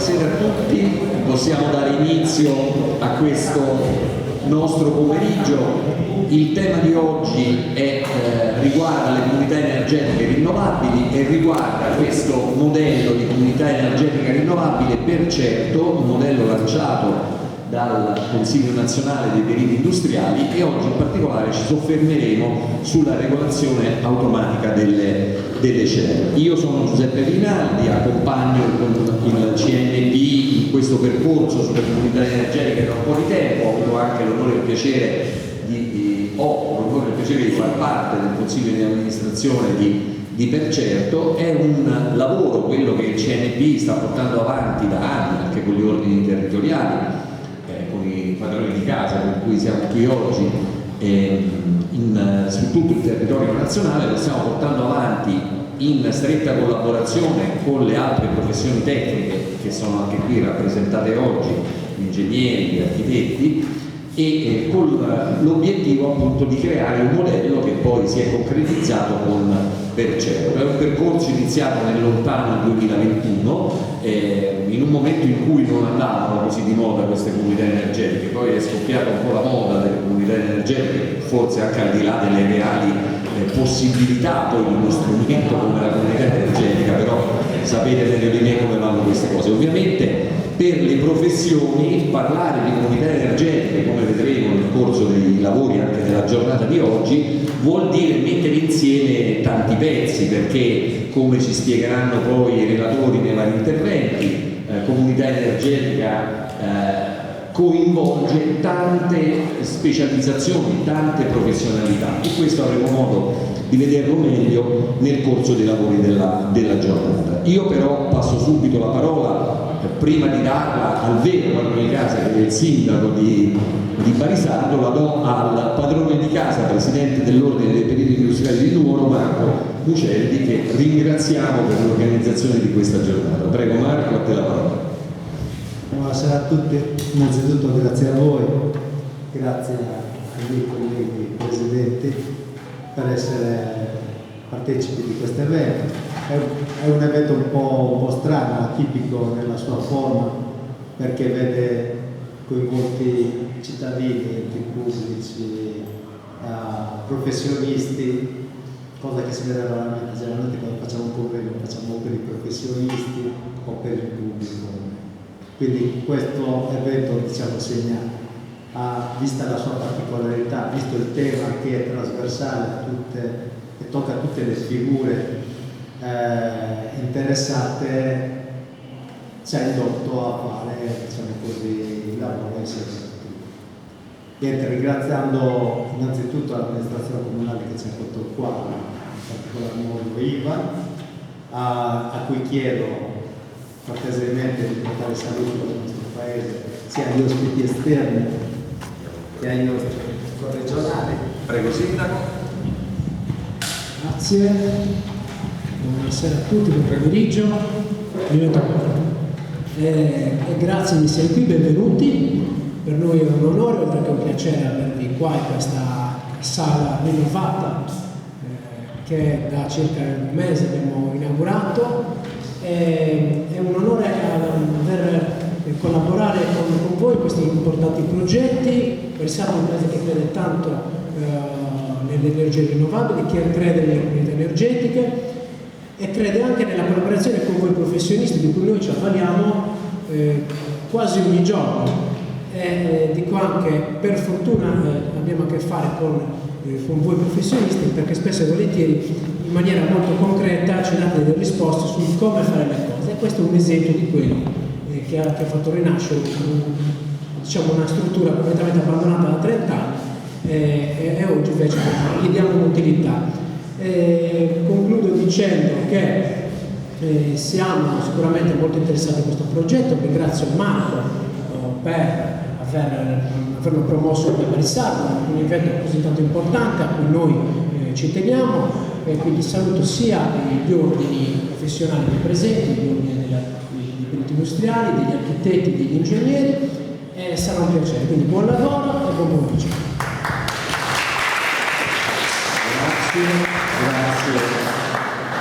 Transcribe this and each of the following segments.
buonasera a tutti, possiamo dare inizio a questo nostro pomeriggio. Il tema di oggi riguarda le comunità energetiche rinnovabili e riguarda questo modello di comunità energetica rinnovabile Percerto, un modello lanciato dal Consiglio nazionale dei diritti industriali, e oggi in particolare ci soffermeremo sulla regolazione automatica delle CER. Io sono Giuseppe Rinaldi, accompagno il CNP in questo percorso sulle comunità energetiche da un po' di tempo. Ho avuto anche l'onore e il piacere di far parte del Consiglio di amministrazione di Percerto. È un lavoro, quello che il CNP sta portando avanti da anni anche con gli ordini territoriali, con i padroni di casa con cui siamo qui oggi, su tutto il territorio nazionale. Lo stiamo portando avanti in stretta collaborazione con le altre professioni tecniche che sono anche qui rappresentate oggi, gli ingegneri, gli architetti, e con l'obiettivo appunto di creare un modello che poi si è concretizzato con Percerto. È un percorso iniziato nel lontano 2021, in un momento in cui non andavano così di moda queste comunità energetiche. Poi è scoppiata un po' la moda delle comunità energetiche, forse anche al di là delle reali possibilità poi di uno strumento come la comunità energetica, però sapete meglio di me come vanno queste cose. Ovviamente per le professioni parlare di comunità energetiche, come vedremo nel corso dei lavori anche della giornata di oggi, vuol dire mettere insieme tanti pezzi, perché come ci spiegheranno poi i relatori nei vari interventi, comunità energetica coinvolge tante specializzazioni, tante professionalità, e questo avremo modo di vederlo meglio nel corso dei lavori della giornata. Io però passo subito la parola, prima di darla al vero padrone di casa, che è il sindaco di Barisardo, la do al padrone di casa, presidente dell'Ordine dei Periti Industriali di Nuoro, Marco Mucelli, che ringraziamo per l'organizzazione di questa giornata. Prego Marco, a te la parola. Buonasera a tutti, innanzitutto grazie a voi, grazie ai miei colleghi presidenti per essere partecipi di questo evento. È un evento un po' strano, atipico nella sua forma, perché vede coinvolti cittadini, enti pubblici, professionisti, cosa che si vede raramente. Generalmente quando facciamo un convegno facciamo per i professionisti o per il pubblico. Quindi questo evento, diciamo, segna, vista la sua particolarità, visto il tema che è trasversale a tutte e tocca tutte le figure interessate, ci ha indotto a fare, diciamo così, il lavoro insieme. Niente, ringraziando innanzitutto l'amministrazione comunale che ci ha fatto qua, in particolar modo Ivan, a cui chiedo cortesemente di portare saluto al nostro paese, sia agli ospiti esterni che ai nostri corregionali. Prego sindaco. Grazie, buonasera a tutti, buon pomeriggio. E grazie di essere qui, benvenuti. Per noi è un onore, oltre che un piacere avervi qua in questa sala rinnovata che da circa un mese abbiamo inaugurato. È un onore aver collaborare con voi in questi importanti progetti. Siamo un paese che crede tanto nelle energie rinnovabili, che crede nelle comunità energetiche e crede anche nella collaborazione con voi professionisti, di cui noi ci avvaliamo quasi ogni giorno. Dico anche, per fortuna abbiamo a che fare con voi professionisti, perché spesso e volentieri in maniera molto concreta ci date delle risposte su come fare le cose, e questo è un esempio di quello che ha fatto rinascere diciamo, una struttura completamente abbandonata da 30 anni e oggi invece gli diamo un'utilità. Concludo dicendo che siamo sicuramente molto interessati a questo progetto. Ringrazio Marco per averlo promosso qui a Barisardo, un evento così tanto importante a cui noi ci teniamo, e quindi saluto sia gli ordini professionali presenti, gli ordini dei periti industriali, degli architetti, degli ingegneri, e sarà un piacere. Quindi buon lavoro e buon pomeriggio. Grazie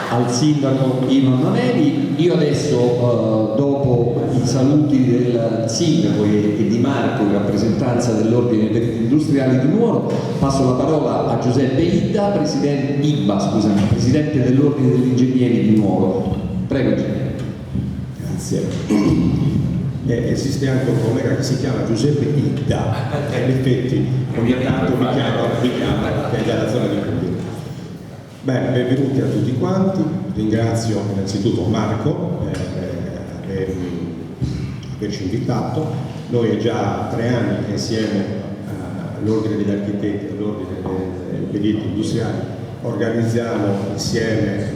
al sindaco Ivan Manelli. Io adesso, dopo il saluto del sindaco e di Marco in rappresentanza dell'Ordine dei Periti Industriali di Nuoro, passo la parola a Giuseppe Ibba, presidente dell'Ordine degli Ingegneri di Nuoro. Prego, ingegnere. Grazie. Esiste anche un collega che si chiama Giuseppe Idda, in effetti ogni tanto mi chiama, che è dalla zona di Puglia. Bene, benvenuti a tutti quanti. Ringrazio innanzitutto Marco per averci invitato. Noi è già 3 anni che insieme all'Ordine degli Architetti e all'Ordine dei Periti Industriali organizziamo insieme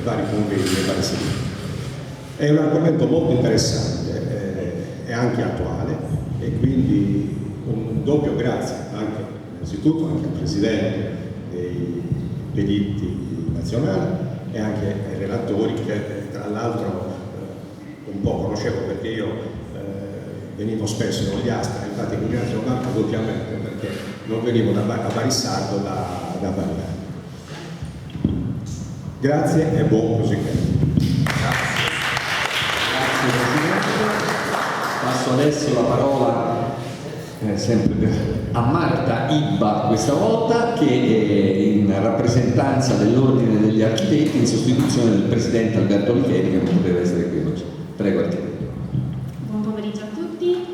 vari convegni e vari seminari. È un argomento molto interessante e anche attuale, e quindi un doppio grazie anche innanzitutto anche al Presidente dei Periti Nazionali e anche ai relatori, che tra l'altro un po' conoscevo perché io venivo spesso in Ogliastra, infatti ringrazio Marco doppiamente perché non venivo a Barissardo da Bariano. Grazie e buon proseguimento. Passo adesso la parola sempre a Marta Ibba, questa volta, che è in rappresentanza dell'Ordine degli Architetti in sostituzione del Presidente Alberto Licheri, che non poteva essere qui oggi. Prego, architetto. Buon pomeriggio a tutti.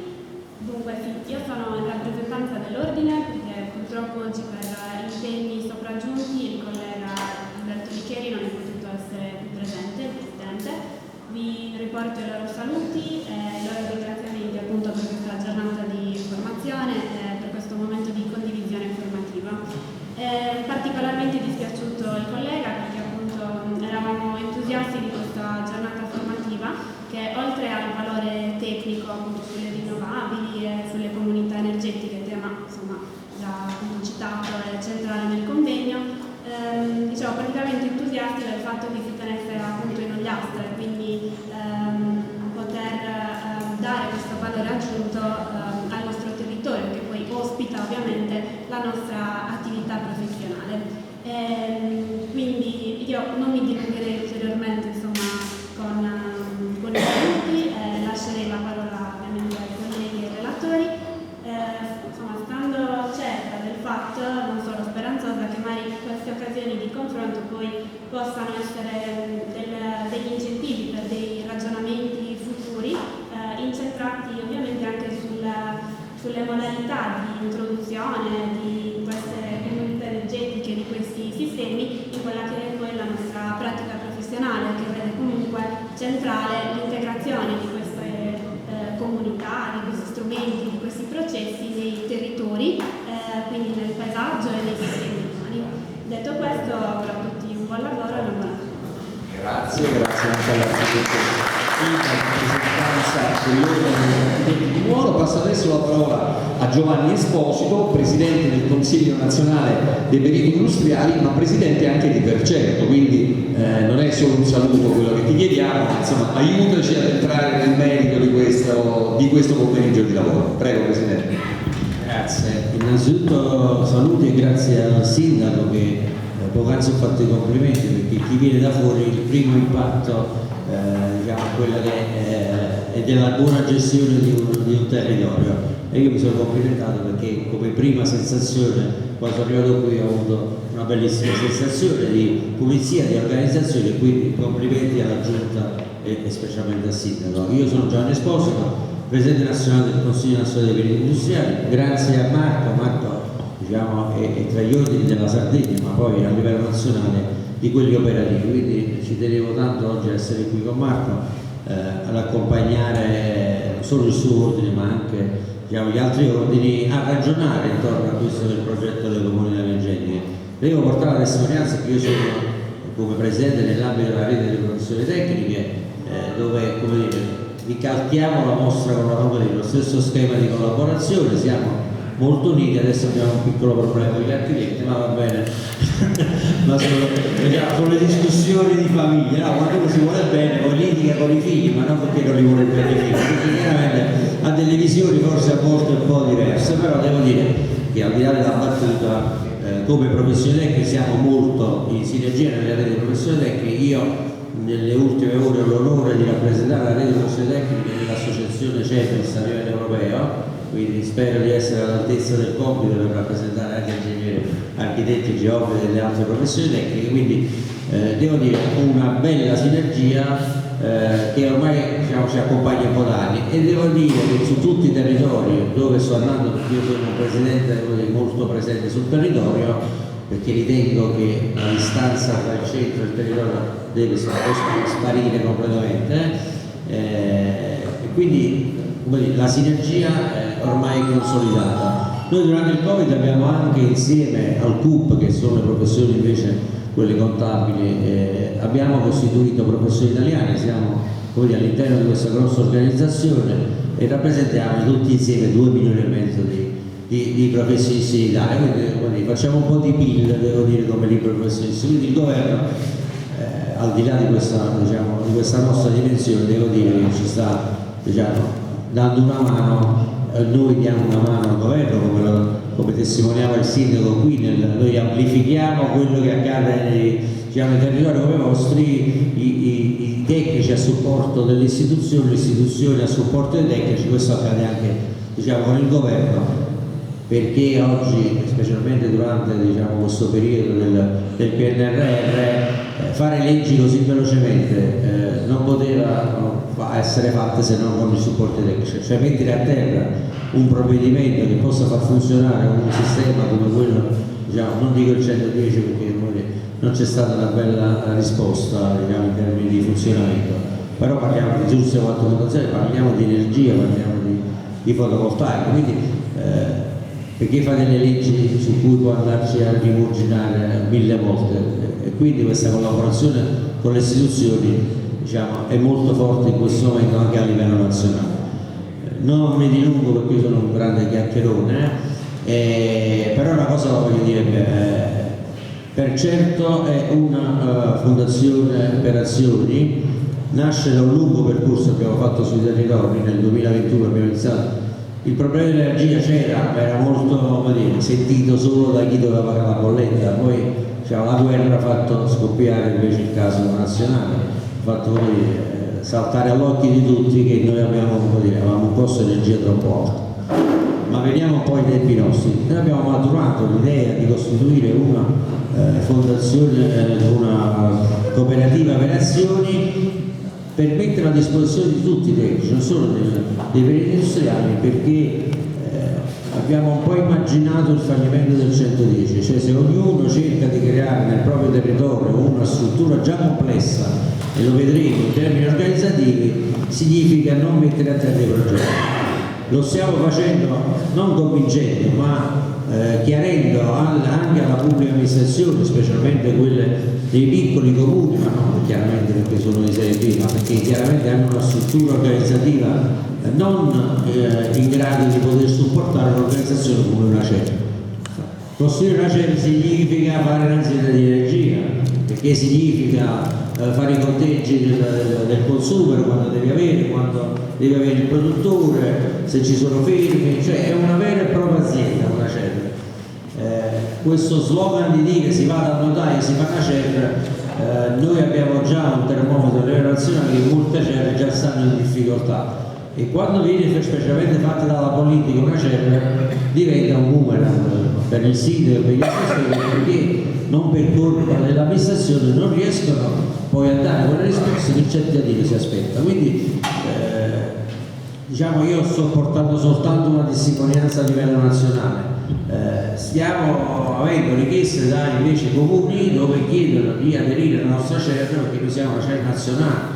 Dunque sì, io sono in rappresentanza dell'Ordine perché purtroppo oggi per impegni sopraggiunti il collega Alberto Licheri non è potuto essere qui presente, il Presidente. Vi riporto i loro saluti e i loro ringraziamenti appunto per questa giornata di formazione e per questo momento di condivisione informativa. Particolarmente dispiaciuto il collega perché appunto eravamo entusiasti di questa giornata formativa che oltre al valore tecnico appunto sulle rinnovabili e sulle comunità energetiche, tema insomma già appunto citato e centrale nel convegno, diciamo praticamente entusiasti del fatto che si tenesse appunto in Ogliastra e quindi poter dare questo valore aggiunto al nostro territorio che poi ospita ovviamente la nostra attività professionale. Quindi io non mi dilungherei ulteriormente insomma con i saluti, lascerei la parola ovviamente ai colleghi e ai relatori. Insomma, stando certa del fatto, non solo speranzosa, che magari queste occasioni di confronto poi possano essere degli incentivi per dei ragionamenti futuri, incentrati ovviamente anche sulle modalità di introduzione di queste comunità energetiche, di questi sistemi, in quella che è poi la nostra pratica professionale, che vede comunque centrale l'integrazione di queste comunità, di questi strumenti, di questi processi nei territori, quindi nel paesaggio e nei sistemi umani. Detto questo, auguro a tutti un buon lavoro e una buona giornata. Grazie anche all'architetto in rappresentanza dell'Ordine degli Architetti di Nuoro. Passo adesso la parola a Giovanni Esposito, Presidente del Consiglio Nazionale dei Periti Industriali, ma Presidente anche di Percerto, quindi non è solo un saluto quello che ti chiediamo, insomma aiutaci ad entrare nel merito di questo pomeriggio di lavoro. Prego, Presidente. Grazie. Innanzitutto saluti e grazie al Sindaco che poc'anzi ho fatto i complimenti, perché chi viene da fuori il primo impatto diciamo quella che è della buona gestione di un territorio, e io mi sono complimentato perché come prima sensazione quando sono arrivato qui ho avuto una bellissima sensazione di pulizia, di organizzazione, e quindi complimenti alla Giunta e specialmente al Sindaco. Io sono Giovanni Esposito, Presidente nazionale del Consiglio Nazionale dei Periti Industriali. Grazie a Marco diciamo, è tra gli ordini della Sardegna, ma poi a livello nazionale di quelli operativi, quindi ci tenevo tanto oggi a essere qui con Marco, ad accompagnare non solo il suo ordine ma anche diciamo, gli altri ordini a ragionare intorno a questo del progetto delle comunità energetiche. Devo portare la testimonianza che io sono come Presidente nell'ambito della rete delle professioni tecniche, dove come dire, ricalchiamo la mostra con la Roma dello stesso schema di collaborazione, siamo molto uniti. Adesso abbiamo un piccolo problema con gli architetti, ma va bene. Ma sono le discussioni di famiglia, no? Quando uno si vuole bene poi litiga con i figli, ma non perché non li vuole bene i figli, perché chiaramente ha delle visioni forse a volte un po' diverse. Però devo dire che al di là della battuta, come professioni tecniche siamo molto in sinergia nelle reti di professioni tecniche. Io nelle ultime ore ho l'onore di rappresentare la rete di professioni tecniche dell'associazione professione CEPES a livello europeo, quindi spero di essere all'altezza del compito per rappresentare anche ingegneri, architetti, geometri e delle altre professioni tecniche, quindi devo dire una bella sinergia che ormai ci accompagna un po' da anni, e devo dire che su tutti i territori dove sto andando, perché io sono un presidente molto presente sul territorio, perché ritengo che la distanza tra il centro e il territorio deve sparire completamente, e quindi la sinergia è ormai consolidata. Noi durante il Covid abbiamo anche, insieme al CUP, che sono le professioni invece quelle contabili, abbiamo costituito Professioni Italiane, siamo all'interno di questa grossa organizzazione e rappresentiamo tutti insieme 2,5 milioni di professionisti in Italia, quindi facciamo un po' di PIL, devo dire, come libero professionisti. Quindi il governo, al di là di questa nostra dimensione, devo dire che ci sta dando una mano. Noi diamo una mano al governo, come testimoniava il sindaco qui, noi amplifichiamo quello che accade nei territori come i vostri, i tecnici a supporto delle istituzioni, le istituzioni a supporto dei tecnici. Questo accade anche con il governo, perché oggi, specialmente durante questo periodo del PNRR, fare leggi così velocemente non poteva essere fatte se non con il supporto tecnico, cioè mettere a terra un provvedimento che possa far funzionare un sistema come quello, non dico il 110 perché non c'è stata una bella risposta in termini di funzionamento, però parliamo di giuste automazioni, parliamo di energia, parliamo di fotovoltaico, quindi perché fate delle leggi su cui può andarci a rimuginare 1000 volte, e quindi questa collaborazione con le istituzioni è molto forte in questo momento anche a livello nazionale. Non mi dilungo perché io sono un grande chiacchierone, però una cosa la voglio dire, per certo è una fondazione per azioni, nasce da un lungo percorso che abbiamo fatto sui territori. Nel 2021 abbiamo iniziato. Il problema dell'energia c'era, era molto sentito solo da chi doveva pagare la bolletta, poi la guerra ha fatto scoppiare invece il caso nazionale, ha fatto saltare all'occhio di tutti che noi avevamo un costo di energia troppo alto. Ma veniamo poi ai tempi nostri. Noi abbiamo maturato l'idea di costituire una fondazione, una cooperativa per azioni, per mettere a disposizione di tutti i tecnici, non solo dei veri industriali, perché abbiamo un po' immaginato il fallimento del 110, cioè se ognuno cerca di creare nel proprio territorio una struttura già complessa, e lo vedremo in termini organizzativi, significa non mettere a terra i progetti. Lo stiamo facendo non convincendo, ma chiarendo anche alla pubblica amministrazione, specialmente quelle dei piccoli comuni, ma non chiaramente perché sono di serie B, ma perché chiaramente hanno una struttura organizzativa non in grado di poter supportare un'organizzazione come una CER. Costruire una CER significa fare un'azienda di energia, perché significa fare i conteggi del consumer, quando devi avere il produttore, se ci sono fermi, cioè è una vera e propria azienda una CER. Questo slogan di dire si va dal notaio, si fa una CER, noi abbiamo già un termometro a livello nazionale che molte CER già stanno in difficoltà, e quando viene specialmente fatta dalla politica una CER diventa un boomerang per il sindaco e per gli assessori, perché non per colpa dell'amministrazione non riescono poi a dare quelle risposte che il cittadino si aspetta. Quindi io sto portando soltanto una testimonianza a livello nazionale. Stiamo avendo richieste da invece comuni dove chiedono di aderire alla nostra CER, perché noi siamo una CER nazionale,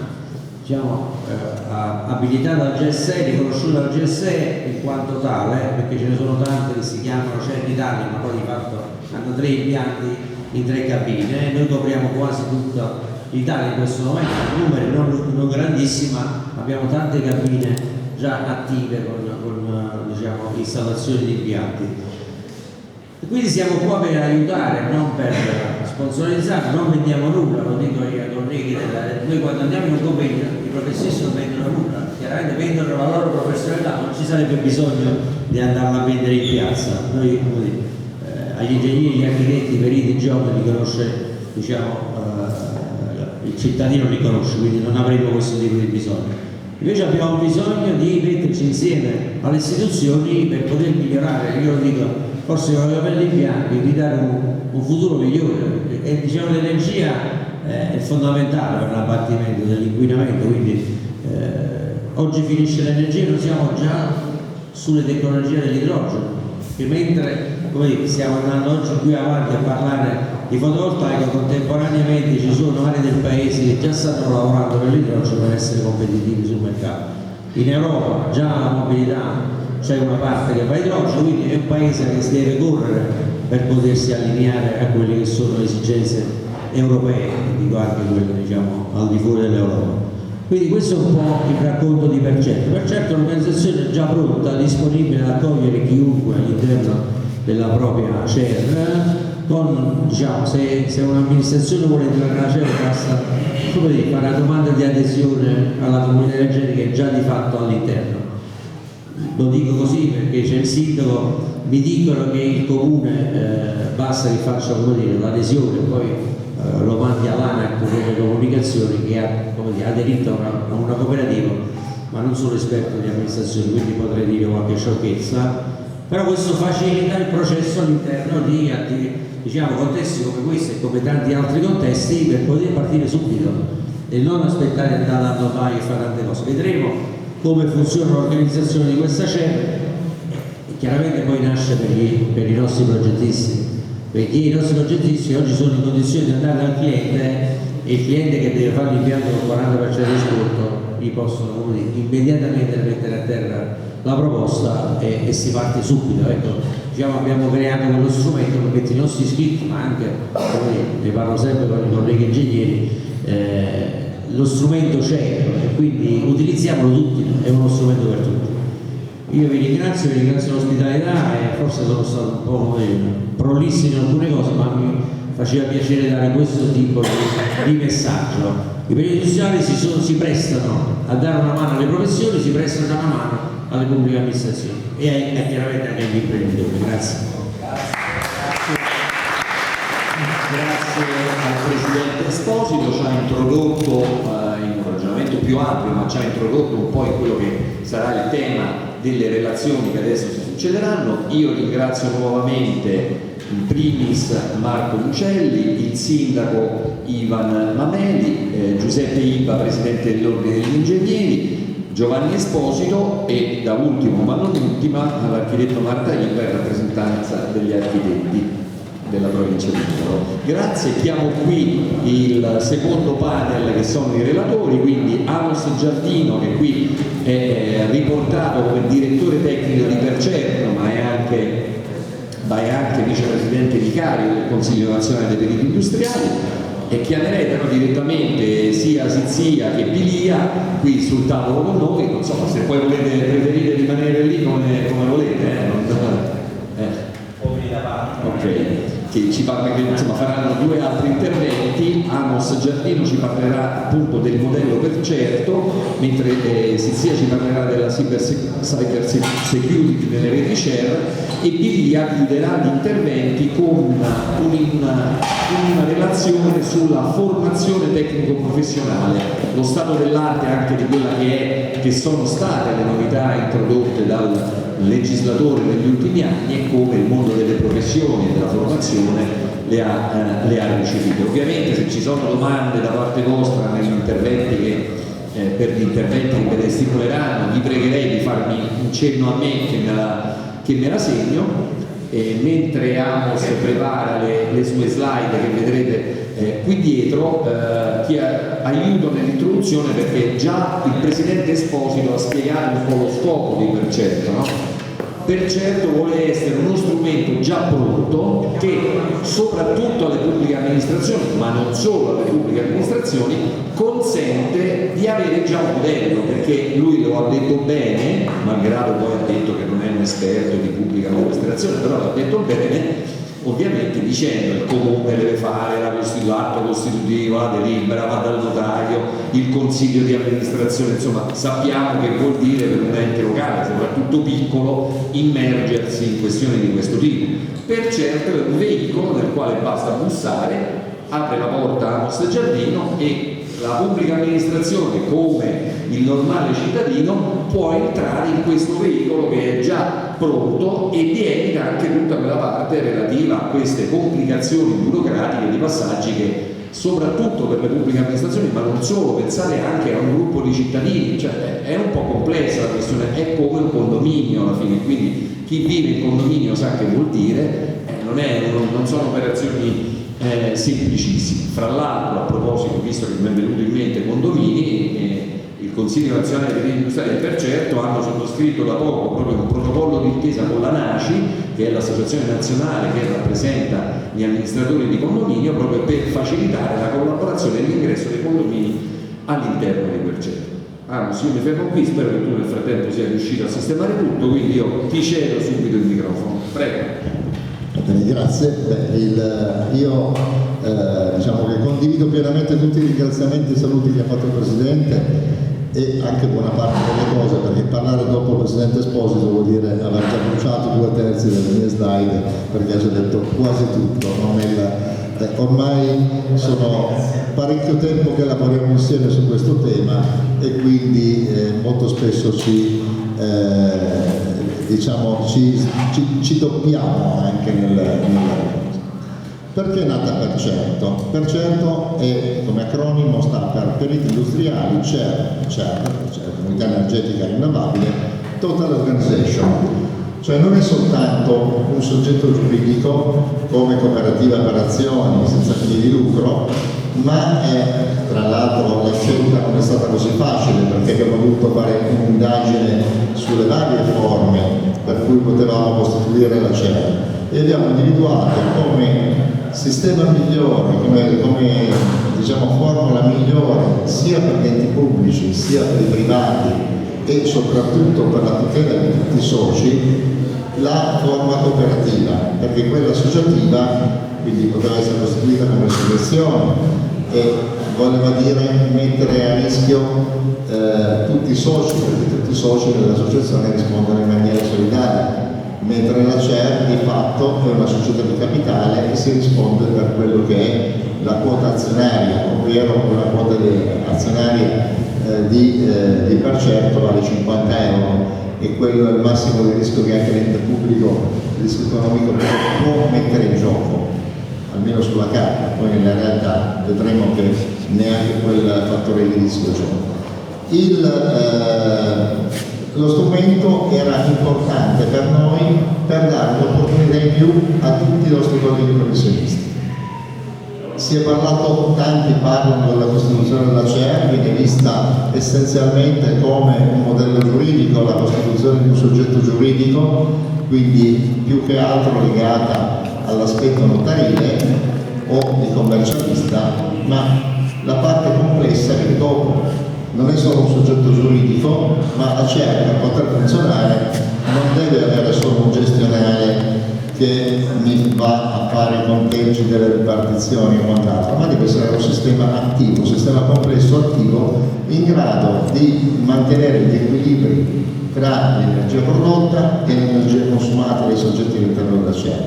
abilitata dal GSE, riconosciuta dal GSE in quanto tale, perché ce ne sono tante che si chiamano CER Italia, ma poi di fatto hanno 3 impianti in 3 cabine. Noi copriamo quasi tutta l'Italia in questo momento, numeri non grandissimi, ma abbiamo tante cabine già attive con installazioni di impianti. E quindi siamo qua per aiutare, non per sponsorizzare, non vendiamo nulla, lo dico ai colleghi. Noi quando andiamo in un convegno i professionisti non vendono nulla, chiaramente vendono la loro professionalità, non ci sarebbe bisogno di andarla a vendere in piazza. Noi agli ingegneri, agli architetti, periti, geometri conosce, il cittadino li conosce, quindi non avremo questo tipo di bisogno. Invece abbiamo bisogno di metterci insieme alle istituzioni per poter migliorare, io lo dico, forse con i capelli bianchi, di dare un futuro migliore. E diciamo l'energia è fondamentale per l'abbattimento dell'inquinamento, quindi oggi finisce l'energia e noi siamo già sulle tecnologie dell'idrogeno, che mentre stiamo andando oggi qui avanti a parlare di fotovoltaico, contemporaneamente ci sono aree del paese che già stanno lavorando per l'idrogeno per essere competitivi sul mercato. In Europa già la mobilità c'è una parte che va a idrogeno, quindi è un paese che si deve correre per potersi allineare a quelle che sono le esigenze europee, dico anche quelle diciamo al di fuori dell'Europa. Quindi questo è un po' il racconto di Percerto. Percerto è un'organizzazione già pronta, disponibile ad accogliere chiunque all'interno della propria CER, con, diciamo, se un'amministrazione vuole entrare nella CER basta fare una domanda di adesione alla comunità energetica che è già di fatto all'interno. Lo dico così perché c'è il sindaco, mi dicono che il comune basta che faccia l'adesione, poi lo mandi all'ANAC come comunicazione che ha aderito a una cooperativa, ma non sono esperto di amministrazione, quindi potrei dire qualche sciocchezza, però questo facilita il processo all'interno di contesti come questo e come tanti altri contesti per poter partire subito e non aspettare di andare a novai e fare tante cose. Vedremo come funziona l'organizzazione di questa CER e chiaramente poi nasce per i nostri progettisti, perché i nostri progettisti oggi sono in condizione di andare dal cliente e il cliente che deve fare l'impianto con 40% di sconto gli possono immediatamente mettere a terra la proposta e si parte subito. Ecco, abbiamo creato quello strumento perché i nostri iscritti, ma anche, ne parlo sempre con i colleghi ingegneri, lo strumento c'è e quindi utilizziamolo tutti, è uno strumento per tutti. Io vi ringrazio l'ospitalità e forse sono stato un po' prolisso in alcune cose, ma mi faceva piacere dare questo tipo di messaggio. I periodi industriali si prestano a dare una mano alle professioni, si prestano a dare una mano alle pubbliche amministrazioni e chiaramente anche agli imprenditori. Grazie. Grazie al Presidente Esposito, ci ha introdotto in un ragionamento più ampio, ma ci ha introdotto un po' in quello che sarà il tema delle relazioni che adesso si succederanno. Io ringrazio nuovamente in primis Marco Lucelli, il sindaco Ivan Mameli, Giuseppe Ibba, Presidente dell'Ordine degli Ingegneri, Giovanni Esposito e da ultimo ma non ultima l'architetto Marta Ibba in rappresentanza degli architetti della provincia di Nuoro. Grazie, chiamo qui il secondo panel che sono i relatori, quindi Amos Giardino che qui è riportato come direttore tecnico di Percerto ma è anche vicepresidente vicario del Consiglio Nazionale dei Periti Industriali, e chiamerei però direttamente sia Sizia che Pilia qui sul tavolo con noi, insomma se poi preferite rimanere lì come volete, ok, che ci parla, che insomma faranno due altri interventi. Amos Giardino ci parlerà appunto del modello Percerto, mentre Sizia ci parlerà della cyber security delle reti CER e Pilia chiuderà gli interventi con una relazione sulla formazione tecnico-professionale, lo stato dell'arte anche di quella che sono state le novità introdotte dal legislatore negli ultimi anni e come il mondo delle professioni e della formazione le ha recepite. Ovviamente se ci sono domande da parte vostra negli interventi per gli interventi che me le stimoleranno, vi pregherei di farmi un cenno a me che me la segno. Mentre Amos prepara le sue slide che vedrete qui dietro, ti aiuto nell'introduzione perché già il Presidente Esposito ha spiegato un po' lo scopo di Percerto, no? Percerto vuole essere uno strumento già pronto che soprattutto alle pubbliche amministrazioni, ma non solo alle pubbliche amministrazioni, consente di avere già un modello, perché lui lo ha detto bene, malgrado poi ha detto che non è un esperto di pubblica amministrazione, però l'ha detto bene, ovviamente dicendo il comune deve fare l'atto costitutivo, la delibera, va dal notaio, il consiglio di amministrazione, insomma sappiamo che vuol dire per un ente locale, soprattutto piccolo, immergersi in questioni di questo tipo. Percerto è un veicolo nel quale basta bussare, apre la porta a Amos Giardino e la pubblica amministrazione, come il normale cittadino, può entrare in questo veicolo che è già pronto e vi evita anche tutta quella parte relativa a queste complicazioni burocratiche di passaggi che soprattutto per le pubbliche amministrazioni, ma non solo, pensate anche a un gruppo di cittadini, cioè è un po' complessa la questione, è come un condominio alla fine, quindi chi vive in condominio sa che vuol dire, non sono operazioni semplicissime. Fra l'altro, a proposito, visto che mi è venuto in mente condomini, il Consiglio Nazionale dei Beni Industriali e per certo hanno sottoscritto da poco proprio un protocollo d'intesa con la NACI, che è l'associazione nazionale che rappresenta gli amministratori di condominio, proprio per facilitare la collaborazione e l'ingresso dei condomini all'interno di Percerto. Amos, io mi fermo qui, spero che tu nel frattempo sia riuscito a sistemare tutto, quindi io ti cedo subito il microfono. Prego. Bene, grazie. Io diciamo che condivido pienamente tutti i ringraziamenti e saluti che ha fatto il Presidente e anche buona parte delle cose, perché parlare dopo il Presidente Esposito vuol dire aver già bruciato 2/3 delle mie slide, perché ha già detto quasi tutto. Ormai sono parecchio tempo che lavoriamo insieme su questo tema e quindi molto spesso ci doppiamo anche nelle cose. Perché è nata Percerto? Percerto è, come acronimo, sta per periti industriali, CER, Comunità Energetica Rinnovabile, Total Organization. Cioè non è soltanto un soggetto giuridico come cooperativa per azioni senza fini di lucro, ma è, tra l'altro la scelta non è stata così facile, perché abbiamo dovuto fare un'indagine sulle varie forme per cui potevamo costituire la CER e abbiamo individuato come sistema migliore, come diciamo formula migliore sia per gli enti pubblici sia per i privati e soprattutto per la tutela di tutti i soci, la forma cooperativa, perché quella associativa quindi poteva essere costituita come associazione e voleva dire mettere a rischio tutti i soci, perché tutti i soci dell'associazione rispondono in maniera solidaria, mentre la CER di fatto è una società di capitale e si risponde per quello che è la quota azionaria, ovvero una quota azionaria di Percerto vale 50 euro e quello è il massimo di rischio che anche l'ente pubblico, il rischio economico, può mettere in gioco, almeno sulla carta. Poi nella realtà vedremo che neanche quel fattore di rischio c'è. Lo strumento era importante per noi per dare un'opportunità in più a tutti i nostri colleghi professionisti. Si è parlato, tanti parlano della costituzione della CER, viene vista essenzialmente come un modello giuridico, la costituzione di un soggetto giuridico, quindi più che altro legata all'aspetto notarile o di commercialista, ma la parte complessa che dopo non è solo un soggetto giuridico, ma la CER per poter funzionare non deve avere solo un gestionale che mi va a fare i conteggi delle ripartizioni e quant'altro, ma deve essere un sistema attivo, un sistema complesso attivo in grado di mantenere gli equilibri tra l'energia prodotta e l'energia consumata dai soggetti all'interno della CER,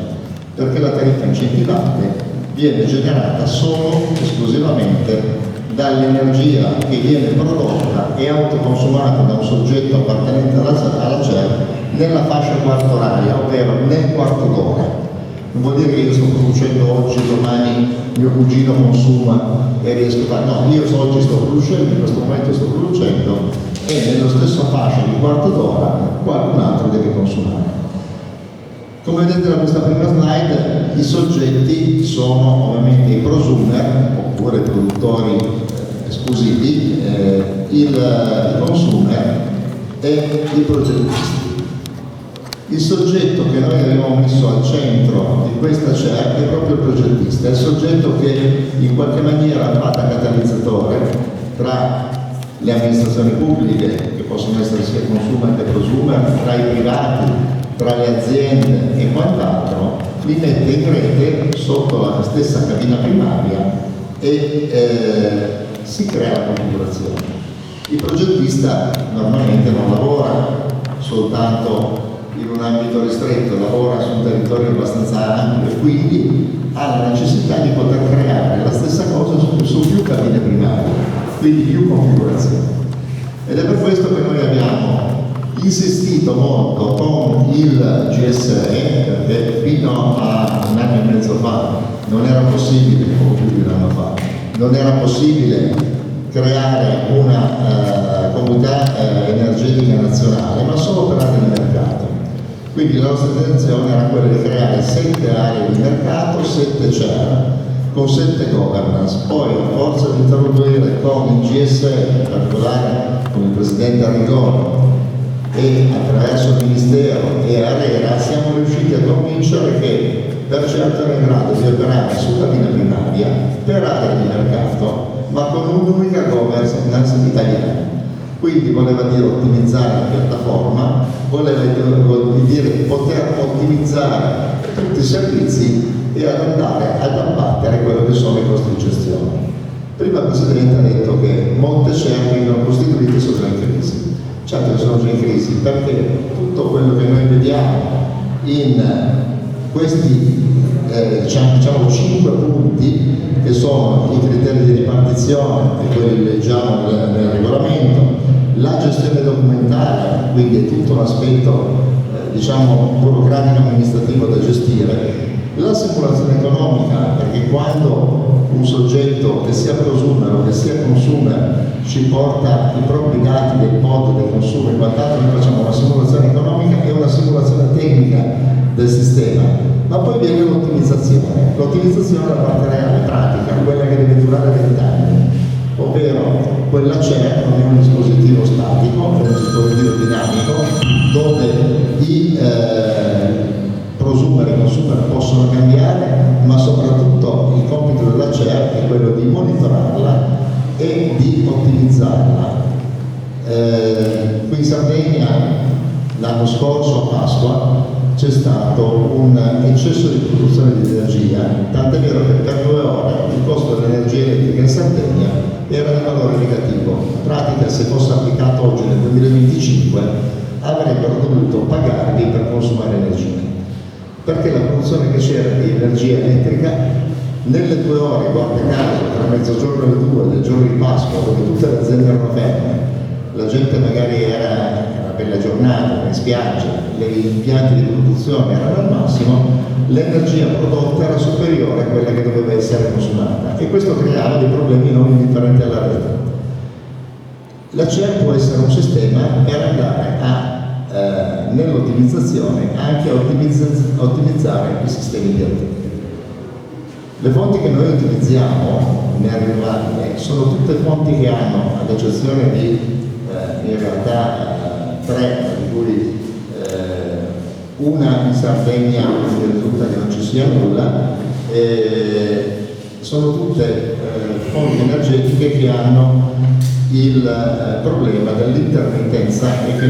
perché la tariffa incentivante viene generata solo esclusivamente dall'energia che viene prodotta e autoconsumata da un soggetto appartenente alla CER nella fascia quarto oraria, ovvero nel quarto d'ora. Non vuol dire che io sto producendo oggi, domani mio cugino consuma e riesco a fare, no, io oggi sto producendo, in questo momento sto producendo e nello stesso fascia di quarto d'ora qualcun altro deve consumare. Come vedete da questa prima slide, i soggetti sono ovviamente i prosumer, oppure i produttori esclusivi, il consumer e i progettisti. Il soggetto che noi abbiamo messo al centro di questa CER è proprio il progettista, è il soggetto che in qualche maniera fa da catalizzatore tra le amministrazioni pubbliche, che possono essere sia consumer che prosumer, tra i privati, tra le aziende e quant'altro, li mette in rete sotto la stessa cabina primaria e si crea la configurazione. Il progettista normalmente non lavora soltanto in un ambito ristretto, lavora su un territorio abbastanza ampio e quindi ha la necessità di poter creare la stessa cosa su più cabine primarie. quindi più configurazioni. Ed è per questo che noi abbiamo insistito molto con il GSE, perché fino a un anno e mezzo fa non era possibile, o più di un anno fa, non era possibile creare una comunità energetica nazionale, ma solo per aree di mercato. Quindi la nostra intenzione era quella di creare 7 aree di mercato, 7 CER, con 7 governance. Poi, a forza di interloquire con il GSE, in particolare con il Presidente Arrigoni, e attraverso il Ministero e ARERA, siamo riusciti a convincere che per certo era in grado di operare sulla linea primaria per aree di mercato, ma con un'unica governance italiana. Quindi voleva dire ottimizzare la piattaforma, voleva dire poter ottimizzare tutti i servizi e andare ad abbattere quello che sono i costi di gestione. Prima il Presidente ha detto che molte CER vengono costituite sono già in crisi. Certo che sono già in crisi perché tutto quello che noi vediamo in questi diciamo 5 punti, che sono i criteri di ripartizione e quelli leggiamo nel regolamento, la gestione documentale, quindi è tutto un aspetto diciamo burocratico amministrativo da gestire, la simulazione economica, perché quando un soggetto che sia prosumer che sia consumer ci porta i propri dati del POD, del consumo e quant'altro, noi facciamo una simulazione economica e una simulazione tecnica del sistema, ma poi viene l'ottimizzazione. L'ottimizzazione è la parte reale, pratica, quella che deve durare 20 anni, ovvero quella CER non è un dispositivo statico, è un dispositivo dinamico dove i prosumer e consumer possono cambiare, ma soprattutto il compito della CER è quello di monitorarla e di ottimizzarla. Qui in Sardegna l'anno scorso a Pasqua c'è stato un eccesso di produzione di energia, tant'è vero che per 2 ore il costo dell'energia elettrica in Sardegna era di valore negativo. In pratica, se fosse applicato oggi nel 2025 avrebbero dovuto pagarli per consumare energia, perché la produzione che c'era di energia elettrica nelle 2 ore, guarda caso, tra mezzogiorno e le 2 del giorno di Pasqua, dove tutte le aziende erano ferme, la gente magari era una bella giornata in spiaggia, gli impianti di produzione erano al massimo, l'energia prodotta era superiore a quella che doveva essere consumata, e questo creava dei problemi non indifferenti alla rete. La CER può essere un sistema per andare nell'ottimizzazione anche a ottimizzare i sistemi di rete. Le fonti che noi utilizziamo nel rinnovabile sono tutte fonti che hanno, ad eccezione di in realtà 3, di cui una in Sardegna mi risulta che non ci sia nulla, sono tutte fonti energetiche che hanno il problema dell'intermittenza e che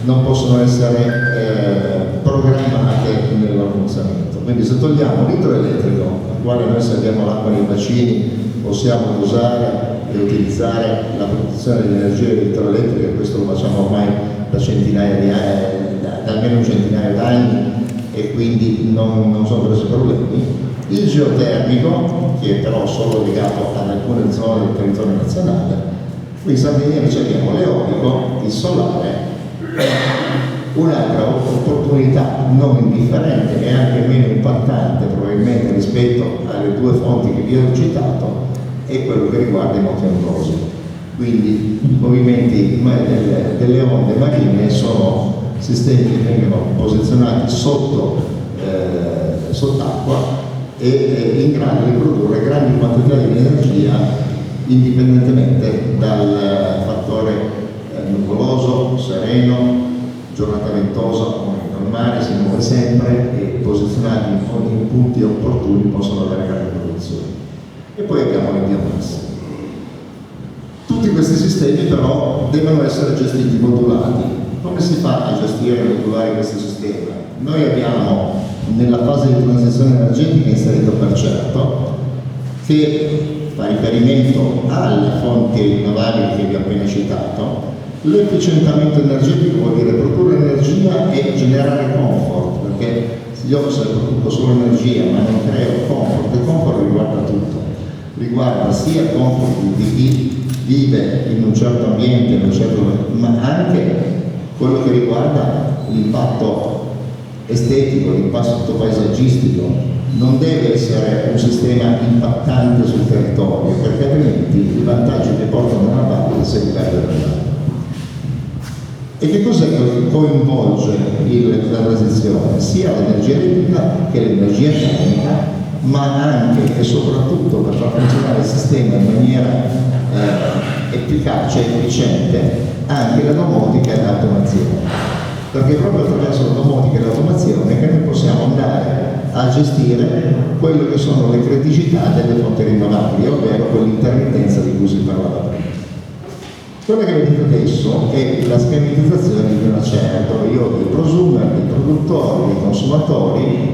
non possono essere programmate nel loro funzionamento. Quindi se togliamo l'idroelettrico, al quale noi se abbiamo l'acqua nei bacini possiamo usare e utilizzare la produzione di energia idroelettrica, e questo lo facciamo ormai da almeno un centinaio d'anni, e quindi non sono grossi problemi. Il geotermico, che è però solo legato ad alcune zone del territorio nazionale. Qui in Sardegna invece abbiamo l'eolico, il solare, un'altra opportunità non indifferente e anche meno impattante probabilmente rispetto alle 2 fonti che vi ho citato, è quello che riguarda i moti ondosi. Quindi i movimenti delle onde marine sono sistemi che vengono posizionati sott'acqua e in grado di produrre grandi quantità di energia indipendentemente dal fattore nuvoloso, sereno, giornata ventosa o il mare si muove sempre, e posizionati in punti opportuni possono avere grandi produzioni. E poi abbiamo le biomasse. Tutti questi sistemi però devono essere gestiti modulati. Come si fa a gestire e modulare questi sistemi? Noi abbiamo nella fase di transizione energetica inserito per certo, che fa riferimento alle fonti rinnovabili che vi ho appena citato. L'efficientamento energetico vuol dire produrre energia e generare comfort, perché io se produco solo energia ma non creo comfort, il comfort riguarda tutto, riguarda sia il comfort di chi vive in un certo ambiente, ma anche quello che riguarda l'impatto estetico, l'impatto paesaggistico. Non deve essere un sistema impattante sul territorio, perché altrimenti i vantaggi che portano da una parte si perdono dall'altra. E che cos'è che coinvolge la transizione? Sia l'energia elettrica che l'energia termica, ma anche e soprattutto per far funzionare il sistema in maniera efficace e efficiente anche la domotica e l'automazione. Perché è proprio attraverso la domotica e l'automazione che noi possiamo andare a gestire quello che sono le criticità delle fonti rinnovabili, ovvero quell'intermittenza di cui si parlava prima. Quella che vedete adesso è la schematizzazione di una certa, io ho dei prosumer, dei produttori, dei consumatori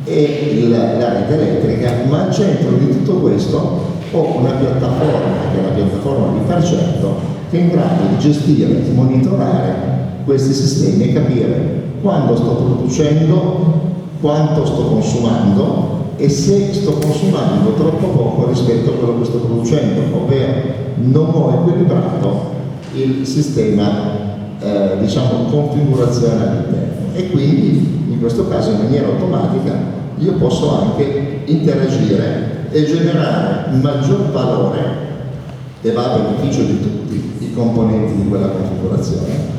e la rete elettrica, ma al centro di tutto questo ho una piattaforma, che è la piattaforma di Farcento, che è in grado di gestire, di monitorare questi sistemi e capire quando sto producendo, quanto sto consumando e se sto consumando troppo poco rispetto a quello che sto producendo, ovvero non ho equilibrato il sistema configurazione all'interno. E quindi in questo caso in maniera automatica io posso anche interagire e generare maggior valore, e va a beneficio di tutti i componenti di quella configurazione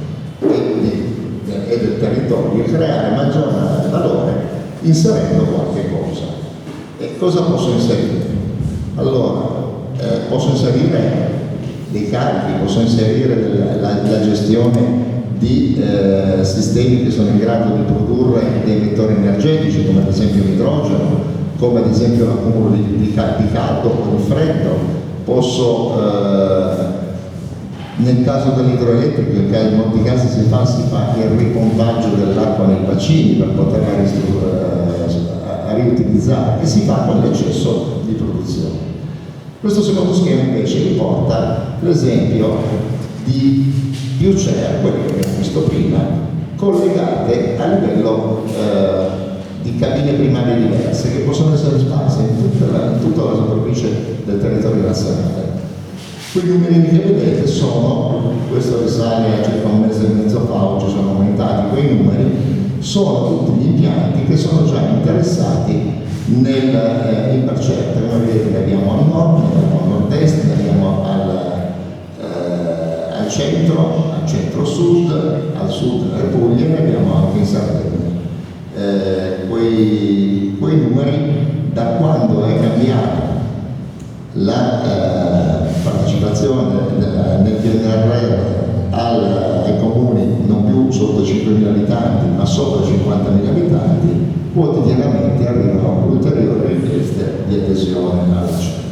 e del territorio, creare maggior valore inserendo qualche cosa. E cosa posso inserire? Allora, posso inserire dei carichi, posso inserire la gestione di sistemi che sono in grado di produrre dei vettori energetici, come ad esempio l'idrogeno, come ad esempio l'accumulo di caldo o di freddo. Posso nel caso dell'idroelettrico, in molti casi si fa il ripompaggio dell'acqua nei bacini per poterla riutilizzare, e si fa con l'eccesso di produzione. Questo secondo schema invece riporta l'esempio di più CER, quelli che abbiamo visto prima, collegate a livello di cabine primarie diverse che possono essere sparse in tutta la superficie del territorio nazionale. Quei numerini che vedete sono, questo risale a circa un mese e mezzo fa, oggi sono aumentati quei numeri, sono tutti gli impianti che sono già interessati in Barcetta. Come vedete ne abbiamo al nord, ne abbiamo al nord-est, ne abbiamo al centro-sud, al sud delle Puglie, ne abbiamo anche in Sardegna. Quei numeri, da quando è cambiata la partecipazione nel PNRR ai comuni non più sotto 5.000 abitanti ma sopra 50.000 abitanti, quotidianamente arrivano ulteriori richieste di adesione alla CER.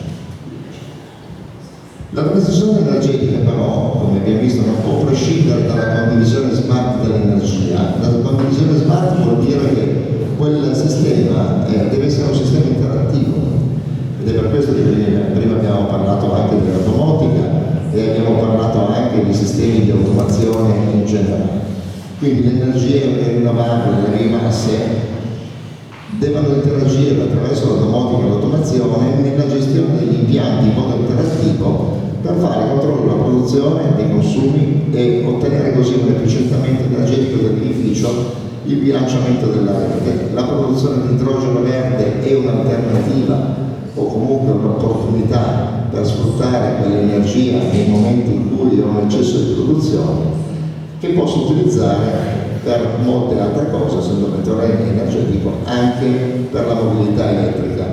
La transizione energetica però, come abbiamo visto, non può prescindere dalla condivisione smart dell'energia. La condivisione smart vuol dire che quel sistema deve essere un sistema interattivo, ed è per questo che prima abbiamo parlato anche della domotica e abbiamo parlato anche di sistemi di automazione in generale. Quindi le energie rinnovabili, le biomasse devono interagire attraverso la domotica e l'automazione nella gestione degli impianti in modo interattivo per fare controllo della produzione, dei consumi e ottenere così un efficientamento energetico dell'edificio, il bilanciamento della rete. La produzione di idrogeno verde è un'alternativa o comunque un'opportunità per sfruttare quell'energia nei momenti in cui ho un eccesso di produzione, che posso utilizzare per molte altre cose, essendo vettore energetico, anche per la mobilità elettrica,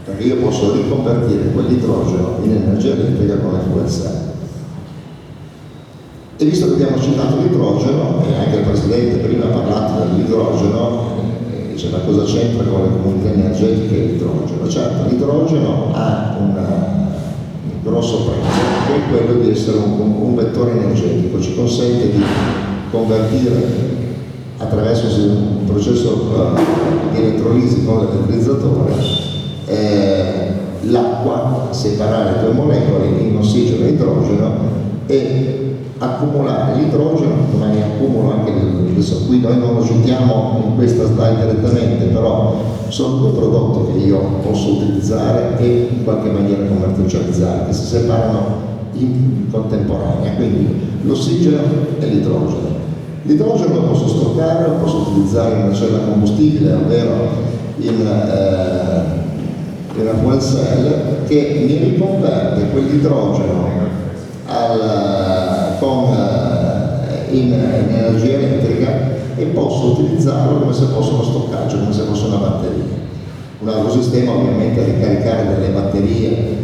perché io posso riconvertire quell'idrogeno in energia elettrica con il fuel cell. E visto che abbiamo citato l'idrogeno, e anche il Presidente prima ha parlato dell'idrogeno, diceva cosa c'entra con le comunità energetiche e l'idrogeno. Certo, l'idrogeno ha un grosso prezzo, che è quello di essere un vettore energetico, ci consente di convertire attraverso un processo di elettrolisi con l'elettrizzatore l'acqua, separare due molecole in ossigeno e idrogeno e accumulare l'idrogeno, ma ne accumulo anche adesso qui noi non lo citiamo in questa slide direttamente, però sono due prodotti che io posso utilizzare e in qualche maniera commercializzare, che si separano i in contemporanea, quindi l'ossigeno e l'idrogeno. L'idrogeno lo posso stoccare, lo posso utilizzare in una cella combustibile, ovvero in una fuel cell che mi riconverte quell'idrogeno in energia elettrica e posso utilizzarlo come se fosse uno stoccaggio, come se fosse una batteria. Un altro sistema ovviamente è ricaricare delle batterie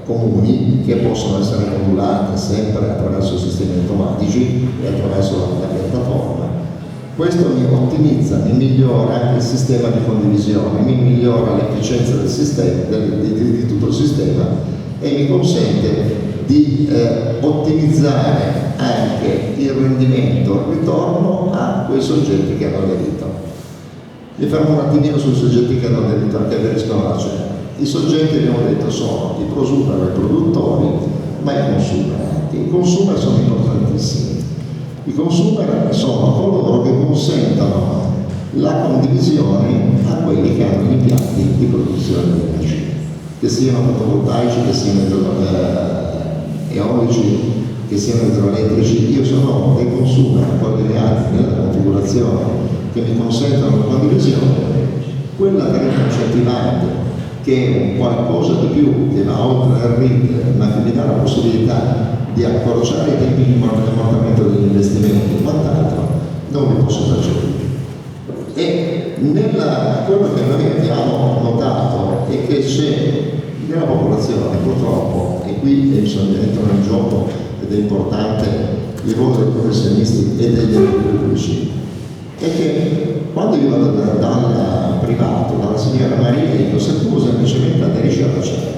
comuni che possono essere modulate sempre attraverso sistemi automatici e attraverso la piattaforma. Questo mi ottimizza, mi migliora il sistema di condivisione, mi migliora l'efficienza del sistema, di tutto il sistema e mi consente di ottimizzare anche il rendimento, il ritorno a quei soggetti che hanno aderito. Mi fermo un attimino sui soggetti che hanno aderito perché aderiscono alla cena. I soggetti, abbiamo detto, sono i prosumer e i produttori, ma i consumer anche. I consumer sono importantissimi. I consumer sono coloro che consentono la condivisione a quelli che hanno gli impianti di produzione di energia, che siano fotovoltaici, che siano eolici, che siano idroelettrici. Io sono dei consumer collegati nella configurazione che mi consentono la condivisione. Quella tariffa incentivante, che è un qualcosa di più che va oltre il RIT, ma che mi dà la possibilità di accorciare i tempi di ammortamento degli investimenti e quant'altro, non mi posso percepire. E quello che noi abbiamo notato è che c'è nella popolazione, purtroppo, e qui bisogna entrare in gioco ed è importante il ruolo dei professionisti e degli enti pubblici, è che quando io vado dal privato, dalla signora Maria, dico: se tu semplicemente aderisci alla CEA,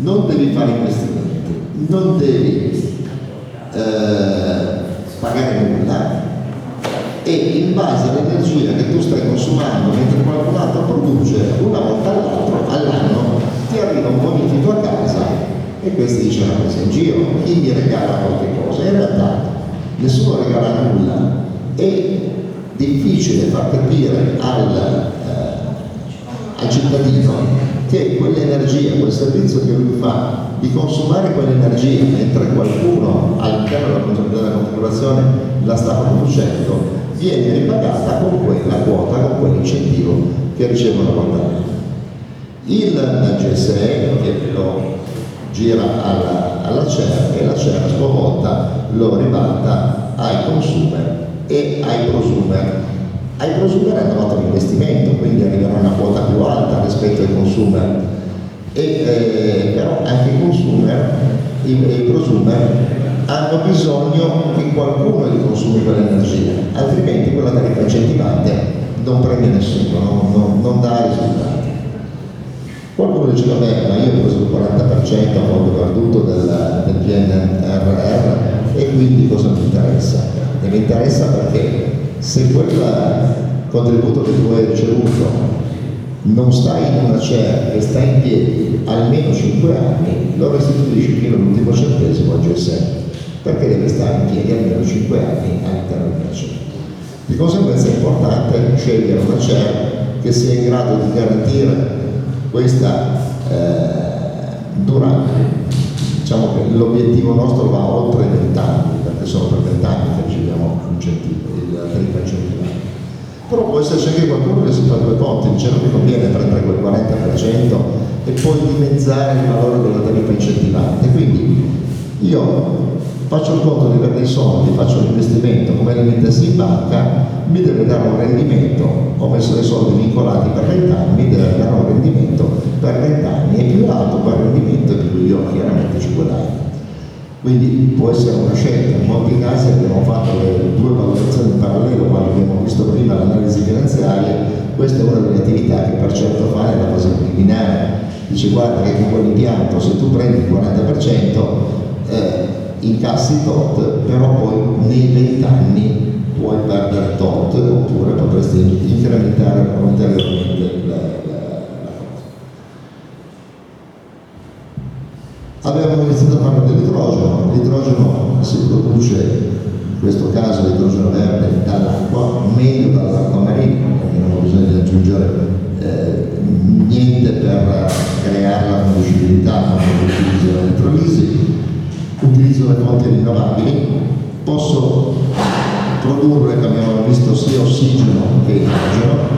non devi fare investimenti, non devi pagare nulla, e in base all'energia che tu stai consumando mentre qualcun altro produce, una volta all'anno ti arriva un bonifico a casa e questi dicono: ma sei in giro, chi mi regala qualche cosa? In realtà nessuno regala nulla. È difficile far capire al cittadino che quell'energia, quel servizio che lui fa di consumare quell'energia mentre qualcuno all'interno della configurazione la sta producendo, viene ripagata con quella quota, con quell'incentivo che ricevono l'anno. Il GSE che lo gira alla CER e la CER a sua volta lo ribalta ai consumer e ai prosumer. Ai prosumer hanno fatto un investimento, quindi arriverà una quota più alta rispetto ai consumer. Però anche i consumer e i prosumer hanno bisogno che qualcuno gli consumi quell'energia, altrimenti quella tariffa incentivante non prende nessuno, non dà risultati. Qualcuno dice: vabbè, ma io ho preso il 40% a fondo perduto del PNRR e quindi cosa mi interessa? E mi interessa perché se quel contributo che tu hai ricevuto non sta in una CER che sta in piedi almeno 5 anni, lo restituisci fino all'ultimo centesimo al GSE, perché deve stare in piedi almeno 5 anni all'interno della CER. Di conseguenza è importante scegliere una CER che sia in grado di garantire questa durata. Diciamo che l'obiettivo nostro va oltre i 20 anni, perché sono per 20 anni che riceviamo la tariffa incentivata. Però può esserci anche qualcuno che si fa due conti, dice: non mi conviene prendere quel 40% e poi dimezzare il valore della tariffa incentivante. Quindi io faccio il conto di avere dei soldi, faccio l'investimento come li mettessi in banca, mi deve dare un rendimento, ho messo dei soldi vincolati per 20 anni, mi deve dare un rendimento per 20 anni, e più alto quel rendimento e più io chiaramente ci guadagno. Quindi può essere una scelta. In molti casi abbiamo fatto le due valutazioni in parallelo, quando abbiamo visto prima l'analisi finanziaria. Questa è una delle attività che per certo fa nella fase preliminare. Dice: guarda che con quell'impianto se tu prendi il 40% incassi tot, però poi nei 20 anni puoi perdere tot, oppure potresti incrementare ulteriormente la cosa. Abbiamo iniziato a parlare dell'idrogeno. L'idrogeno si produce, in questo caso l'idrogeno verde, dall'acqua, meglio dall'acqua marina, quindi non ho bisogno di aggiungere niente per creare la conducibilità con l'utilizzo dell'elettrolisi, utilizzo le fonti rinnovabili, posso produrre, come abbiamo visto, sia ossigeno che idrogeno,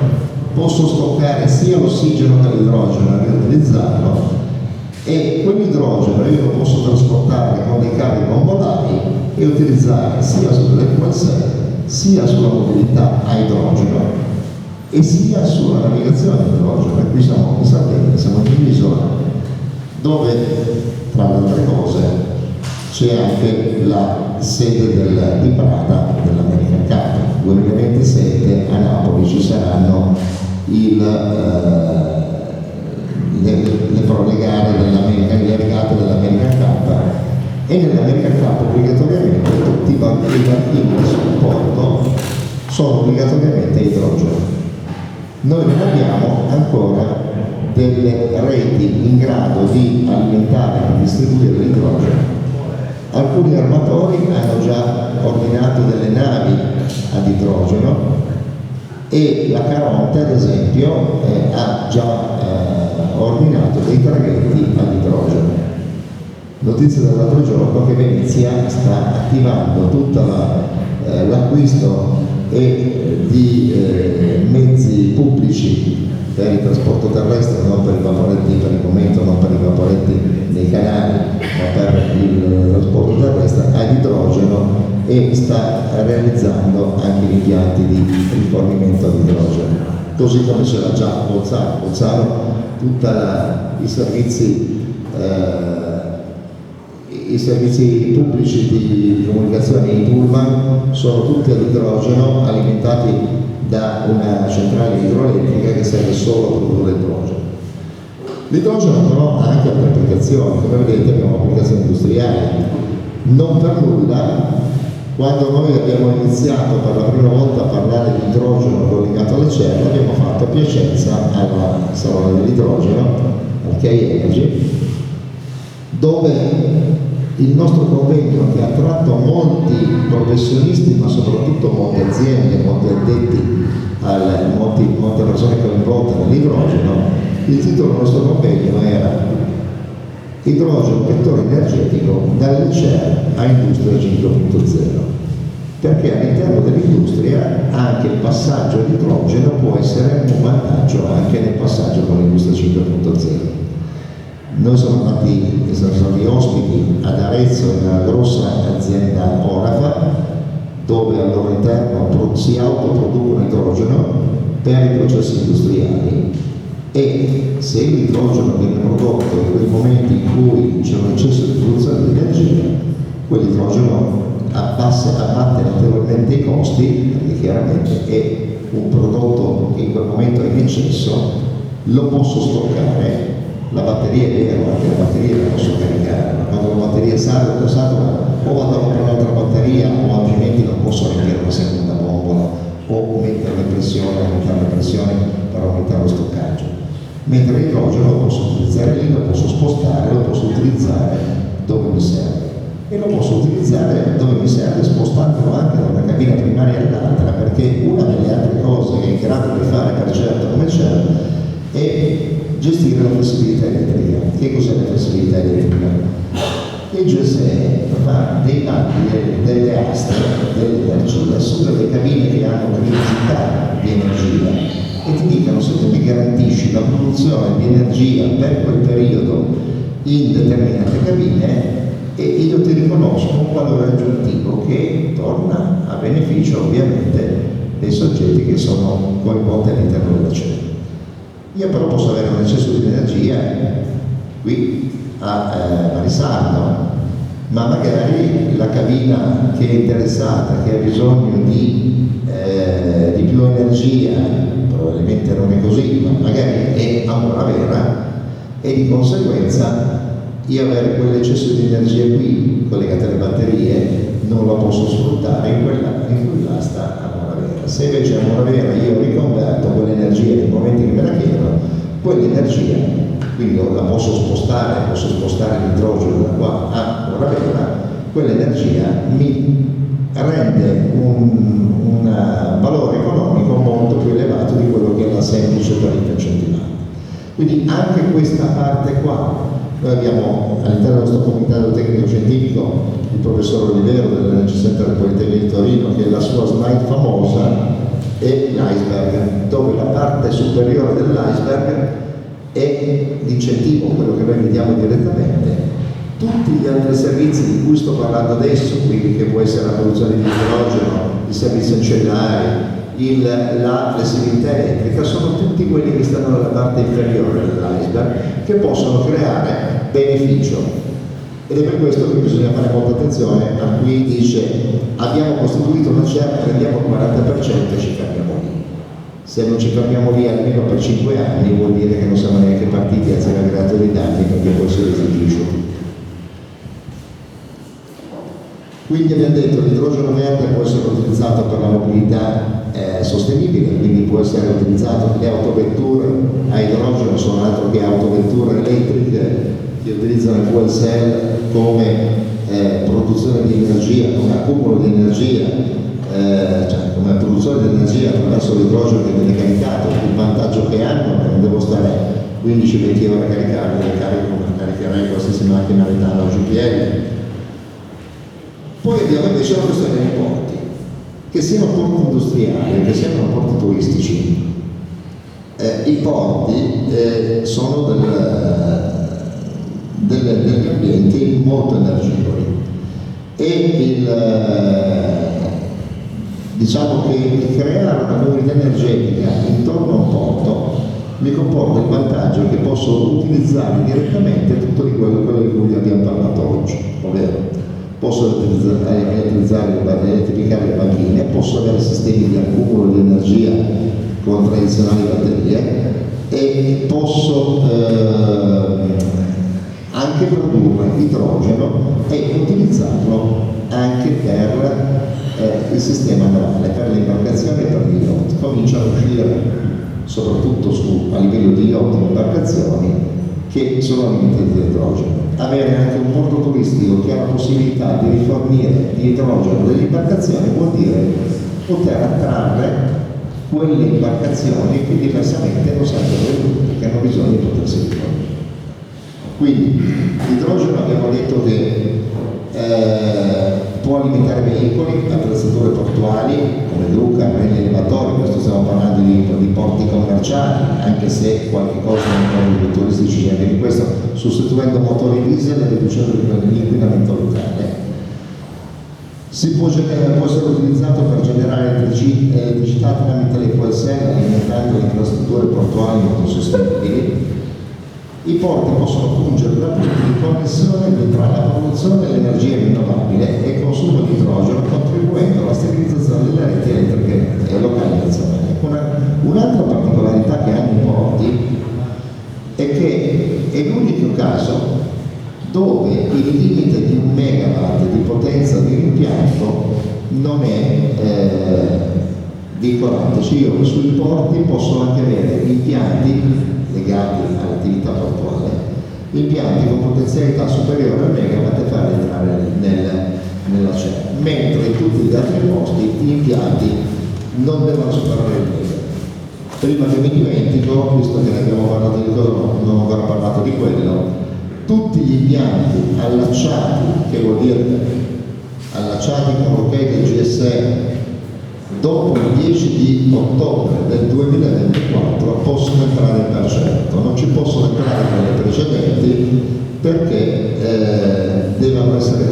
posso stoccare sia l'ossigeno che l'idrogeno e riutilizzarlo, e quell'idrogeno io lo posso trasportare con dei cavi bombolari e utilizzare sia sulle fuel cell, sia sulla mobilità a idrogeno e sia sulla navigazione a idrogeno. E qui siamo in Sardegna, siamo in un'isola dove, tra le altre cose, c'è anche la sede di Prada dell'American Cup. 2027 a Napoli ci saranno le gare le regate dell'American Cup, e nell'American Cup obbligatoriamente tutti i bambini di supporto sono obbligatoriamente idrogeno. Noi non abbiamo ancora delle reti in grado di alimentare e distribuire l'idrogeno. Alcuni armatori hanno già ordinato delle navi ad idrogeno, e la Caronte, ad esempio, ha già ordinato dei traghetti ad idrogeno. Notizia dell'altro giorno che Venezia sta attivando tutto l'acquisto di mezzi pubblici per il trasporto terrestre, non per i vaporetti, per il momento non per i vaporetti nei canali, ma per il trasporto terrestre ad idrogeno, e sta realizzando anche gli impianti di rifornimento ad idrogeno, così come ce l'ha già Bolzano. Bolzano, tutti i servizi pubblici di comunicazione, i pullman, sono tutti ad idrogeno, alimentati da una centrale idroelettrica che serve solo a produrre idrogeno. L'idrogeno però ha anche altre applicazioni, come vedete abbiamo applicazioni industriali. Non per nulla, quando noi abbiamo iniziato per la prima volta a parlare di idrogeno collegato alle celle, abbiamo fatto a Piacenza al Salone dell'Idrogeno, al Key Energy, dove il nostro convegno, che ha attratto molti professionisti, ma soprattutto molte aziende, molti addetti, molte persone coinvolte nell'idrogeno, il titolo del nostro convegno era Idrogeno vettore energetico dalle CER a Industria 5.0, perché all'interno dell'industria anche il passaggio all'idrogeno può essere un vantaggio anche nel passaggio con l'Industria 5.0. Noi siamo stati ospiti ad Arezzo in una grossa azienda Orafa, dove al loro interno si autoproducono idrogeno per i processi industriali, e se l'idrogeno viene prodotto in quei momenti in cui c'è un eccesso di produzione di energia, quell'idrogeno abbatte notevolmente i costi, perché chiaramente è un prodotto che in quel momento è in eccesso, lo posso stoccare. La batteria è vera, anche la batteria la posso caricare, ma quando la batteria satura o vado a comprare un'altra batteria, o altrimenti non posso riempire una seconda bombola o mettere aumentare la pressione per aumentare lo stoccaggio. Mentre l'idrogeno lo posso utilizzare lì, lo posso spostare, lo posso utilizzare dove mi serve, e lo posso utilizzare dove mi serve spostandolo anche da una cabina primaria all'altra, perché una delle altre cose che è in grado di fare per certo come c'è è gestire la flessibilità elettrica. Che cos'è la flessibilità elettrica? Il GSE fa dei patti, delle aste, dell'energia su delle cabine che hanno una criticità di energia, e ti dicono: se tu mi garantisci la produzione di energia per quel periodo in determinate cabine, e io ti riconosco un valore aggiuntivo che torna a beneficio ovviamente dei soggetti che sono coinvolti all'interno della cella. Io però posso avere un eccesso di energia qui a Marisardo, ma magari la cabina che è interessata, che ha bisogno di più energia, probabilmente non è così, ma magari è a Moravera, e di conseguenza io avere quell'eccesso di energia qui collegata alle batterie non la posso sfruttare in quell'asta a Moravera. Se invece a Moravera io riconverto quell'energia nei momenti che me la chiedono, quell'energia quindi la posso spostare l'idrogeno da qua a Moravera, quell'energia mi rende un valore economico molto più elevato di quello che è la semplice tariffa incentivazione. Quindi anche questa parte qua, noi abbiamo all'interno del nostro comitato tecnico scientifico il professor Olivero dell'Energy Center del Politecnico di Torino, che la sua slide famosa è l'iceberg, dove la parte superiore dell'iceberg è l'incentivo, quello che noi vediamo direttamente. Tutti gli altri servizi di cui sto parlando adesso, quindi che può essere la produzione di idrogeno, i servizi ancillari, la flessibilità elettrica, sono tutti quelli che stanno nella parte inferiore dell'iceberg, che possono creare beneficio. Ed è per questo che bisogna fare molta attenzione a chi dice abbiamo costituito una certa, prendiamo il 40% e ci fermiamo lì. Se non ci fermiamo lì almeno per 5 anni vuol dire che non siamo neanche partiti a zero grado di danni, perché poi si residuisce. Quindi abbiamo detto che l'idrogeno verde può essere utilizzato per la mobilità sostenibile, quindi può essere utilizzato, le autovetture a idrogeno sono altro che autovetture elettriche che utilizzano il fuel cell come produzione di energia, come accumulo di energia, cioè come produzione di energia attraverso l'idrogeno che viene caricato. Il vantaggio che hanno è che non devo stare 15-20 ore a caricare, le carico come caricherei qualsiasi macchina a metano o GPL. Poi abbiamo invece la questione dei porti, che siano porti industriali, che siano porti turistici. I porti sono degli ambienti molto energivori e diciamo che creare una comunità energetica intorno a un porto mi comporta il vantaggio che posso utilizzare direttamente tutto di quello di cui abbiamo parlato oggi, ovvero posso elettrificare le banchine, posso avere sistemi di accumulo di energia con tradizionali batterie e posso anche produrre idrogeno e utilizzarlo anche per il sistema navale, per le imbarcazioni e per gli yacht. Comincia a uscire soprattutto a livello di yacht e imbarcazioni che sono alimentati di idrogeno. Avere anche un porto turistico che ha la possibilità di rifornire di idrogeno delle imbarcazioni vuol dire poter attrarre quelle imbarcazioni che diversamente non sarebbero venute, perché hanno bisogno di potersi rifornire. Quindi l'idrogeno abbiamo detto che può alimentare veicoli, attrezzature portuali come gru, carrelli elevatori, questo stiamo parlando di porti commerciali, anche se qualche cosa nei porti turistici anche di questo, sostituendo motori diesel e riducendo l'inquinamento locale. Può essere utilizzato per generare elettricità tramite le fuel cell, alimentando le infrastrutture portuali molto sostenibili. I porti possono fungere da punti di connessione tra la produzione dell'energia rinnovabile e il consumo di idrogeno, contribuendo alla sterilizzazione delle reti elettriche e localizzazione. Un'altra particolarità che hanno i porti è che è l'unico caso dove il limite di 1 megawatt di potenza di impianto non è vincolante. Cioè io sui porti posso anche avere impianti legati all'attività portuale, impianti con potenzialità superiore al megawatt e farli entrare nella CER, mentre in tutti gli altri posti gli impianti non devono superare il megawatt. Prima che mi dimentico, visto che ne abbiamo parlato di cosa, non ho ancora parlato di quello, tutti gli impianti allacciati, che vuol dire allacciati con l'ok del GSE, dopo il 10 di ottobre del 2024 possono entrare in percepto, non ci possono entrare quelle precedenti perché devono essere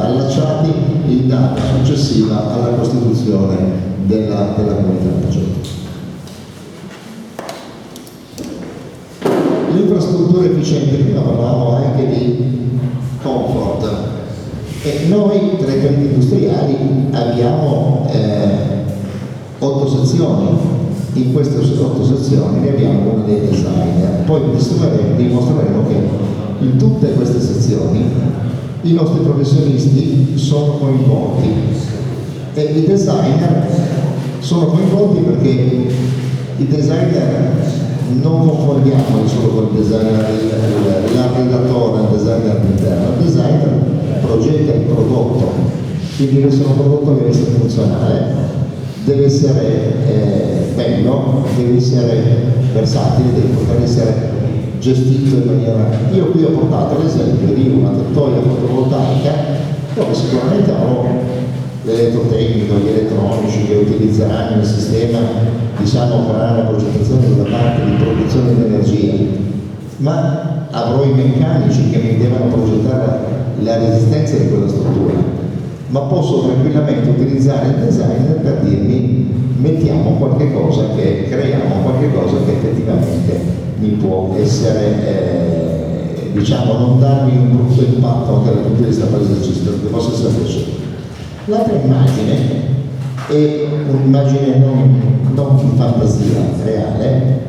allacciati in data successiva alla costituzione della comunità energetica. Le infrastrutture efficienti, prima parlavamo anche di comfort. E noi tra i piani industriali abbiamo 8 sezioni, in queste 8 sezioni ne abbiamo una dei designer, poi dimostreremo che in tutte queste sezioni i nostri professionisti sono coinvolti e i designer sono coinvolti perché i designer non confondiamo solo con il designer, l'arredatore, il designer interno, il designer progetta il prodotto, quindi deve essere un prodotto che deve essere funzionale, deve essere bello, deve essere versatile, deve poter essere gestito in maniera... Io qui ho portato l'esempio di una tettoia fotovoltaica dove sicuramente avrò l'elettrotecnico, gli elettronici che utilizzeranno il sistema, diciamo, per la progettazione della parte di produzione di energia, ma avrò i meccanici che mi devono progettare la resistenza di quella struttura, ma posso tranquillamente utilizzare il designer per dirmi mettiamo qualche cosa che creiamo qualche cosa che effettivamente mi può essere diciamo non darmi un brutto impatto anche dal punto di vista paesaggistico, che possa essere piacevole. L'altra immagine è un'immagine non di fantasia reale,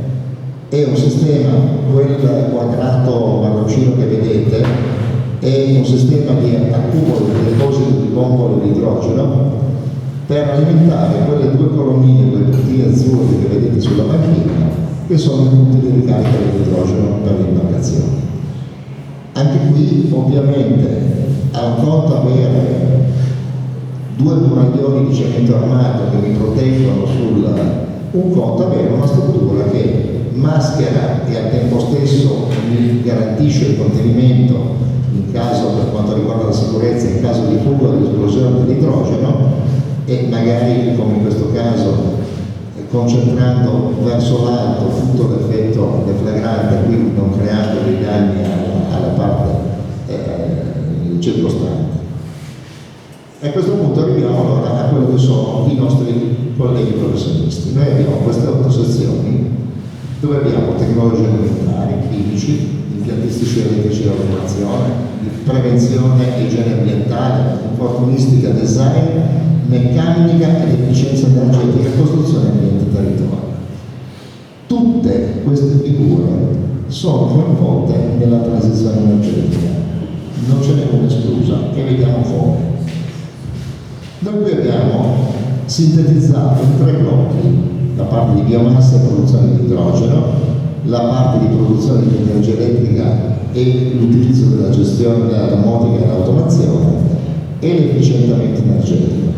è un sistema, quel quadrato marroncino che vedete è un sistema di accumulo di deposito di bombole di idrogeno per alimentare quelle due colonnine, quelle puntine azzurre che vedete sulla banchina, che sono i punti di ricarica dell'idrogeno per le imbarcazioni. Anche qui ovviamente ha un conto avere due muraglioni di cemento armato che mi proteggono un conto avere una struttura che maschera e al tempo stesso mi garantisce il contenimento in caso, per quanto riguarda la sicurezza, in caso di fuga o di esplosione dell'idrogeno, e magari come in questo caso concentrando verso l'alto tutto l'effetto deflagrante, quindi non creando dei danni alla parte circostante. A questo punto arriviamo allora a quello che sono i nostri colleghi professionisti. Noi abbiamo queste 8 sezioni dove abbiamo tecnologie alimentari, chimici, impiantistici elettrici di automazione, di prevenzione e igiene ambientale, infortunistica, design, meccanica ed efficienza energetica, costruzione ambiente e territorio. Tutte queste figure sono coinvolte nella transizione energetica, non ce n'è una esclusa e vediamo come. Noi qui abbiamo sintetizzato in 3 blocchi la parte di biomassa e produzione di idrogeno, la parte di produzione di energia elettrica e l'utilizzo della gestione della domotica e dell'automazione e l'efficientamento energetico.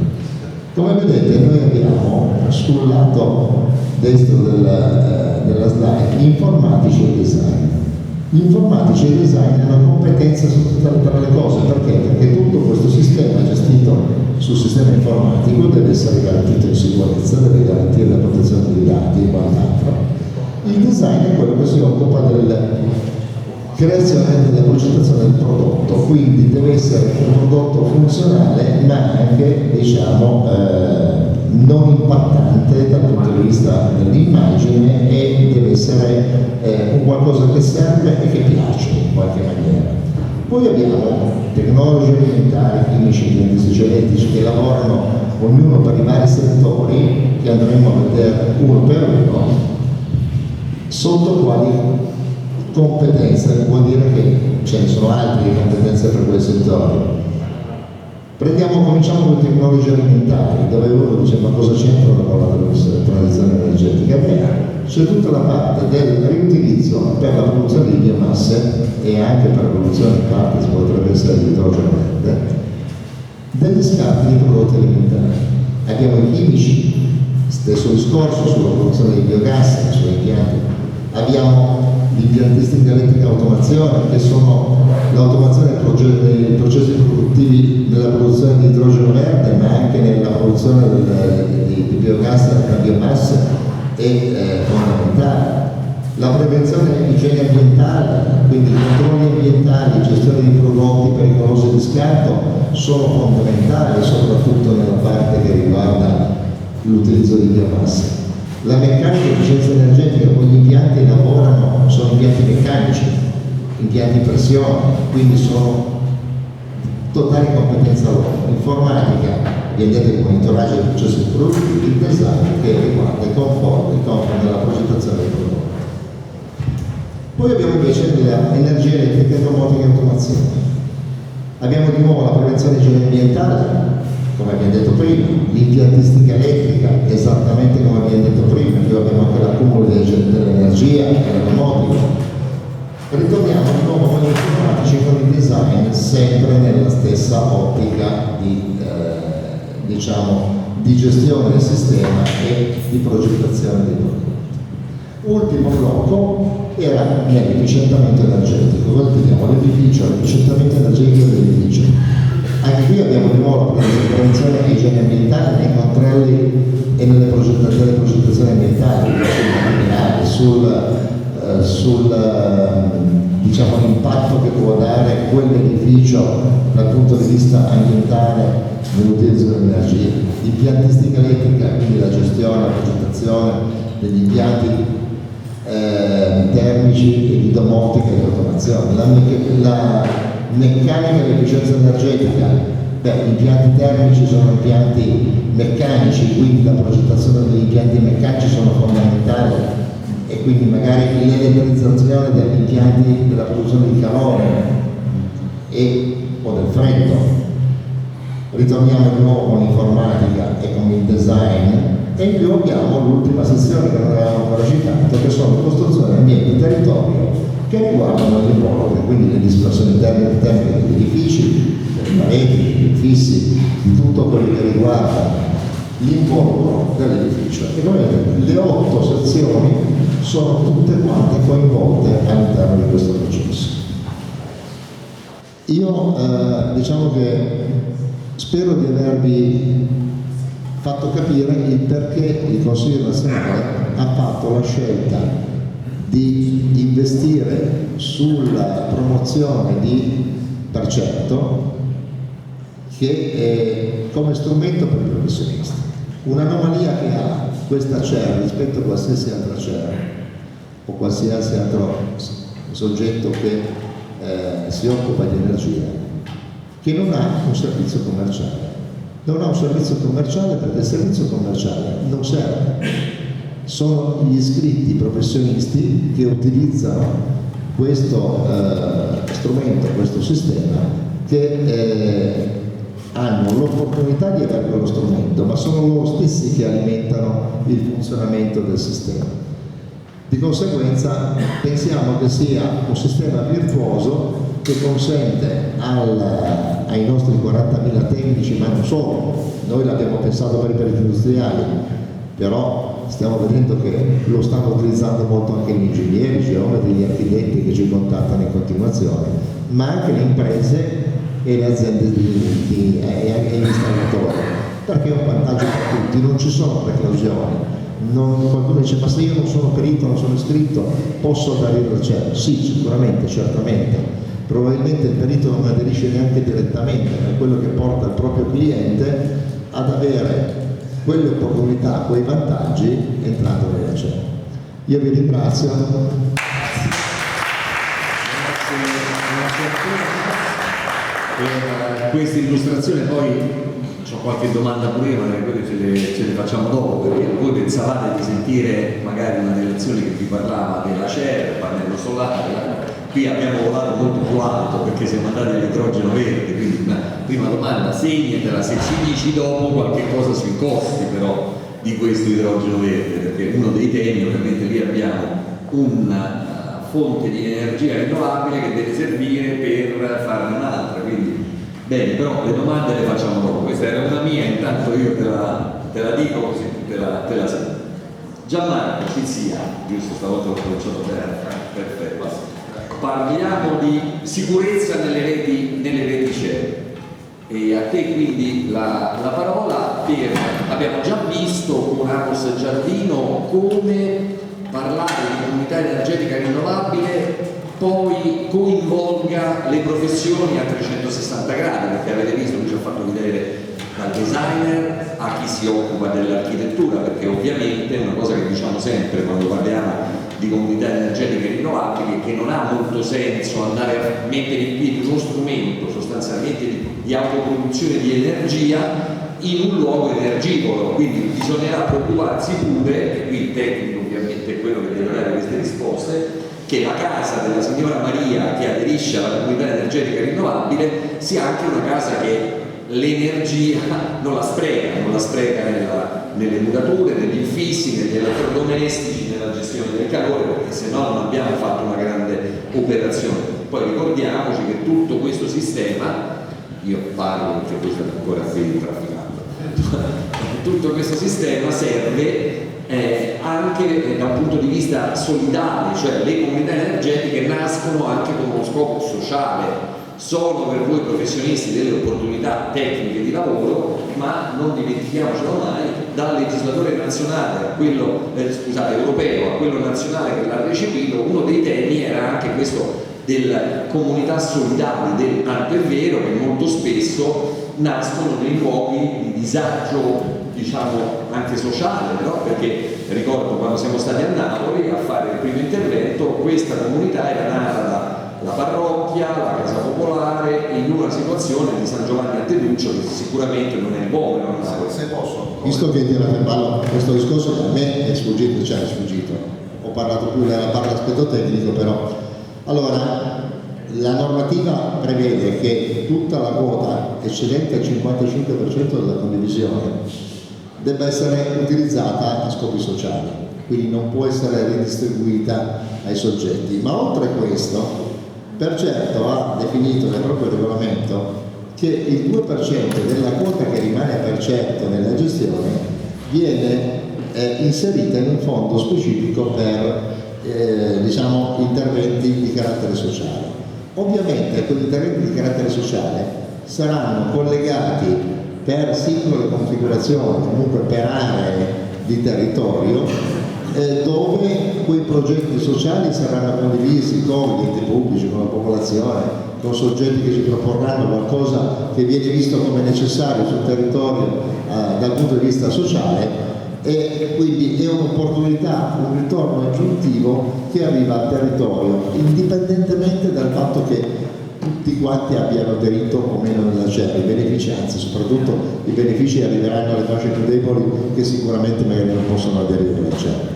Come vedete noi abbiamo sul lato destro della slide gli informatici e il design. Gli informatici e il design hanno competenza su tutte le cose, perché? Perché tutto questo sistema gestito sul sistema informatico deve essere garantito in sicurezza, deve garantire la protezione dei dati e quant'altro. Il design è quello che si occupa della creazione e della progettazione del prodotto, quindi deve essere un prodotto funzionale ma anche diciamo non impattante dal punto di vista dell'immagine e deve essere un qualcosa che serve e che piace in qualche maniera. Poi abbiamo tecnologi alimentari, chimici, impiantistici elettrici che lavorano ognuno per i vari settori che andremo a vedere uno per uno, sotto quali competenze, vuol dire che ce ne sono altre competenze per quel settore. Cominciamo con le tecnologie alimentari, dove uno dice ma cosa c'entrano con la transizione energetica? Beh, c'è tutta la parte del riutilizzo per la produzione di biomasse e anche per la produzione in parte si potrebbe essere di idrogeno verde, degli scarti di prodotti alimentari. Abbiamo i chimici, stesso discorso sulla produzione di biogas, sui impianti. Abbiamo l'impiantistica elettrica e automazione, che sono l'automazione dei processi produttivi nella produzione di idrogeno verde, ma anche nella produzione di biogas da biomasse è fondamentale. La prevenzione e igiene ambientale, quindi i controlli ambientali, gestione di prodotti pericolosi di scarto sono fondamentali, soprattutto nella parte che riguarda l'utilizzo di biomasse. La meccanica e efficienza energetica, con gli impianti che lavorano, sono impianti meccanici, impianti di pressione, quindi sono totali competenza loro. Informatica, vedete il monitoraggio dei processi produttivi, il design che riguarda i conforti nella progettazione dei prodotti. Poi abbiamo invece l'energia elettrica, domotica e automazione. Abbiamo di nuovo la prevenzione igiene ambientale, come abbiamo detto prima, l'impiantistica elettrica, esattamente come abbiamo detto prima, qui abbiamo anche l'accumulo dell'energia e della domotica. Ritorniamo di nuovo con gli informatici, con il design, sempre nella stessa ottica di di gestione del sistema e di progettazione dei prodotti. Ultimo blocco era l'efficientamento energetico. Noi vediamo l'edificio, l'efficientamento energetico dell'edificio. Anche qui abbiamo di nuovo la prevenzione e igiene ambientale nei controlli e nelle progettazioni ambientali, diciamo, l'impatto che può dare quell'edificio dal punto di vista ambientale nell'utilizzo dell'energia, impiantistica elettrica, quindi la gestione, la progettazione degli impianti termici e di domotica e di automazione, la meccanica dell'efficienza energetica. Gli impianti termici sono impianti meccanici, quindi la progettazione degli impianti meccanici sono fondamentali, e quindi magari l'elettrizzazione degli impianti della produzione di calore o del freddo. Ritorniamo di nuovo con l'informatica e con il design, e in più abbiamo l'ultima sezione che non avevamo ancora citato, che sono costruzione, ambiente e territorio, che riguardano le ipotesi, quindi le dispersioni termiche degli edifici, delle pareti, degli infissi, di tutto quello che riguarda l'involucro dell'edificio. E come vedete, le 8 sezioni sono tutte quante coinvolte all'interno di questo processo. Io diciamo che spero di avervi fatto capire il perché il Consiglio nazionale ha fatto la scelta di investire sulla promozione di Percetto come strumento per i professionisti. Un'anomalia che ha questa CER rispetto a qualsiasi altra CER o qualsiasi altro soggetto che si occupa di energia, che non ha un servizio commerciale. Non ha un servizio commerciale perché il servizio commerciale non serve. Sono gli iscritti professionisti che utilizzano questo strumento, questo sistema, che hanno l'opportunità di avere quello strumento, ma sono loro stessi che alimentano il funzionamento del sistema. Di conseguenza pensiamo che sia un sistema virtuoso che consente ai nostri 40.000 tecnici, ma non solo, noi l'abbiamo pensato per i periti industriali, però stiamo vedendo che lo stanno utilizzando molto anche gli ingegneri, i geometri, gli architetti che ci contattano in continuazione, ma anche le imprese e le aziende e gli installatori, perché è un vantaggio per tutti, non ci sono preclusioni. Qualcuno dice: ma se io non sono perito, non sono iscritto, posso aderire al CER? Sì, sicuramente, certamente. Probabilmente il perito non aderisce neanche direttamente, ma è quello che porta il proprio cliente ad avere quelle opportunità, quei vantaggi entrando nella CER. Io vi ringrazio. Per questa illustrazione. Poi ho qualche domanda pure io, ma quelle ce le facciamo dopo, perché voi pensavate di sentire magari una relazione che vi parlava della CER, pannello solare. Qui abbiamo volato molto più alto perché siamo andati all'idrogeno verde, quindi una prima domanda, segnatela se ci dici dopo qualche cosa sui costi però di questo idrogeno verde, perché uno dei temi, ovviamente lì abbiamo una fonte di energia rinnovabile che deve servire per farne un'altra, quindi bene, però le domande le facciamo dopo. Questa era una mia, intanto io te la dico così, te la sento. Gianmarco, ci sia, giusto, stavolta ho cominciato bene, perfetto. Parliamo di sicurezza nelle reti CER, e a te quindi la parola. Abbiamo già visto con Amos Giardino come parlare di comunità energetica rinnovabile poi coinvolga le professioni a 360 gradi, perché avete visto, lui ci ha fatto vedere dal designer a chi si occupa dell'architettura, perché ovviamente una cosa che diciamo sempre quando parliamo di comunità energetiche rinnovabili è che non ha molto senso andare a mettere in piedi uno strumento sostanzialmente di autoproduzione di energia in un luogo energivoro, quindi bisognerà preoccuparsi pure, e qui il tecnico ovviamente è quello che deve dare queste risposte, che la casa della signora Maria che aderisce alla comunità energetica rinnovabile sia anche una casa che l'energia non la spreca nelle murature, negli infissi, negli elettrodomestici, nella gestione del calore, perché se no non abbiamo fatto una grande operazione. Poi ricordiamoci che tutto questo sistema, io parlo perché questo è ancora qui trafficando, tutto questo sistema serve anche da un punto di vista solidale, cioè le comunità energetiche nascono anche con uno scopo sociale, sono per voi professionisti delle opportunità tecniche di lavoro, ma non dimentichiamocelo mai, dal legislatore nazionale a quello europeo a quello nazionale che l'ha recepito, uno dei temi era anche questo delle comunità solidali, tanto è vero che molto spesso nascono nei luoghi di disagio, diciamo anche sociale, no? Perché ricordo quando siamo stati a Napoli a fare il primo intervento, questa comunità era nata dalla parrocchia, la casa popolare, in una situazione di San Giovanni a Teduccio che sicuramente non è buona. Se posso, visto che tirate in ballo questo discorso, a me è sfuggito, ho parlato più dell'aspetto tecnico, però allora la normativa prevede che tutta la quota eccedente al 55% della condivisione debba essere utilizzata a scopi sociali, quindi non può essere ridistribuita ai soggetti. Ma oltre a questo, Percerto ha definito nel proprio regolamento che il 2% della quota che rimane a Percerto nella gestione viene inserita in un fondo specifico per interventi di carattere sociale. Ovviamente quegli interventi di carattere sociale saranno collegati per singole configurazioni, comunque per aree di territorio, dove quei progetti sociali saranno condivisi con gli enti pubblici, con la popolazione, con soggetti che ci proporranno qualcosa che viene visto come necessario sul territorio dal punto di vista sociale, e quindi è un'opportunità, un ritorno aggiuntivo che arriva al territorio, indipendentemente dal fatto che tutti quanti abbiano aderito o meno nella CER. I benefici, anzi soprattutto i benefici arriveranno alle fasce più deboli che sicuramente magari non possono aderire alla CER.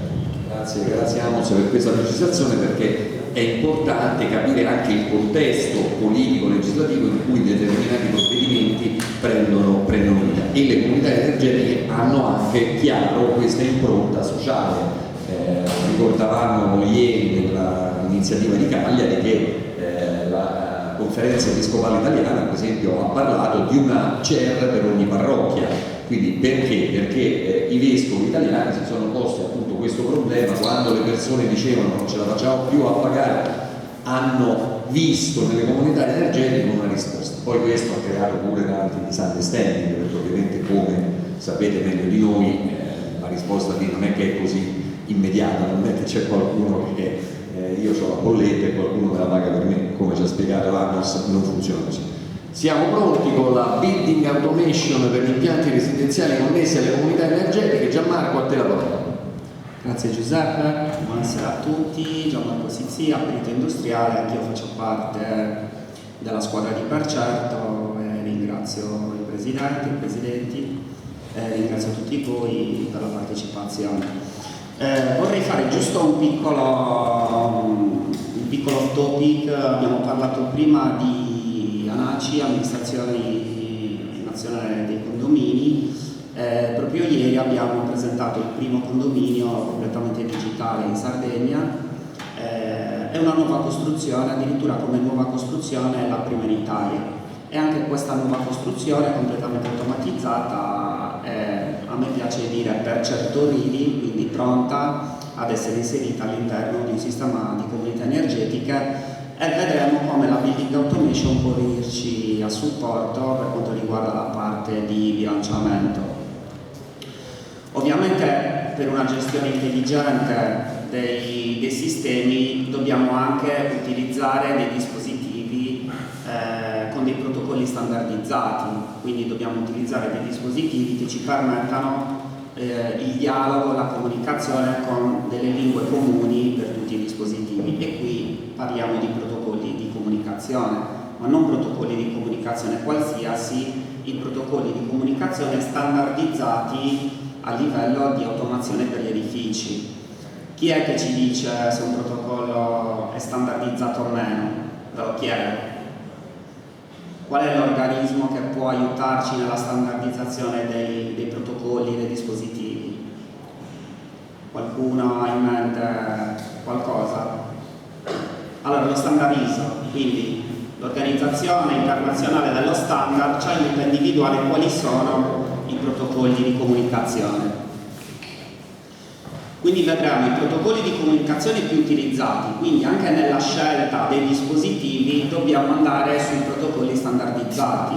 Grazie Amos per questa precisazione, perché è importante capire anche il contesto politico-legislativo in cui determinati provvedimenti prendono vita, e le comunità energetiche hanno anche chiaro questa impronta sociale. Ricordavamo ieri nell'iniziativa di Cagliari che la Conferenza Episcopale Italiana, per esempio, ha parlato di una CER per ogni parrocchia. Quindi perché? Perché i vescovi italiani si sono posti appunto questo problema quando le persone dicevano non ce la facciamo più a pagare, hanno visto nelle comunità energetiche una risposta. Poi questo ha creato pure tanti disandestending, perché ovviamente, come sapete meglio di noi, la risposta lì non è che è così immediata, non è che c'è qualcuno che io ho la bolletta e qualcuno me la paga per me, come ci ha spiegato Amos, non funziona così. Siamo pronti con la building automation per gli impianti residenziali connessi alle comunità energetiche. Gianmarco, a te la parola. Grazie Giuseppe, buonasera a tutti. Gianmarco Sizzi, perito industriale, anch'io faccio parte della squadra di Percerto e ringrazio i presidenti, ringrazio tutti voi per la partecipazione. Vorrei fare giusto un piccolo off topic. Abbiamo parlato prima di ANACI, Amministrazione Nazionale dei Condomini. Proprio ieri abbiamo presentato il primo condominio completamente digitale in Sardegna. È una nuova costruzione, addirittura come nuova costruzione la prima in Italia, e anche questa nuova costruzione completamente automatizzata a me piace dire Percerto ready, quindi pronta ad essere inserita all'interno di un sistema di comunità energetiche, e vedremo come la building automation può venirci a supporto per quanto riguarda la parte di bilanciamento. Ovviamente per una gestione intelligente dei sistemi dobbiamo anche utilizzare dei dispositivi con dei protocolli standardizzati, quindi dobbiamo utilizzare dei dispositivi che ci permettano il dialogo, la comunicazione con delle lingue comuni per tutti i dispositivi, e qui parliamo di protocolli di comunicazione, ma non protocolli di comunicazione qualsiasi, i protocolli di comunicazione standardizzati a livello di automazione per gli edifici. Chi è che ci dice se un protocollo è standardizzato o meno? Ve lo chiedo. Qual è l'organismo che può aiutarci nella standardizzazione dei protocolli, dei dispositivi? Qualcuno ha in mente qualcosa? Allora, lo standardizza, quindi l'Organizzazione Internazionale dello Standard ci aiuta a individuare quali sono i protocolli di comunicazione. Quindi vedremo i protocolli di comunicazione più utilizzati, quindi anche nella scelta dei dispositivi dobbiamo andare sui protocolli standardizzati,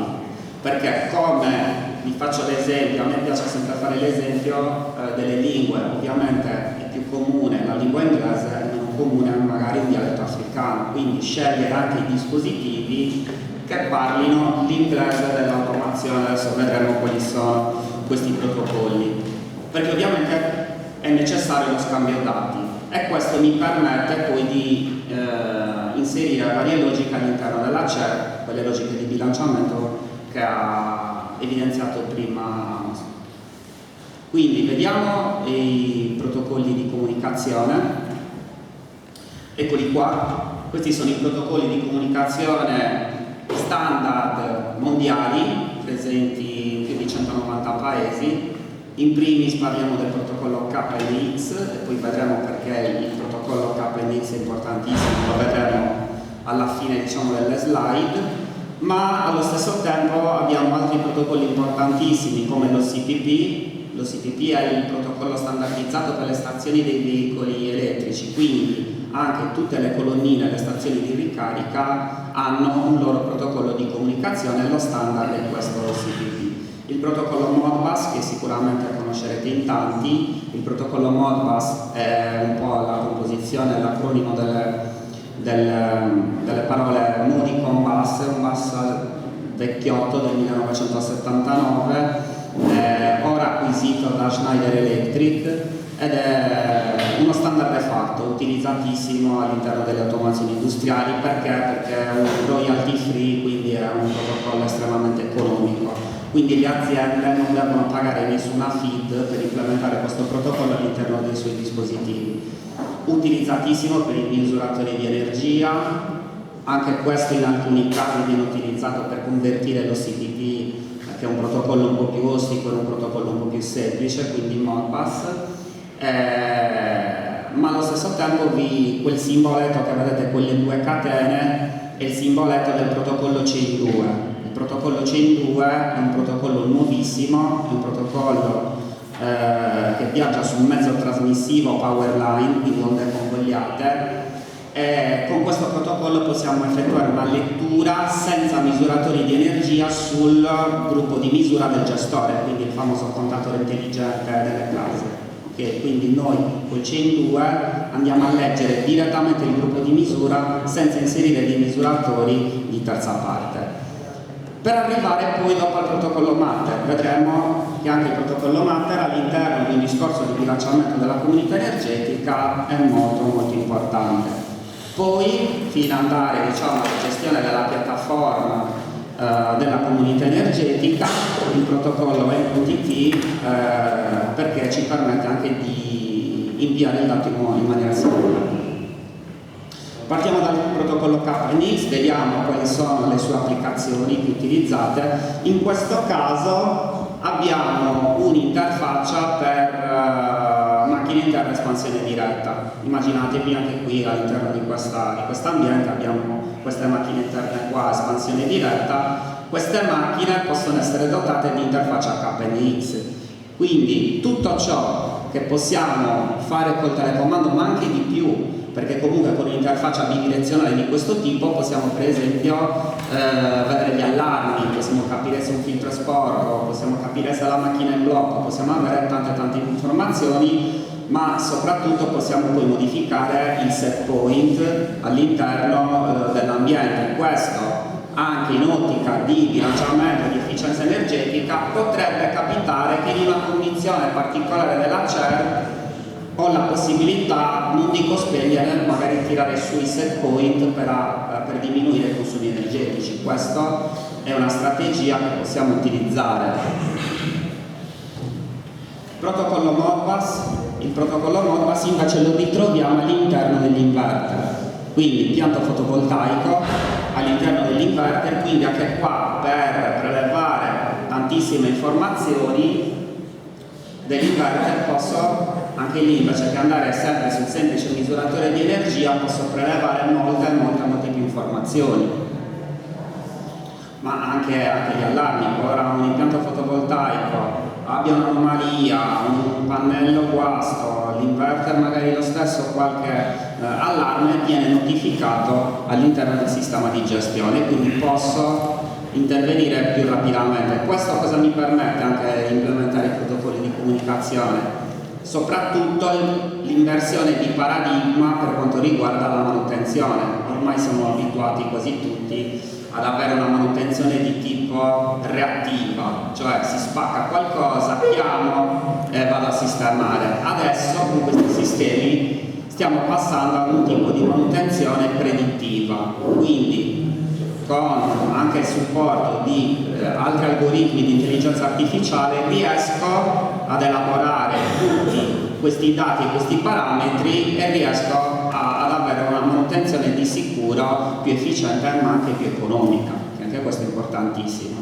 perché come vi faccio l'esempio, a me piace sempre fare l'esempio delle lingue, ovviamente è più comune la lingua inglese, è meno comune magari un dialetto africano, quindi scegliere anche i dispositivi che parlino l'inglese dell'automazione. Adesso vedremo quali sono questi protocolli, perché ovviamente è necessario lo scambio dati e questo mi permette poi di inserire varie logiche all'interno della CER, quelle logiche di bilanciamento che ha evidenziato prima. Quindi vediamo i protocolli di comunicazione, eccoli qua. Questi sono i protocolli di comunicazione standard mondiali presenti in più di 190 paesi. In primis parliamo del protocollo KNX e poi vedremo perché il protocollo KNX è importantissimo, lo vedremo alla fine, diciamo, delle slide, ma allo stesso tempo abbiamo altri protocolli importantissimi come l'OCPP. L'OCPP è il protocollo standardizzato per le stazioni dei veicoli elettrici, quindi anche tutte le colonnine e le stazioni di ricarica hanno un loro protocollo di comunicazione e lo standard è questo OCPP. Il protocollo Modbus, che sicuramente conoscerete in tanti, il protocollo Modbus è un po' la composizione, l'acronimo delle parole Modicon Bus, un bus vecchiotto del 1979, ora acquisito da Schneider Electric, ed è uno standard de facto utilizzatissimo all'interno delle automazioni industriali. Perché è un royalty free, quindi è un protocollo estremamente economico. Quindi le aziende non devono pagare nessuna feed per implementare questo protocollo all'interno dei suoi dispositivi. Utilizzatissimo per i misuratori di energia, anche questo in alcuni casi viene utilizzato per convertire l'OCPP, che è un protocollo un po' più ostico, in un protocollo un po' più semplice, quindi Modbus. Ma allo stesso tempo quel simboletto che vedete, quelle due catene, è il simboletto del protocollo CEI 2. Il protocollo CEI 2 è un protocollo nuovissimo, è un protocollo che viaggia su un mezzo trasmissivo powerline, quindi onde convogliate, e con questo protocollo possiamo effettuare una lettura senza misuratori di energia sul gruppo di misura del gestore, quindi il famoso contatore intelligente delle case. Okay, quindi noi col CEI 2 andiamo a leggere direttamente il gruppo di misura senza inserire dei misuratori di terza parte. Per arrivare poi dopo al protocollo Matter, vedremo che anche il protocollo Matter all'interno di un discorso di bilanciamento della comunità energetica è molto importante. Poi fino ad andare, diciamo, alla gestione della piattaforma della comunità energetica, il protocollo MQTT perché ci permette anche di inviare il dato in maniera sicura. Partiamo dal protocollo KNX, vediamo quali sono le sue applicazioni più utilizzate. In questo caso abbiamo un'interfaccia per macchine interne espansione diretta. Immaginatevi anche qui all'interno di questo ambiente abbiamo queste macchine interne qua, espansione diretta. Queste macchine possono essere dotate di interfaccia KNX. Quindi tutto ciò che possiamo fare col telecomando, ma anche di più, perché comunque con un'interfaccia bidirezionale di questo tipo possiamo per esempio vedere gli allarmi, possiamo capire se un filtro è sporco, possiamo capire se la macchina è in blocco, possiamo avere tante informazioni, ma soprattutto possiamo poi modificare il set point all'interno dell'ambiente. Questo anche in ottica di bilanciamento di efficienza energetica potrebbe capitare che in una condizione particolare della CER ho la possibilità, non dico spegnere, magari tirare su i set point per diminuire i consumi energetici. Questa è una strategia che possiamo utilizzare. Protocollo Modbus. Il protocollo Modbus invece lo ritroviamo all'interno dell'inverter, quindi impianto fotovoltaico all'interno dell'inverter, quindi anche qua per prelevare tantissime informazioni dell'inverter posso anche lì, invece che andare sempre sul semplice misuratore di energia, posso prelevare molte più informazioni. Ma anche gli allarmi. Ora un impianto fotovoltaico abbia un'anomalia, un pannello guasto, l'inverter magari lo stesso, qualche allarme, viene notificato all'interno del sistema di gestione, quindi posso intervenire più rapidamente. Questo cosa mi permette anche di implementare i protocolli di comunicazione? Soprattutto l'inversione di paradigma per quanto riguarda la manutenzione. Ormai siamo abituati quasi tutti ad avere una manutenzione di tipo reattiva, cioè si spacca qualcosa, chiamo e vado a sistemare. Adesso con questi sistemi stiamo passando ad un tipo di manutenzione predittiva, quindi con anche il supporto di altri algoritmi di intelligenza artificiale riesco ad elaborare tutti questi dati e questi parametri e riesco ad avere una manutenzione di sicuro più efficiente ma anche più economica, che anche questo è importantissimo.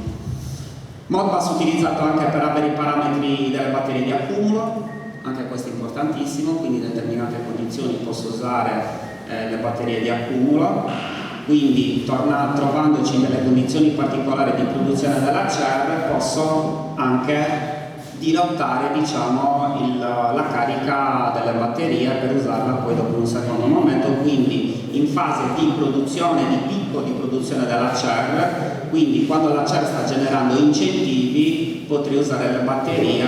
Modbus utilizzato anche per avere i parametri delle batterie di accumulo, anche questo è importantissimo, quindi in determinate condizioni posso usare le batterie di accumulo. Quindi trovandoci in delle condizioni particolari di produzione della CER posso anche dirottare, diciamo, la carica delle batterie per usarla poi dopo un secondo momento, quindi in fase di produzione, di picco di produzione della CER, quindi quando la CER sta generando incentivi potrei usare le batterie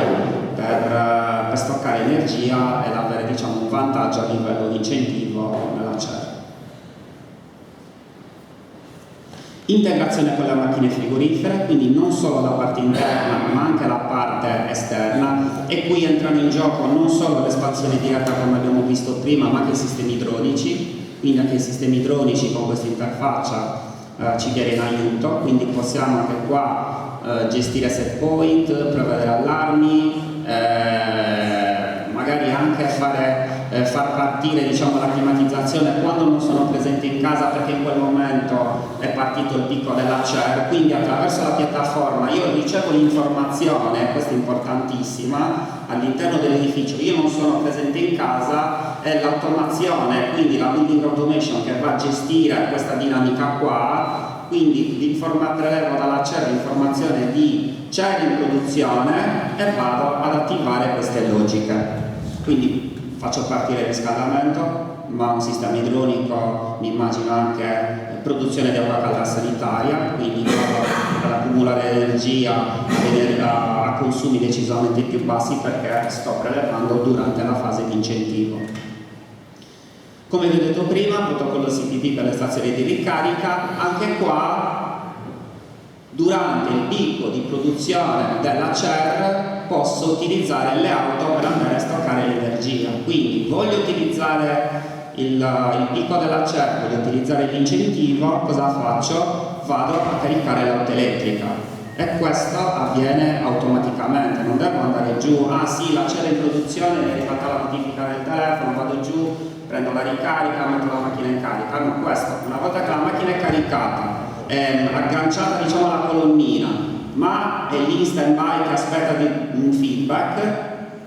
per stoccare energia ed avere, diciamo, un vantaggio a livello di incentivo nella CER. Integrazione con le macchine frigorifere, quindi non solo la parte interna ma anche la parte esterna, e qui entrano in gioco non solo l'espansione diretta come abbiamo visto prima ma anche i sistemi idronici, quindi anche i sistemi idronici con questa interfaccia ci viene in aiuto, quindi possiamo anche qua gestire set point, prevedere allarmi, magari anche far partire, diciamo, la climatizzazione quando non sono presente in casa perché in quel momento è partito il picco della CER, quindi attraverso la piattaforma io ricevo l'informazione, questa è importantissima, all'interno dell'edificio, io non sono presente in casa, è l'automazione, quindi la building automation che va a gestire questa dinamica qua, quindi prelevo dalla CER l'informazione di CER in produzione e vado ad attivare queste logiche. Quindi faccio partire il riscaldamento, ma un sistema idronico mi immagino anche produzione di acqua calda sanitaria, quindi vado ad accumulare energia a consumi decisamente più bassi perché sto prelevando durante la fase di incentivo. Come vi ho detto prima, protocollo CPP per le stazioni di ricarica, anche qua durante il picco di produzione della CER posso utilizzare le auto per andare a stoccare l'energia, quindi voglio utilizzare il picco della CER, voglio utilizzare l'incentivo, cosa faccio? Vado a caricare l'auto elettrica e questo avviene automaticamente, non devo andare giù, ah sì, la CER in produzione, mi è arrivata la notifica del telefono, vado giù, prendo la ricarica, metto la macchina in carica, no, questo, una volta che la macchina è caricata, agganciata, diciamo, alla colonnina, ma è lì in stand by che aspetta un feedback,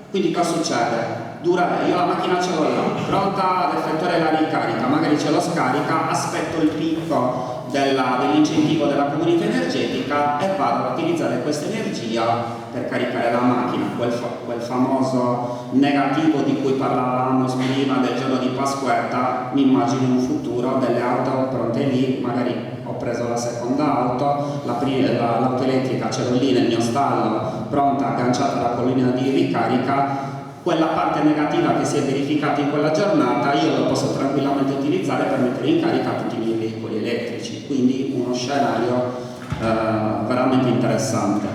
quindi cosa succede? Io la macchina ce l'ho là, pronta ad effettuare la ricarica, magari ce l'ho scarica, aspetto il picco dell'incentivo della comunità energetica e vado ad utilizzare questa energia per caricare la macchina, quel famoso negativo di cui parlavamo prima del giorno di Pasquetta. Mi immagino un futuro delle auto pronte lì, magari ho preso la seconda auto, l'auto elettrica ce l'ho lì nel mio stallo, pronta, agganciata alla colonnina di ricarica, quella parte negativa che si è verificata in quella giornata io lo posso tranquillamente utilizzare per mettere in carica tutti i miei veicoli elettrici, quindi uno scenario veramente interessante.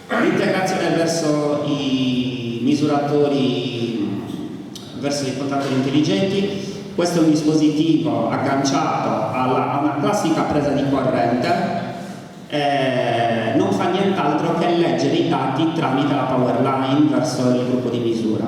L'integrazione verso i misuratori, verso i contatori intelligenti. Questo è un dispositivo agganciato a una classica presa di corrente, non fa nient'altro che leggere i dati tramite la power line verso il gruppo di misura.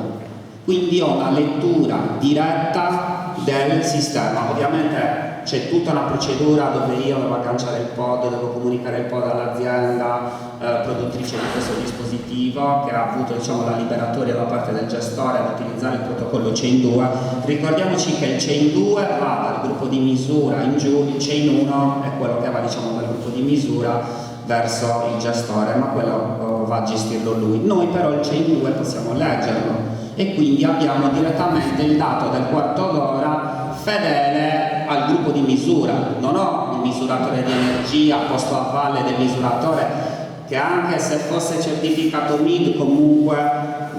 Quindi ho una lettura diretta del sistema. Ovviamente c'è tutta una procedura dove io devo agganciare il pod, devo comunicare il pod all'azienda produttrice di questo dispositivo che ha avuto, diciamo, la liberatoria da parte del gestore ad utilizzare il protocollo Chain 2. Ricordiamoci che il Chain 2 va dal gruppo di misura in giù, il Chain 1 è quello che va, diciamo, dal gruppo di misura verso il gestore, ma quello va a gestirlo lui. Noi però il CEI 2 possiamo leggerlo e quindi abbiamo direttamente il dato del quarto d'ora fedele al gruppo di misura. Non ho il misuratore di energia posto a valle del misuratore, che anche se fosse certificato MID comunque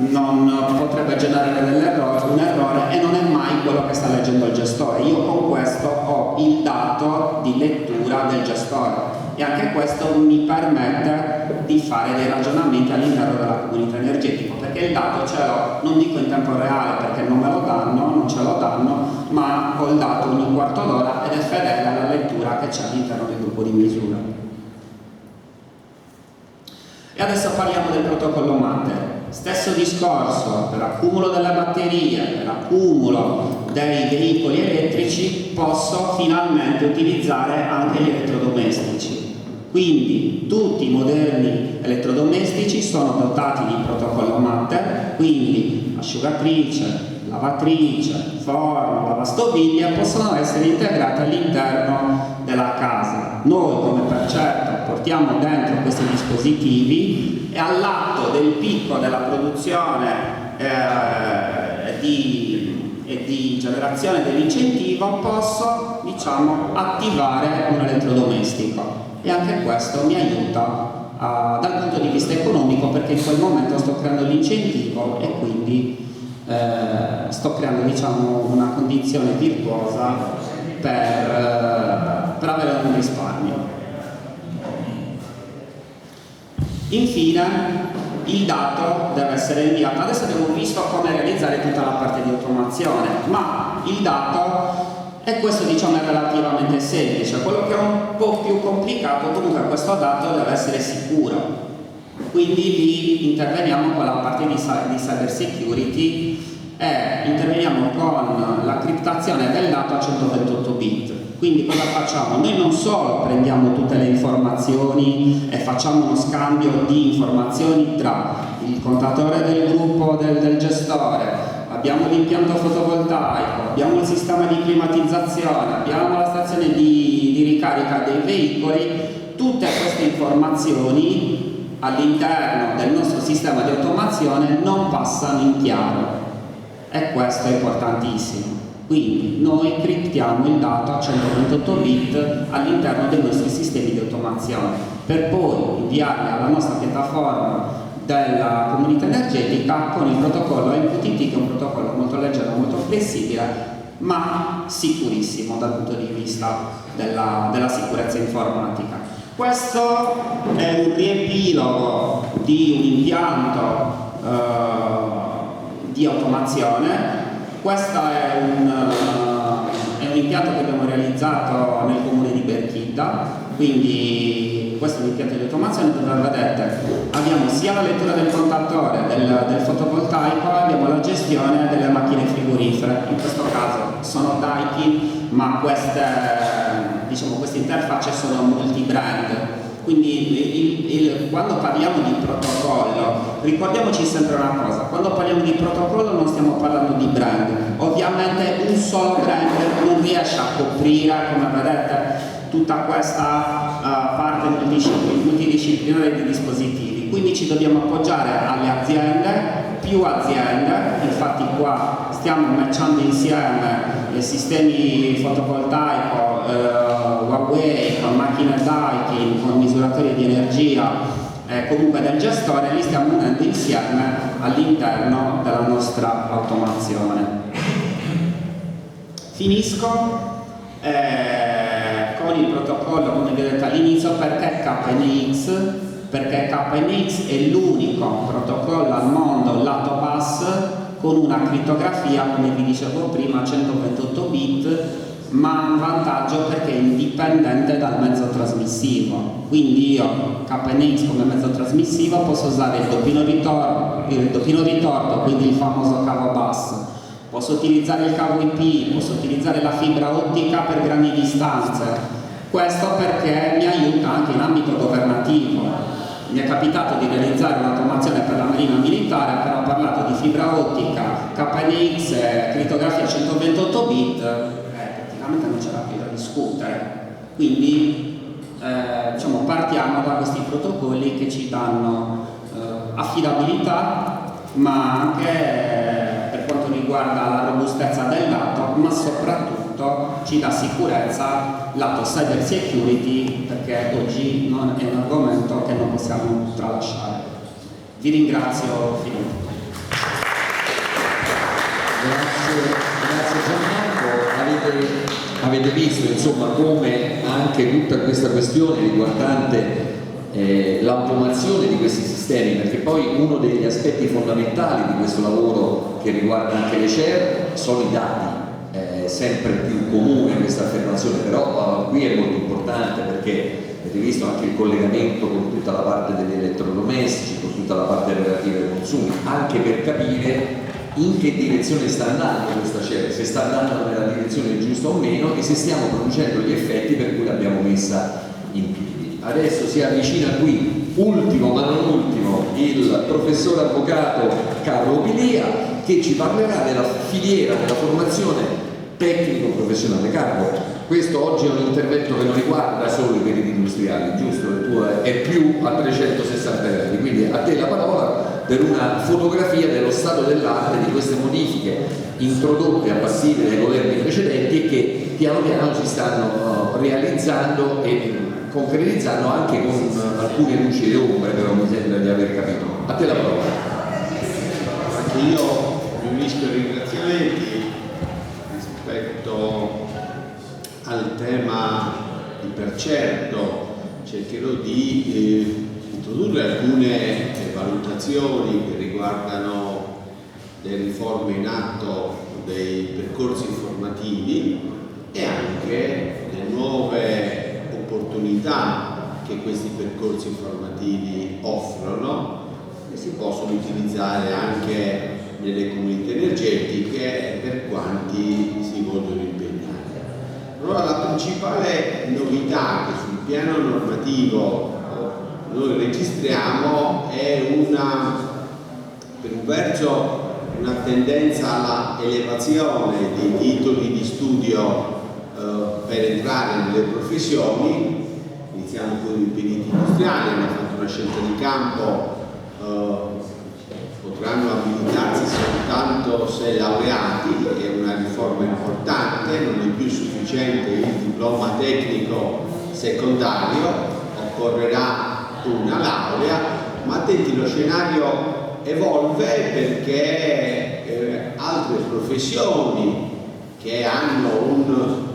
non potrebbe generare un errore, e non è mai quello che sta leggendo il gestore. Io con questo ho il dato di lettura del gestore e anche questo mi permette di fare dei ragionamenti all'interno della comunità energetica, perché il dato ce l'ho, non dico in tempo reale perché non me lo danno, non ce lo danno, ma ho il dato ogni quarto d'ora ed è fedele alla lettura che c'è all'interno del gruppo di misura. E adesso parliamo del protocollo Matter. Stesso discorso per accumulo delle batterie, per accumulo dei veicoli elettrici, posso finalmente utilizzare anche gli elettrodomestici. Quindi tutti i moderni elettrodomestici sono dotati di protocollo Matter, quindi asciugatrice, lavatrice, forno, lavastoviglie possono essere integrate all'interno della casa. Noi come Percerto portiamo dentro questi dispositivi e all'atto del picco della produzione e di generazione dell'incentivo posso, diciamo, attivare un elettrodomestico, e anche questo mi aiuta dal punto di vista economico, perché in quel momento sto creando l'incentivo e quindi sto creando, diciamo, una condizione virtuosa per avere un risparmio. Infine il dato deve essere inviato. Adesso abbiamo visto come realizzare tutta la parte di automazione, ma il dato, e questo diciamo è relativamente semplice. Quello che è un po' più complicato, comunque questo dato deve essere sicuro, quindi lì interveniamo con la parte di cyber security e interveniamo con la criptazione del dato a 128 bit. Quindi cosa facciamo? Noi non solo prendiamo tutte le informazioni e facciamo uno scambio di informazioni tra il contatore del gruppo del gestore, abbiamo l'impianto fotovoltaico, abbiamo il sistema di climatizzazione, abbiamo la stazione di ricarica dei veicoli. Tutte queste informazioni all'interno del nostro sistema di automazione non passano in chiaro, e questo è importantissimo. Quindi noi criptiamo il dato a 128 bit all'interno dei nostri sistemi di automazione, per poi inviarli alla nostra piattaforma della comunità energetica con il protocollo MQTT, che è un protocollo molto leggero, molto flessibile, ma sicurissimo dal punto di vista della sicurezza informatica. Questo è un riepilogo di un impianto di automazione. Questo è un impianto che abbiamo realizzato nel comune di Berchidda, quindi questo è un impianto di automazione dove vedete abbiamo sia la lettura del contatore del fotovoltaico, abbiamo la gestione delle macchine frigorifere. In questo caso sono Daikin, ma queste interfacce sono multi-brand. Quindi quando parliamo di protocollo, ricordiamoci sempre una cosa: quando parliamo di protocollo non stiamo parlando di brand. Ovviamente un solo brand non riesce a coprire, come vedete, tutta questa parte multidisciplinare di dispositivi. Quindi ci dobbiamo appoggiare alle aziende, più aziende. Infatti qua stiamo matchando insieme sistemi fotovoltaico, Huawei, con macchine Daikin, con misuratori di energia, comunque del gestore, li stiamo unendo insieme all'interno della nostra automazione. Finisco con il protocollo, come vi ho detto all'inizio, perché KNX è l'unico protocollo al mondo lato bus con una crittografia, come vi dicevo prima, a 128 bit, ma ha un vantaggio perché è indipendente dal mezzo trasmissivo. Quindi io KNX come mezzo trasmissivo posso usare il doppino ritorto, quindi il famoso cavo bus, posso utilizzare il cavo IP, posso utilizzare la fibra ottica per grandi distanze. Questo perché mi aiuta anche in ambito governativo. Mi è capitato di realizzare un'automazione per la Marina Militare, però ho parlato di fibra ottica, KNX, crittografia 128 bit, praticamente non c'era più da discutere. Quindi diciamo, partiamo da questi protocolli che ci danno affidabilità, ma anche per quanto riguarda la robustezza del lato, ma soprattutto ci dà sicurezza lato cyber security, perché oggi non è un argomento che non possiamo tralasciare. Vi ringrazio finito. Grazie Gianmarco. Avete visto insomma come anche tutta questa questione riguardante l'automazione di questi sistemi, perché poi uno degli aspetti fondamentali di questo lavoro che riguarda anche le CER sono i dati. Sempre più comune questa affermazione, però qui è molto importante, perché avete visto anche il collegamento con tutta la parte degli elettrodomestici, con tutta la parte relativa ai consumi, anche per capire in che direzione sta andando questa CER, se sta andando nella direzione giusta o meno, e se stiamo producendo gli effetti per cui l'abbiamo messa in piedi. Adesso si avvicina qui, ultimo ma non ultimo, il professor avvocato Carlo Pilia, che ci parlerà della filiera della formazione tecnico-professionale. Carlo, questo oggi è un intervento che non riguarda solo i periti industriali, giusto? Il tuo è più a 360 gradi, quindi a te la parola per una fotografia dello stato dell'arte di queste modifiche introdotte a partire dai governi precedenti e che piano piano si stanno realizzando e concretizzando anche con alcune luci e ombre, però mi sembra di aver capito. A te la parola. Anche io mi unisco ai ringraziamenti rispetto al tema di per certo. Cercherò di introdurre alcune valutazioni che riguardano le riforme in atto dei percorsi formativi e anche le nuove opportunità che questi percorsi formativi offrono e si possono utilizzare anche nelle comunità energetiche per quanti si vogliono impegnare. Allora, la principale novità che sul piano normativo noi registriamo è per un verso una tendenza alla elevazione dei titoli di studio per entrare nelle professioni. Iniziamo con i periti industriali, hanno fatto una scelta di campo, potranno abilitarsi soltanto se laureati, è una riforma importante, non è più sufficiente il diploma tecnico secondario, occorrerà una laurea, ma attenti, lo scenario evolve perché altre professioni che hanno un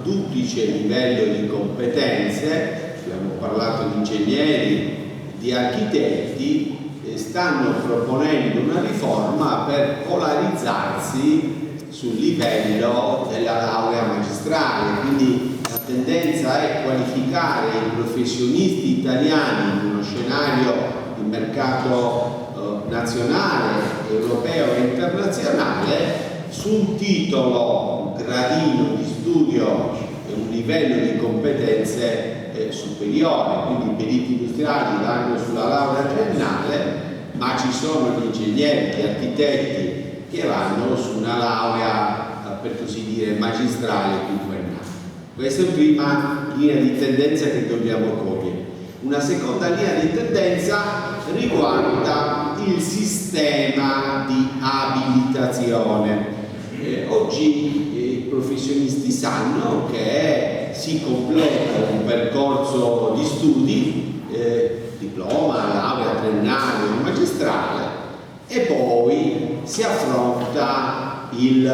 duplice livello di competenze, abbiamo parlato di ingegneri, di architetti, stanno proponendo una riforma per polarizzarsi sul livello della laurea magistrale, quindi la tendenza è qualificare i professionisti italiani in uno scenario di mercato nazionale, europeo e internazionale su un titolo, un gradino di studio e un livello di competenze superiore. Quindi i periti industriali vanno sulla laurea triennale, ma ci sono gli ingegneri, gli architetti che vanno su una laurea, per così dire, magistrale quinquennale. Questa è una prima linea di tendenza che dobbiamo cogliere. Una seconda linea di tendenza riguarda il sistema di abilitazione. Oggi i professionisti sanno che si completa un percorso di studi, diploma, laurea triennale o magistrale, e poi si affronta il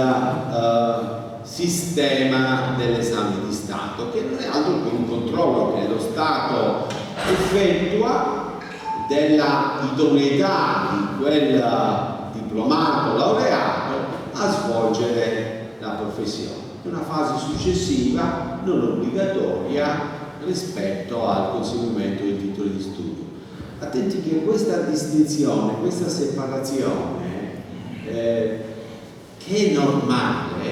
sistema dell'esame di Stato, che non è altro che un controllo che lo Stato effettua della idoneità di quel diplomato laureato a svolgere la professione. Una fase successiva non obbligatoria rispetto al conseguimento dei titoli di studio. Attenti che questa distinzione, questa separazione che è normale,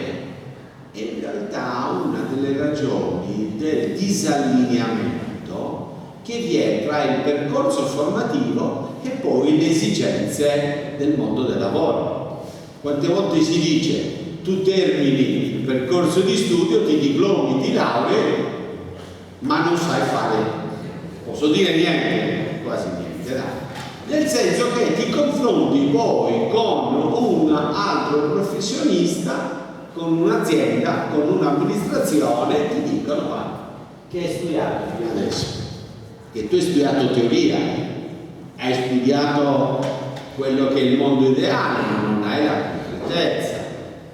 è in realtà una delle ragioni del disallineamento che vi è tra il percorso formativo e poi le esigenze del mondo del lavoro. Quante volte si dice: tu termini il percorso di studio, ti diplomi, ti laurei, ma non sai fare posso dire niente, quasi niente, dai. Nel senso che ti confronti poi con un altro professionista, con un'azienda, con un'amministrazione, ti dicono: ma che hai studiato fino adesso? Che tu hai studiato teoria, hai studiato quello che è il mondo ideale, ma non hai la concretezza.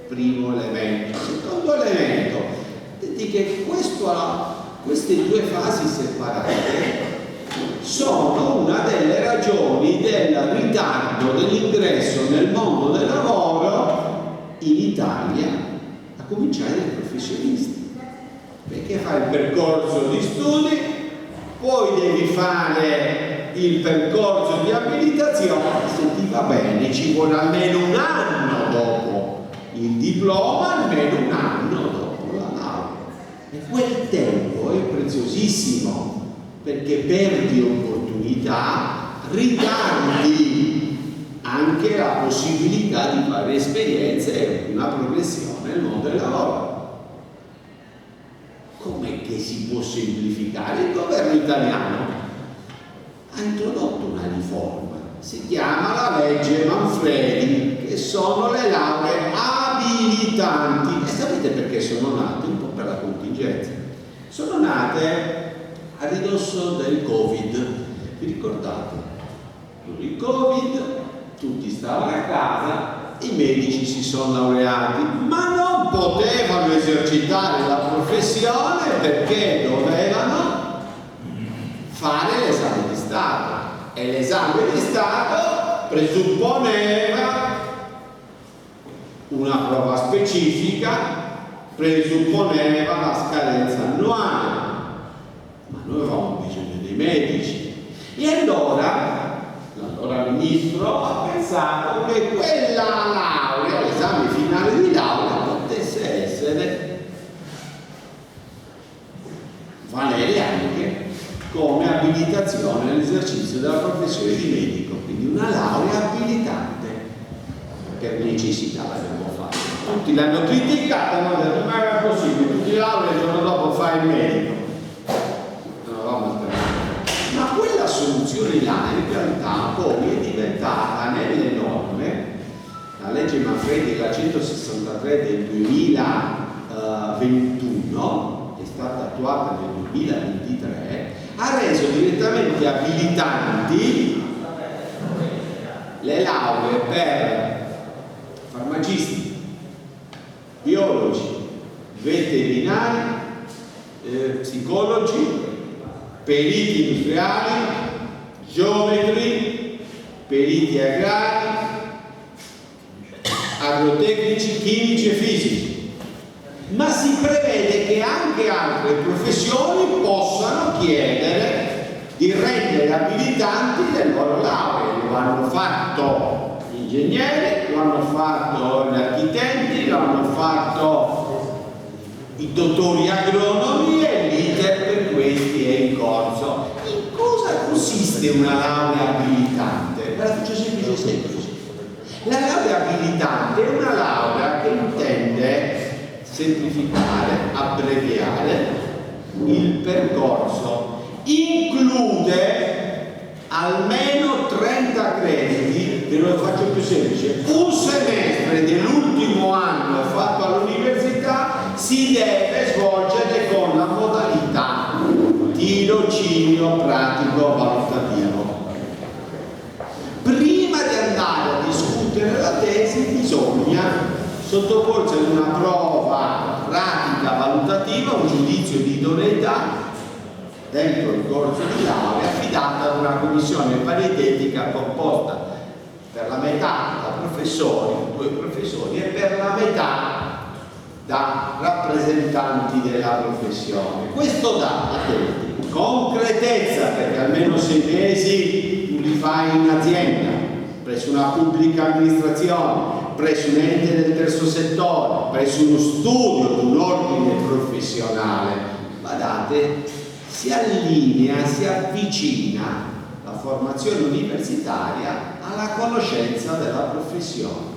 Primo elemento. Secondo elemento, vedi che queste due fasi separate sono una delle ragioni del ritardo dell'ingresso nel mondo del lavoro in Italia, a cominciare dai professionisti. Perché fai il percorso di studi, poi devi fare il percorso di abilitazione, se ti va bene ci vuole almeno un anno dopo il diploma, almeno un anno dopo la laurea. E quel tempo è preziosissimo, perché perdi opportunità, ritardi anche la possibilità di fare esperienze e una progressione nel mondo del lavoro. Com'è che si può semplificare? Il governo italiano ha introdotto una riforma, si chiama la legge Manfredi, che sono le lauree abilitanti. E sapete perché sono nate? Un po' per la contingenza. Sono nate a ridosso del Covid. Vi ricordate? Il Covid, tutti stavano a casa, i medici si sono laureati, ma non potevano esercitare la professione perché dovevano fare l'esame di Stato, e l'esame di Stato presupponeva una prova specifica, presupponeva la scadenza annuale, ma noi avevamo bisogno dei medici. E allora l'allora ministro ha pensato che quella laurea, l'esame finale di laurea, potesse essere valere anche come abilitazione all'esercizio della professione di medico, quindi una laurea abilitante. Per necessità l'abbiamo fatto. Tutti l'hanno criticata, hanno detto: ma era possibile, tutti lauree il giorno dopo fai il medico. Non avevamo alternativo. Ma quella soluzione là in realtà poi è diventata nelle norme, la legge Manfredi, la 163 del 2021, è stata attuata nel 2023, ha reso direttamente abilitanti le lauree per farmacisti, biologi, veterinari, psicologi, periti industriali, geometri, periti agrari, agrotecnici, chimici e fisici. Ma si prevede che anche altre professioni possano chiedere di rendere abilitanti le loro lauree. Lo hanno fatto gli ingegneri, lo hanno fatto gli architetti, lo hanno fatto i dottori agronomi, e l'iter per questi è in corso. In cosa consiste una laurea abilitante? Ve la faccio semplice. La laurea abilitante è una laurea che intende semplificare, abbreviare il percorso, include almeno 30 crediti, ve lo faccio più semplice, un semestre dell'ultimo anno fatto all'università si deve svolgere con la modalità tirocinio pratico valutativo. Prima di andare a discutere la tesi bisogna sottoporsi ad una prova pratica valutativa, un giudizio di idoneità dentro il corso di laurea, affidata ad una commissione paritetica composta per la metà da professori, 2 professori, e per la metà da rappresentanti della professione. Questo dà a te concretezza, perché almeno 6 mesi tu li fai in azienda, presso una pubblica amministrazione, presso un ente del terzo settore, presso uno studio di un ordine professionale. Guardate, si allinea, si avvicina la formazione universitaria alla conoscenza della professione.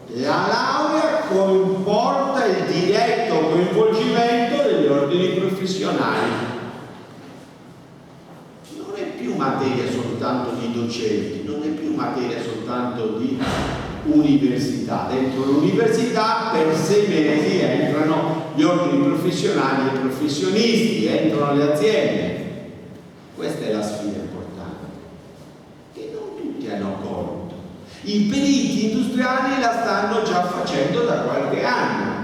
La laurea comporta il diretto coinvolgimento degli ordini professionali. materia soltanto di docenti, non è più materia soltanto di università. Dentro l'università per 6 mesi entrano gli ordini professionali e professionisti, entrano le aziende. Questa è la sfida importante, che non tutti hanno colto. I periti industriali la stanno già facendo da qualche anno.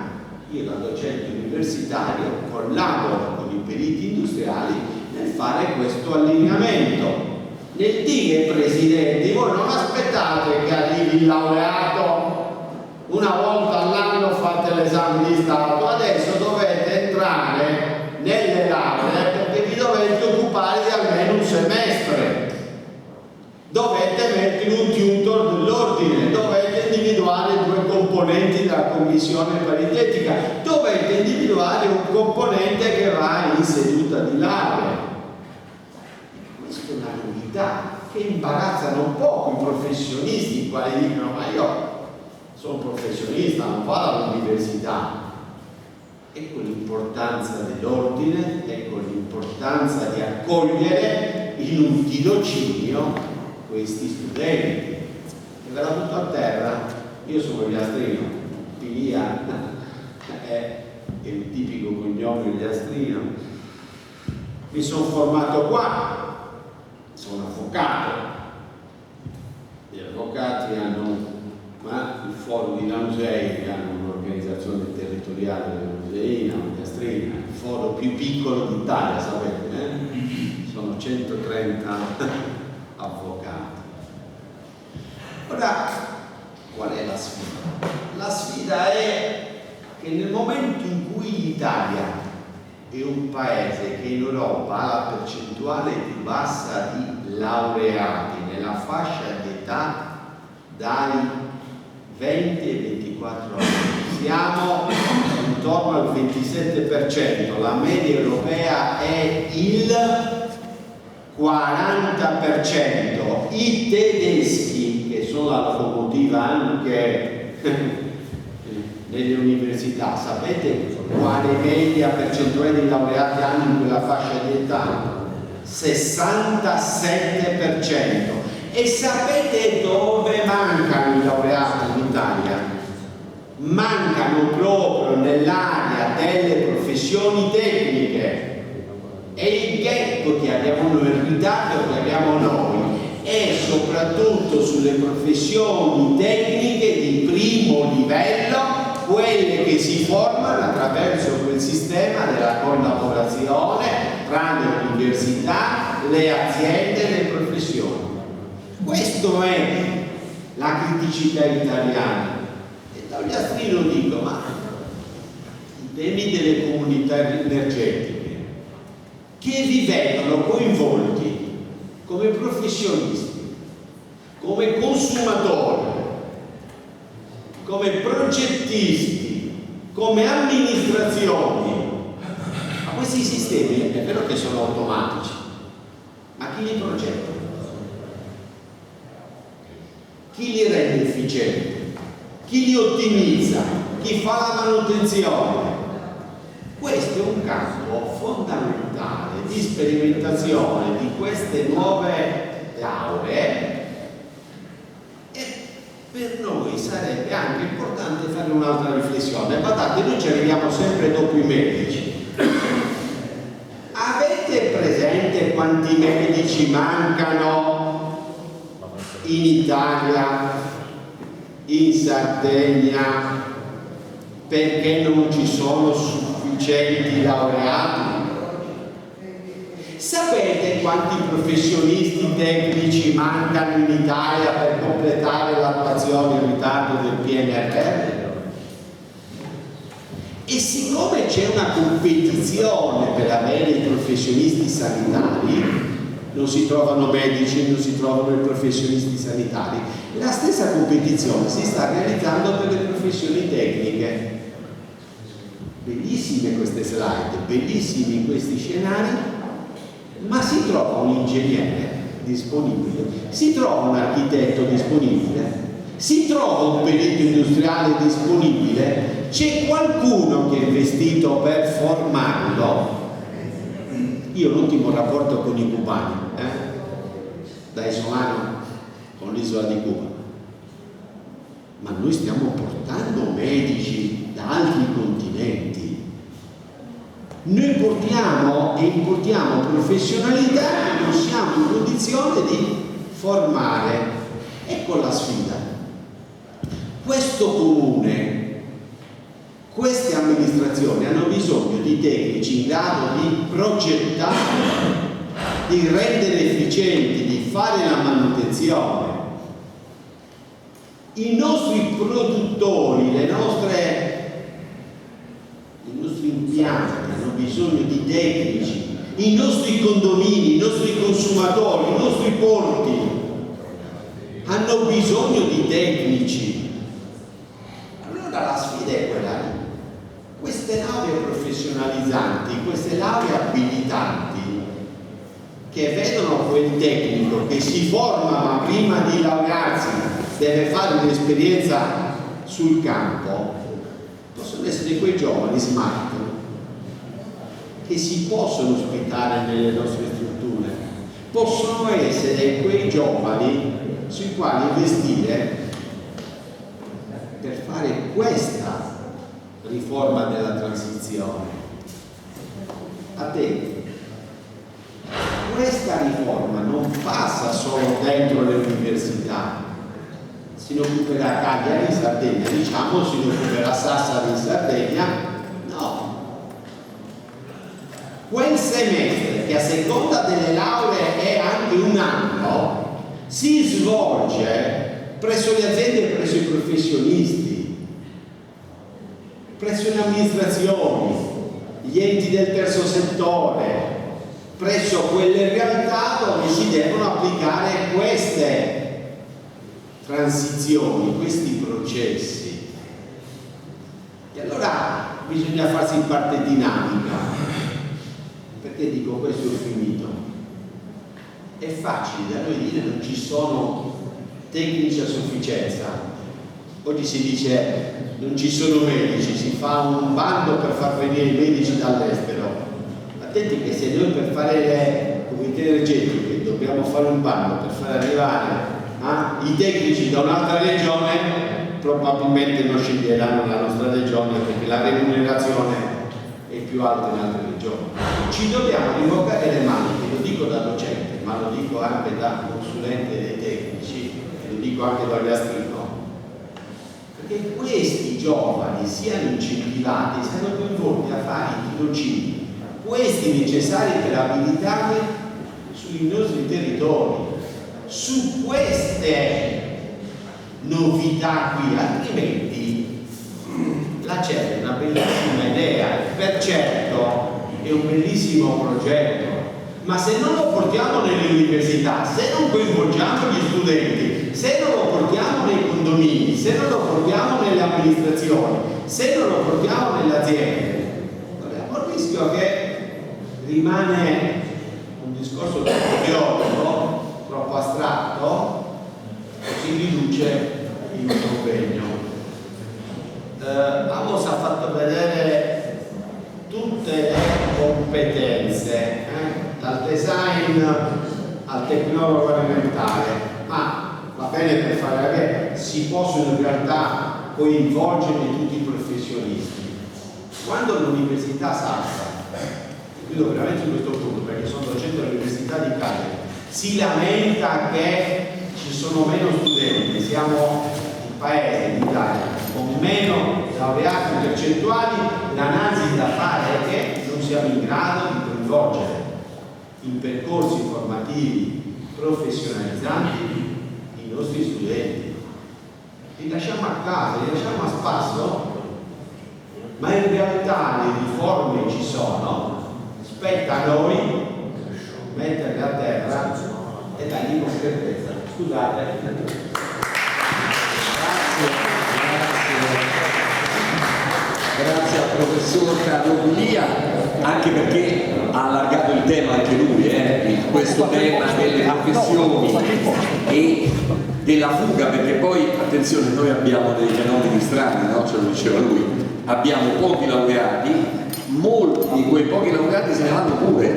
Io da docente universitario collaboro con i periti industriali nel fare questo allineamento. Nel dire, presidenti, voi non aspettate che arrivi il laureato, una volta all'anno fate l'esame di Stato, adesso dovete entrare nelle lauree perché vi dovete occupare di almeno un semestre, dovete mettere un tutor dell'ordine, dovete individuare 2 componenti della commissione paritetica, dovete individuare un componente che va in seduta di laurea. Questa è una novità che imbarazzano un po' i professionisti, i quali dicono: ma io sono professionista, non vado all'università. Ecco l'importanza dell'ordine, ecco l'importanza di accogliere in un tirocinio questi studenti. E ve la butto a terra, io sono Gliastrino, Pilia è il tipico cognome Gliastrino, mi sono formato qua, sono avvocato. Gli avvocati hanno il Foro di Langei, hanno un'organizzazione territoriale dell'Useina, Gliastrina, il foro più piccolo d'Italia, sapete, sono 130 avvocati. Ora, qual è la sfida? La sfida è che nel momento in cui l'Italia è un paese che in Europa ha la percentuale più bassa di laureati nella fascia d'età dai 20 e 24 anni, siamo intorno al 27%, la media europea è il 40%. I tedeschi, che sono la locomotiva anche nelle università, sapete quale media percentuale di laureati hanno in quella fascia di età? 67%. E sapete dove mancano i laureati in Italia? Mancano proprio nell'area delle professioni tecniche. E il gap che abbiamo noi, il ritardo che abbiamo noi, è soprattutto sulle professioni tecniche di primo livello, quelle che si formano attraverso quel sistema della collaborazione tra le università, le aziende e le professioni. Questa è la criticità italiana. E da Gliastrino dico, ma i temi delle comunità energetiche che vi vedono coinvolti come professionisti, come consumatori, come progettisti, come amministrazioni, ma questi sistemi è vero che sono automatici, ma chi li progetta? Chi li rende efficienti? Chi li ottimizza? Chi fa la manutenzione? Questo è un campo fondamentale di sperimentazione di queste nuove lauree e per noi sarebbe anche importante fare un'altra riflessione. Guardate, noi ci arriviamo sempre dopo i medici. Avete presente quanti medici mancano in Italia, in Sardegna, perché non ci sono sufficienti laureati? Sapete quanti professionisti tecnici mancano in Italia per completare l'attuazione in ritardo del PNRR? E siccome c'è una competizione per avere i professionisti sanitari, non si trovano medici, non si trovano i professionisti sanitari, la stessa competizione si sta realizzando per le professioni tecniche. Bellissime queste slide, bellissimi questi scenari, ma si trova un ingegnere disponibile, si trova un architetto disponibile, si trova un perito industriale disponibile, c'è qualcuno che è investito per formarlo. Io l'ultimo rapporto con i cubani, da isolano con l'isola di Cuba, ma noi stiamo portando medici da altri continenti. Noi portiamo e importiamo professionalità che non siamo in condizione di formare. Ecco la sfida. Questo comune, queste amministrazioni hanno bisogno di tecnici in grado di progettare, di rendere efficienti, di fare la manutenzione. I nostri produttori, i nostri impianti hanno bisogno di tecnici, i nostri condomini, i nostri consumatori, i nostri porti hanno bisogno di tecnici. Allora la sfida è quella lì. Queste lauree professionalizzanti, queste lauree abilitanti che vedono quel tecnico che si forma ma prima di laurearsi deve fare un'esperienza sul campo, possono essere quei giovani smart che si possono ospitare nelle nostre strutture, possono essere quei giovani sui quali investire per fare questa riforma della transizione. Attenti, questa riforma non passa solo dentro le università, si ne occuperà Cagliari in Sardegna, diciamo si ne occuperà Sassari in Sardegna, no. Quel semestre, che a seconda delle lauree è anche un anno, si svolge presso le aziende e presso i professionisti, presso le amministrazioni, gli enti del terzo settore, presso quelle realtà dove si devono applicare queste transizioni, questi processi. E allora bisogna farsi parte dinamica. Perché dico questo è finito? È facile da noi dire non ci sono tecnici a sufficienza. Oggi si dice non ci sono medici, si fa un bando per far venire i medici dall'estero. Attenti che se noi per fare le comitè energetiche dobbiamo fare un bando per far arrivare i tecnici da un'altra regione, probabilmente non sceglieranno la nostra regione perché la remunerazione è più alta in altre regioni. Ci dobbiamo rimboccare le maniche, lo dico da docente, ma lo dico anche da consulente dei tecnici, e lo dico anche da gastrino, perché questi giovani siano incentivati, siano coinvolti a fare i tirocini, questi necessari per abilitarli sui nostri territori, su queste novità qui, altrimenti la CER è una bellissima idea, per certo è un bellissimo progetto, ma se non lo portiamo nelle università, se non coinvolgiamo gli studenti, se non lo portiamo nei condomini, se non lo portiamo nelle amministrazioni, se non lo portiamo nelle aziende, corriamo il rischio che rimane un discorso troppo teorico, troppo astratto, e si riduce il impegno. Amos ha fatto vedere tutte le competenze, dal design al tecnologo alimentare, ma va bene per fare vedere, si possono in realtà coinvolgere tutti i professionisti. Quando l'università salta, chiudo veramente su questo punto perché sono docente all'Università di Cagliari, si lamenta che ci sono meno studenti, siamo il paese d'Italia con meno laureati percentuali, l'analisi da fare è che non siamo in grado di coinvolgere in percorsi formativi professionalizzanti i nostri studenti. Li lasciamo a casa, li lasciamo a spasso, ma in realtà le riforme ci sono, spetta a noi metterle a terra e dargli concretezza. Scusate. Grazie al professor Carlo Bulia, anche perché ha allargato il tema anche lui, questo tema delle professioni e della fuga, perché poi attenzione, noi abbiamo dei fenomeni strani, no? Ce lo diceva lui, abbiamo pochi laureati, molti di quei pochi laureati se ne vanno pure,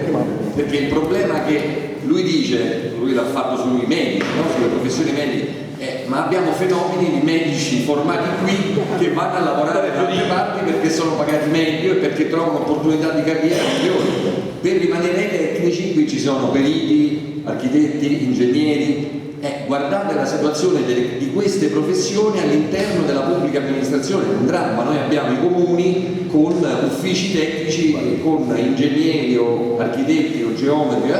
perché il problema è che lui dice, lui l'ha fatto sui medici, no? Sulle professioni mediche, ma abbiamo fenomeni di medici formati qui che vanno a lavorare da altre parti perché sono pagati meglio e perché trovano opportunità di carriera migliori. Per rimanere ai tecnici qui ci sono periti, architetti, ingegneri. Guardate la situazione di queste professioni all'interno della pubblica amministrazione, è un dramma. Noi abbiamo i comuni con uffici tecnici, con ingegneri o architetti o geometri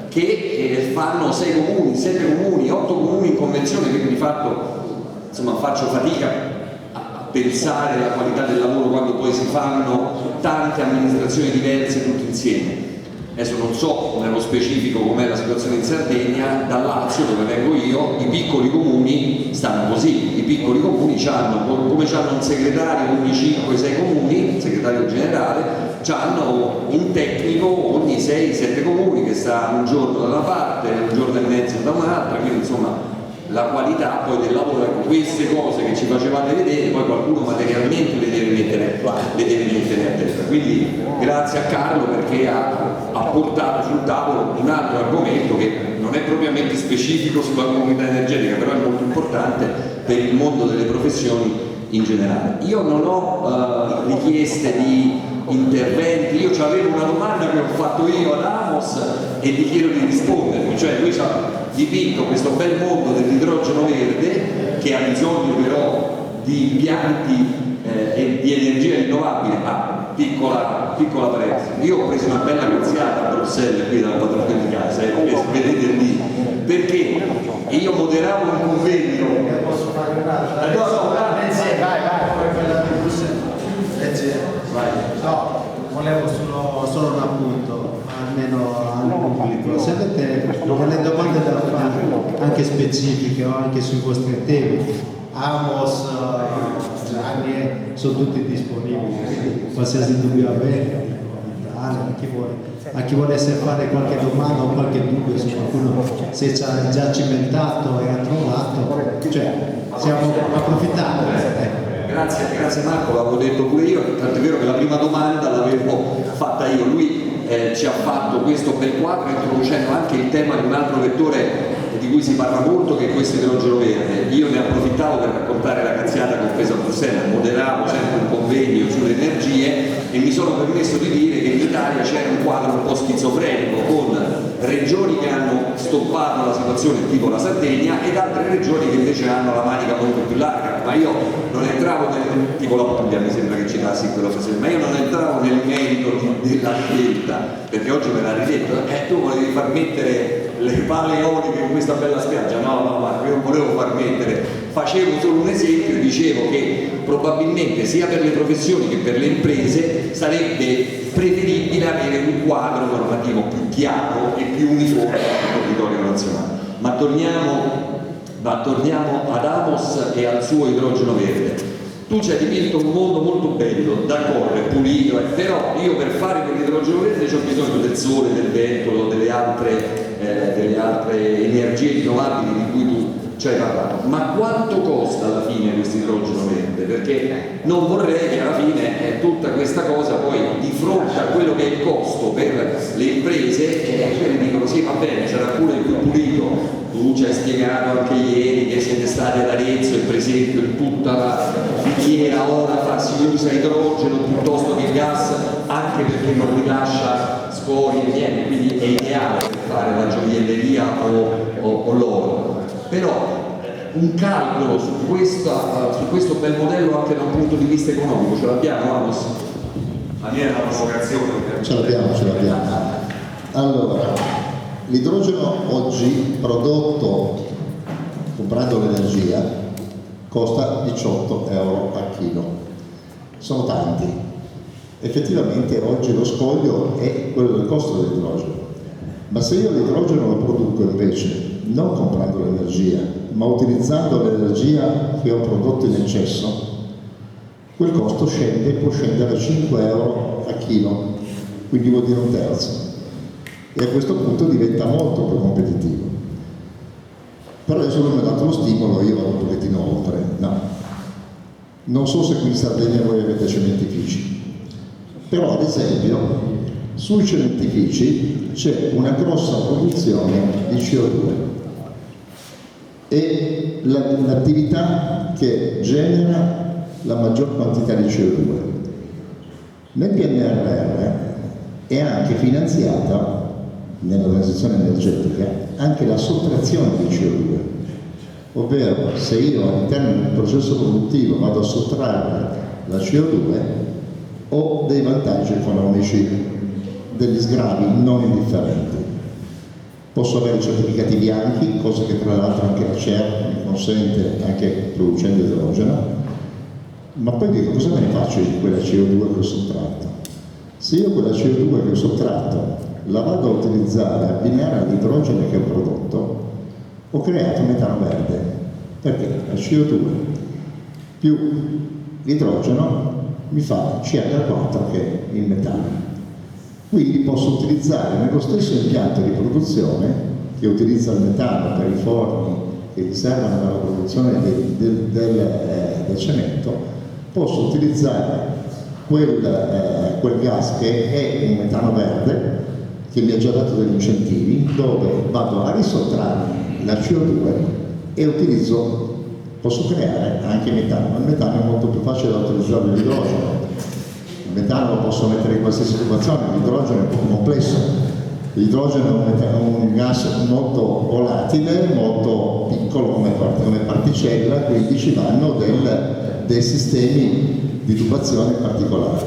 che fanno 6 comuni, 7 comuni, 8 comuni in convenzione, quindi di fatto insomma faccio fatica a pensare alla qualità del lavoro quando poi si fanno tante amministrazioni diverse tutte insieme. Adesso non so nello specifico com'è la situazione in Sardegna, dal Lazio dove vengo io, i piccoli comuni stanno così, i piccoli comuni hanno, come hanno un segretario ogni 5-6 comuni, segretario generale, hanno un tecnico ogni 6-7 comuni che sta un giorno da una parte, un giorno e mezzo da un'altra, quindi insomma la qualità poi del lavoro, ecco, queste cose che ci facevate vedere, poi qualcuno materialmente le deve mettere a terra. Quindi grazie a Carlo perché ha portato sul tavolo un altro argomento che non è propriamente specifico sulla comunità energetica, però è molto importante per il mondo delle professioni in generale. Io non ho richieste di interventi, io avevo una domanda che ho fatto io ad Amos e gli chiedo di rispondermi, cioè lui ha dipinto questo bel mondo dell'idrogeno verde che ha bisogno però di impianti e di energia rinnovabile. Piccola parentesi, io ho preso una bella cazziata a Bruxelles qui dal padrone di casa, vedete lì, perché io moderavo un convegno. Posso fare un'altra? No, volevo solo un appunto, almeno al pubblico. Se avete delle domande da fare, anche specifiche o anche sui vostri temi, Amos, Gianni, sono tutti disponibili, quindi qualsiasi dubbio avete, a chi volesse fare qualche domanda o qualche dubbio su qualcuno si è già cimentato e ha trovato, cioè siamo approfittati. Grazie Marco, l'avevo detto pure io, tanto è vero che la prima domanda l'avevo fatta io, lui ci ha fatto questo bel quadro introducendo anche il tema di un altro vettore di cui si parla molto, che è questo idrogeno verde. Io ne approfittavo per raccontare la cazziata che ho preso a Bruxelles, moderavo sempre un convegno sulle energie e mi sono permesso di dire che in Italia c'era un quadro un po' schizofrenico con regioni che hanno stoppato la situazione tipo la Sardegna ed altre regioni che invece hanno la manica molto più larga, ma io non entravo tipo la Puglia, mi sembra che citassi quella occasione, ma io non entravo nel merito della scelta, perché oggi me l'ha ridetto, tu volevi far mettere le pale eoliche in questa bella spiaggia. No Marco, io non volevo far mettere, facevo solo un esempio e dicevo che probabilmente sia per le professioni che per le imprese sarebbe preferibile avere un quadro normativo più chiaro e più uniforme sul territorio nazionale. Ma torniamo ad Amos e al suo idrogeno verde. Tu ci hai dipinto un mondo molto bello, d'accordo, è pulito, però io per fare quell'idrogeno verde ho bisogno del sole, del vento, delle altre energie rinnovabili di cui tu ci hai parlato. Ma quanto costa alla fine questo idrogeno verde? Perché non vorrei che alla fine tutta questa cosa poi di fronte a quello che è il costo per le imprese mi dicono sì, va bene, sarà pure il più pulito. Tu ci hai spiegato anche ieri che siete stati ad Arezzo e per esempio in tutta la filiera ora si usa idrogeno piuttosto che gas, anche perché non rilascia scorie e niente, quindi è ideale per fare la gioielleria o l'oro. Però un calcolo su questo bel modello anche da un punto di vista economico ce l'abbiamo, Amos? La mia è una provocazione. Ce l'abbiamo. Allora, l'idrogeno oggi prodotto comprando l'energia costa 18 euro a chilo. Sono tanti. Effettivamente oggi lo scoglio è quello del costo dell'idrogeno. Ma se io l'idrogeno lo produco invece non comprando l'energia, ma utilizzando l'energia che ho prodotto in eccesso, quel costo può scendere a 5 euro a chilo, quindi vuol dire un terzo. E a questo punto diventa molto più competitivo. Però adesso non mi ha dato lo stimolo, io vado un pochettino oltre. No. Non so se qui in Sardegna voi avete cementifici, però ad esempio Sui cementifici c'è una grossa produzione di CO2 e l'attività che genera la maggior quantità di CO2. Nel PNRR è anche finanziata, nella transizione energetica, anche la sottrazione di CO2, ovvero se io all'interno del processo produttivo vado a sottrarre la CO2 ho dei vantaggi economici, degli sgravi non indifferenti. Posso avere certificati bianchi, cosa che tra l'altro anche la CER mi consente anche producendo idrogeno, ma poi dico cosa me ne faccio di quella CO2 che ho sottratto? Se io quella CO2 che ho sottratto la vado a utilizzare, abbinare all'idrogeno che ho prodotto, ho creato metano verde, perché la CO2 più l'idrogeno mi fa CH4 che è il metano. Quindi posso utilizzare nello stesso impianto di produzione che utilizza il metano per i forni che gli servono per la produzione del cemento, posso utilizzare quel gas che è un metano verde che mi ha già dato degli incentivi, dove vado a risottrarre la CO2 e posso creare anche metano. Il metano è molto più facile da utilizzare dell'idrogeno. Il metano lo posso mettere in qualsiasi situazione, l'idrogeno è un po' più complesso. L'idrogeno è un gas molto volatile, molto piccolo come particella, quindi ci vanno dei sistemi di tubazione particolari.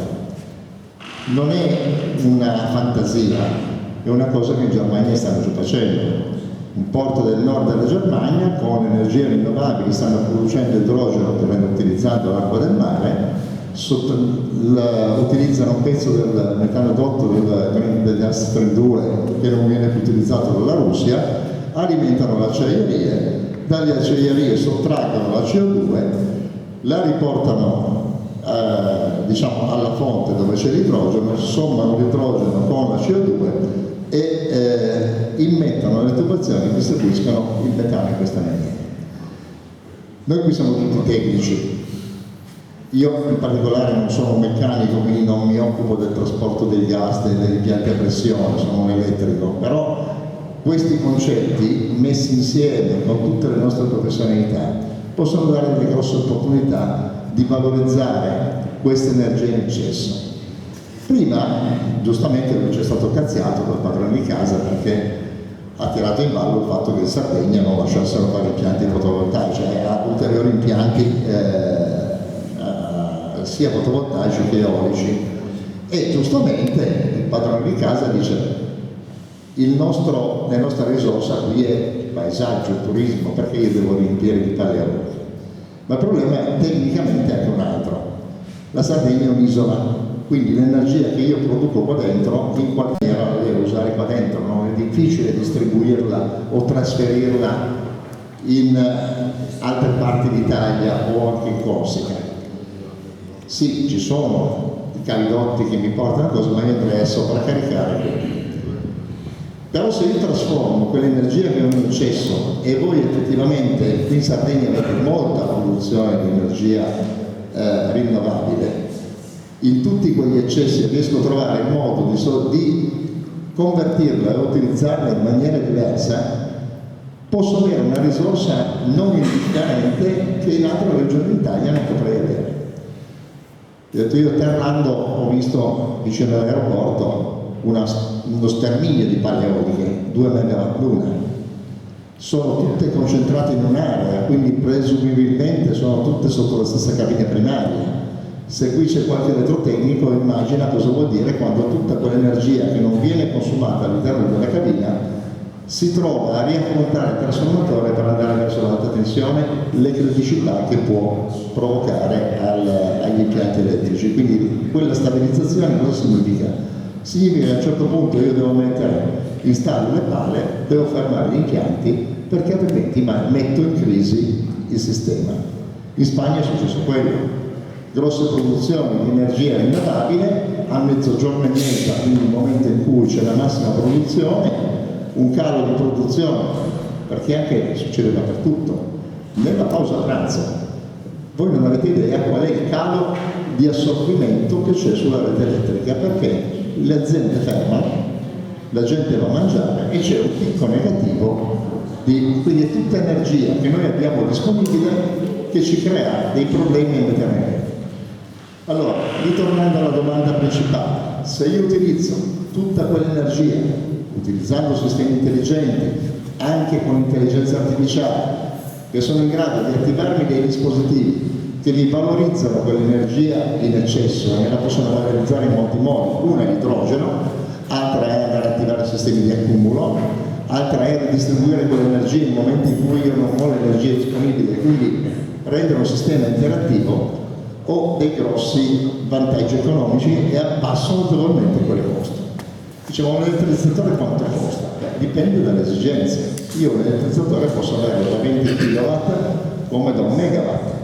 Non è una fantasia, è una cosa che in Germania stanno già facendo. Un porto del nord della Germania con energie rinnovabili stanno producendo idrogeno utilizzando l'acqua del mare, utilizzano un pezzo del metanodotto del gas Stream 2 che non viene più utilizzato dalla Russia, alimentano le acciaierie, dalle acciaierie sottraggono la CO2, la riportano diciamo alla fonte dove c'è l'idrogeno, sommano l'idrogeno con la CO2 e immettono le tubazioni che distribuiscono il metano in questa maniera. Noi qui siamo tutti tecnici. Io in particolare non sono un meccanico, quindi non mi occupo del trasporto dei gas, degli impianti a pressione, sono un elettrico, però questi concetti messi insieme con tutte le nostre professionalità possono dare delle grosse opportunità di valorizzare questa energia in eccesso. Prima, giustamente, lui ci è stato cazziato dal padrone di casa perché ha tirato in ballo il fatto che in Sardegna non lasciassero fare impianti fotovoltaici, ha ulteriori impianti sia fotovoltaici che eolici, e giustamente il padrone di casa dice la nostra risorsa qui è il paesaggio, il turismo, perché io devo riempire di pale eoliche? Ma il problema è tecnicamente anche un altro. La Sardegna è un'isola, quindi l'energia che io produco qua dentro in qualche maniera la devo usare qua dentro, non è difficile distribuirla o trasferirla in altre parti d'Italia o anche in Corsica. Sì, ci sono i cavidotti che mi portano a cose, ma io andrei a sovraccaricare quelli. Però se io trasformo quell'energia che ho in eccesso, e voi effettivamente qui in Sardegna avete molta produzione di energia rinnovabile, in tutti quegli eccessi riesco a trovare il modo di convertirla e utilizzarla in maniera diversa, posso avere una risorsa non indifferente che in altre regioni d'Italia non potrei avere. Io atterrando ho visto vicino all'aeroporto uno sterminio di pale eoliche, 2 megawatt l'una. Sono tutte concentrate in un'area, quindi presumibilmente sono tutte sotto la stessa cabina primaria. Se qui c'è qualche elettrotecnico, immagina cosa vuol dire quando tutta quell'energia che non viene consumata all'interno della cabina si trova a riaffrontare il trasformatore per andare verso l'alta tensione, le criticità che può provocare agli impianti elettrici. Quindi quella stabilizzazione cosa significa? Significa che a un certo punto io devo installo le pale, devo fermare gli impianti perché altrimenti metto in crisi il sistema. In Spagna è successo quello. Grosse produzioni di energia rinnovabile, a mezzogiorno e mezza, quindi il momento in cui c'è la massima produzione, un calo di produzione, perché anche succede dappertutto. Nella pausa pranzo, voi non avete idea qual è il calo di assorbimento che c'è sulla rete elettrica, perché le aziende fermano, la gente va a mangiare e c'è un picco negativo, quindi è tutta energia che noi abbiamo disponibile che ci crea dei problemi in meteorologia. Allora, ritornando alla domanda principale, se io utilizzo tutta quell'energia, utilizzando sistemi intelligenti, anche con intelligenza artificiale, che sono in grado di attivarmi dei dispositivi che mi valorizzano quell'energia in eccesso e me la possono valorizzare in molti modi. Una è l'idrogeno, altra è andare a attivare sistemi di accumulo, altra è ridistribuire quell'energia in momenti in cui io non ho l'energia disponibile, quindi rendere un sistema interattivo, ho dei grossi vantaggi economici e abbasso notevolmente quelle costi. Diciamo, un elettrizzatore quanto costa? Dipende dalle esigenze. Io un elettrizzatore posso averlo da 20 kW come da 1 megawatt.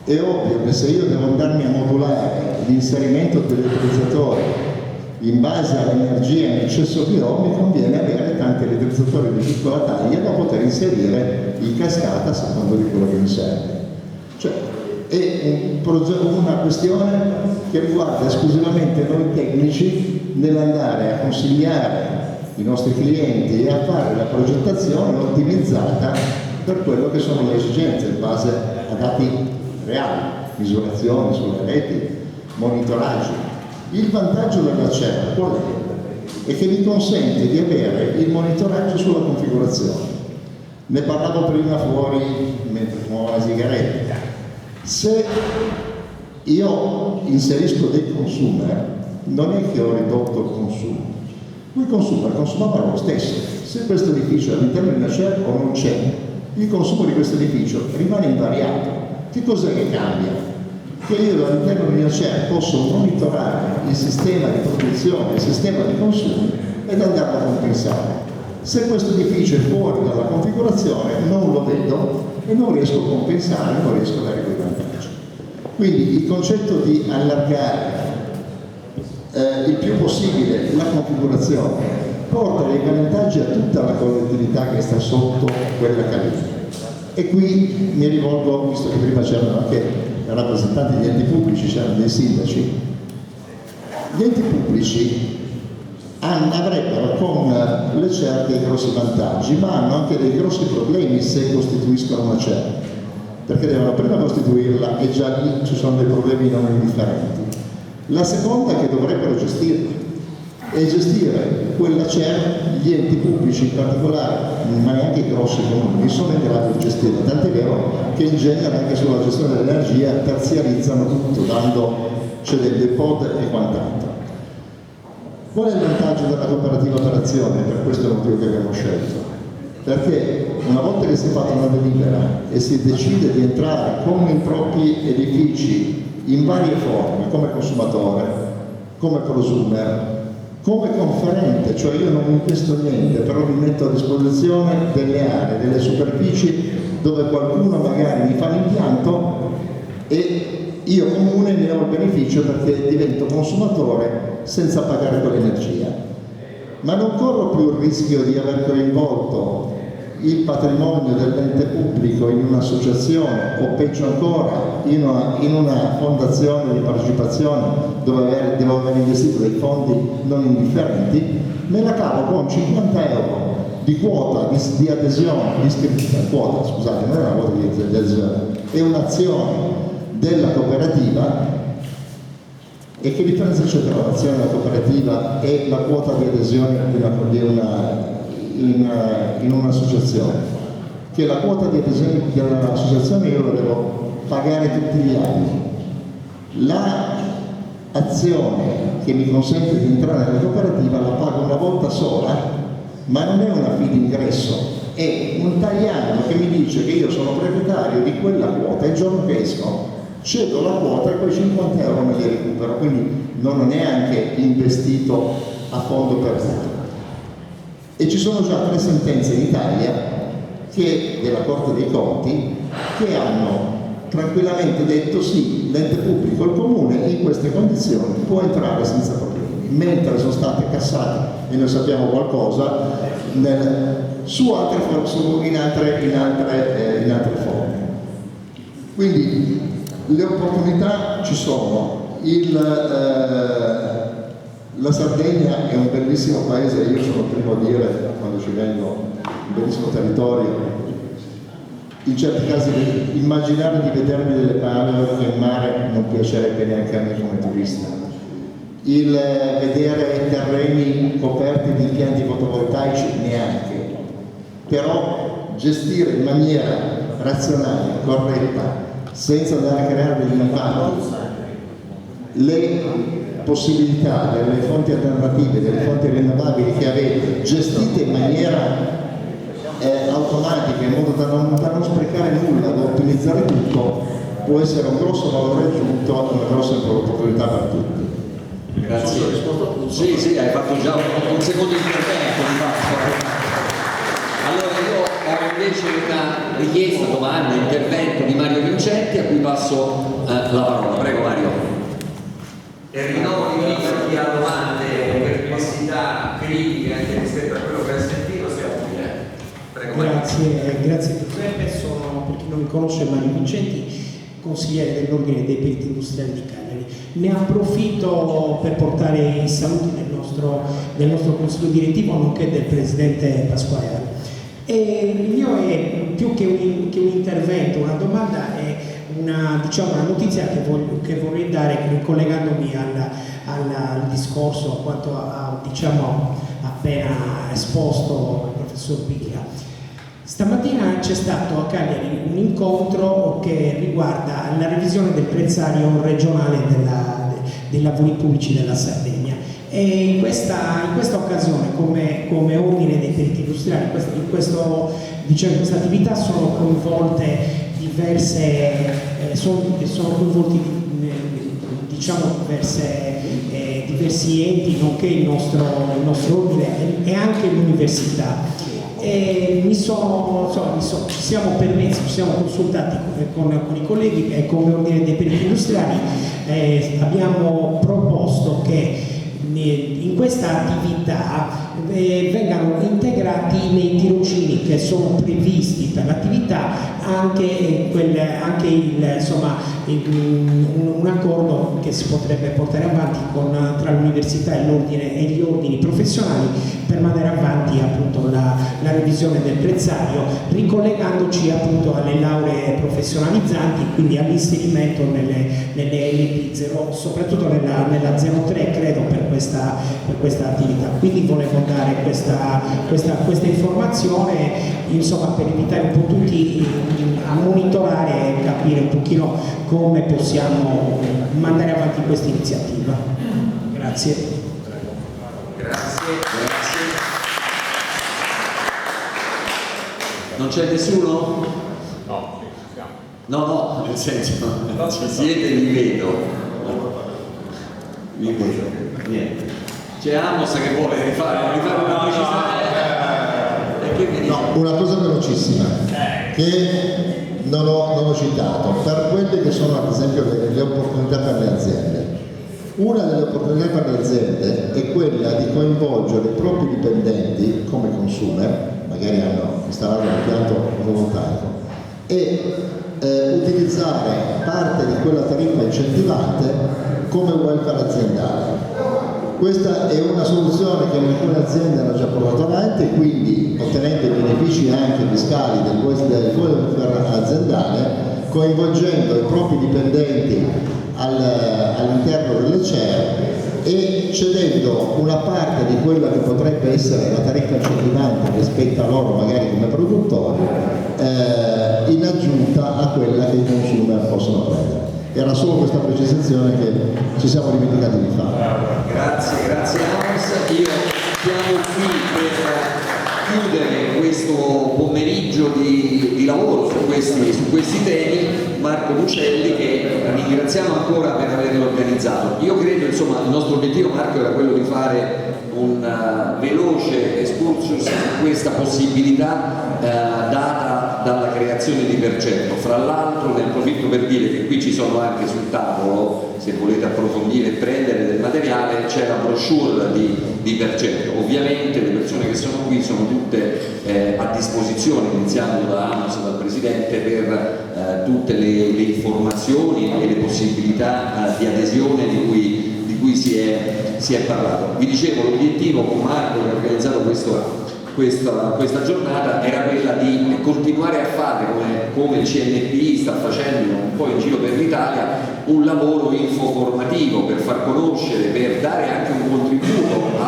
È ovvio che se io devo andarmi a modulare l'inserimento dell'elettrizzatore in base all'energia in eccesso che ho, mi conviene avere tanti eletrizzatori di piccola taglia da poter inserire in cascata a secondo di quello che mi serve. Cioè, è una questione che riguarda esclusivamente noi tecnici nell'andare a consigliare i nostri clienti e a fare la progettazione ottimizzata per quello che sono le esigenze in base a dati reali, misurazioni sulle reti, monitoraggi. Il vantaggio della CER qual è? È che mi consente di avere il monitoraggio sulla configurazione. Ne parlavo prima fuori mentre fumavo la sigaretta. Se io inserisco dei consumer, non è che ho ridotto il consumo. Il consumer consumava lo stesso. Se questo edificio all'interno di una CER o non c'è, il consumo di questo edificio rimane invariato. Che cos'è che cambia? Che io all'interno di una CER posso monitorare il sistema di produzione, il sistema di consumo ed andarlo a compensare. Se questo edificio è fuori dalla configurazione non lo vedo e non riesco a compensare, non riesco a dare quei vantaggi. Quindi il concetto di allargare il più possibile la configurazione porta dei vantaggi a tutta la collettività che sta sotto quella cabina. E qui mi rivolgo, visto che prima c'erano anche rappresentanti degli enti pubblici, c'erano dei sindaci. Gli enti pubblici avrebbero con le CER dei grossi vantaggi, ma hanno anche dei grossi problemi se costituiscono una CER, perché devono prima costituirla e già lì ci sono dei problemi non indifferenti. La seconda è che dovrebbero gestirla, e gestire quella CER gli enti pubblici in particolare, ma neanche i grossi comuni, sono in grado di gestirla, tant'è vero che in genere anche sulla gestione dell'energia terziarizzano tutto, c'è dei pod e quant'altro. Qual è il vantaggio della cooperativa per azione? Per questo è il motivo che abbiamo scelto. Perché una volta che si è fatta una delibera e si decide di entrare con i propri edifici in varie forme, come consumatore, come prosumer, come conferente, cioè io non investo niente, però mi metto a disposizione delle aree, delle superfici dove qualcuno magari mi fa l'impianto e io comune ne ho il beneficio perché divento consumatore senza pagare quell'energia. Ma non corro più il rischio di aver coinvolto il patrimonio dell'ente pubblico in un'associazione o peggio ancora in una fondazione di partecipazione dove devo aver investito dei fondi non indifferenti, me la cavo con 50 euro di quota di adesione, quota, scusate, non è una quota di adesione, è un'azione della cooperativa. E che differenza c'è tra l'azione della cooperativa e la quota di adesione in un'associazione? Che la quota di adesione dell'associazione io la devo pagare tutti gli anni. L'azione che mi consente di entrare nella cooperativa la pago una volta sola, ma non è una fee d'ingresso, è un tagliando che mi dice che io sono proprietario di quella quota e il giorno che esco cedo la quota e quei 50 euro me li recupero, quindi non ho neanche investito a fondo perduto. E ci sono già 3 sentenze in Italia della Corte dei Conti che hanno tranquillamente detto sì, l'ente pubblico, il comune in queste condizioni può entrare senza problemi, mentre sono state cassate, e noi sappiamo qualcosa, in altre forme. Quindi le opportunità ci sono, La Sardegna è un bellissimo paese, io sono il primo a dire quando ci vengo, un bellissimo territorio. In certi casi immaginare di vedermi delle palme in mare non piacerebbe neanche a me come turista. Il vedere terreni coperti di impianti fotovoltaici neanche. Però gestire in maniera razionale, corretta, senza andare a creare degli impatti, le possibilità delle fonti alternative, delle fonti rinnovabili che avete, gestite in maniera automatica, in modo da non sprecare nulla, da utilizzare tutto, può essere un grosso valore aggiunto e una grossa opportunità per tutti. Grazie. Sì, hai fatto già un secondo intervento di fatto. Allora io ho invece una richiesta, domanda, intervento di Mario Vincenti, a cui passo la parola. Prego Mario. E rinnovo di prima chi ha domande, perplessità, critiche anche rispetto a quello che ha sentito, sia utile. Prego Mario. Grazie Giuseppe, sono, per chi non mi conosce, Mario Vincenti, consigliere dell'Ordine dei Periti Industriali di Cagliari. Ne approfitto per portare i saluti del nostro consiglio direttivo, nonché del presidente Pasquale. E il mio è più che un intervento, una domanda, è una notizia che vorrei dare, collegandomi al discorso, a quanto ha appena esposto il professor Picchia. Stamattina c'è stato a Cagliari un incontro che riguarda la revisione del prezzario regionale dei lavori pubblici della Sardegna, e in questa occasione come Ordine dei Periti Industriali in questa attività sono coinvolte diversi enti, nonché il nostro ordine e anche l'università. E ci siamo consultati con i colleghi e come Ordine dei Periti Industriali abbiamo proposto che in questa attività vengano integrati nei tirocini che sono previsti per l'attività anche un accordo che si potrebbe portare avanti tra l'università e gli ordini professionali per mandare avanti appunto la revisione del prezzario, ricollegandoci appunto alle lauree professionalizzanti, quindi all'inserimento nelle LP0, soprattutto nella 03 credo per questa attività. Quindi volevo dare questa informazione, insomma, per invitare un po' tutti a monitorare e capire un pochino come possiamo mandare avanti questa iniziativa. Grazie. Grazie. Non c'è nessuno? No, nel senso, ci siete, vi vedo. Niente. C'è Amos che vuole rifare una precisazione. No, una cosa velocissima che non ho citato, per quelle che sono ad esempio le opportunità per le aziende. Una delle opportunità per le aziende è quella di coinvolgere i propri dipendenti come consumer, magari hanno installato un impianto fotovoltaico, e utilizzare parte di quella tariffa incentivante come welfare aziendale. Questa è una soluzione che alcune aziende hanno già portato avanti, quindi ottenendo i benefici anche fiscali del welfare aziendale, coinvolgendo i propri dipendenti all'interno delle CER e cedendo una parte di quella che potrebbe essere la tariffa incentivante rispetto a loro magari come produttori, in aggiunta a quella che i consumer possono prendere. Era solo questa precisazione che ci siamo dimenticati di fare. Grazie Amos. Io siamo qui per chiudere questo pomeriggio di lavoro su questi temi. Marco Bucelli, che ringraziamo ancora per averlo organizzato. Io credo, insomma, il nostro obiettivo, Marco, era quello di fare un veloce excursus su questa possibilità data dalla creazione di Percetto. Fra l'altro, ne approfitto per dire che qui ci sono anche sul tavolo, se volete approfondire e prendere del materiale, c'è la brochure di Percetto. Ovviamente le persone che sono qui sono tutte a disposizione, iniziando da Amos, dal Presidente, per tutte le informazioni e le possibilità di adesione di cui cui si è parlato. Vi dicevo, l'obiettivo con Marco, che ha organizzato questa giornata, era quella di continuare a fare, come il CNPI sta facendo un po' in giro per l'Italia, un lavoro infoformativo per far conoscere, per dare anche un contributo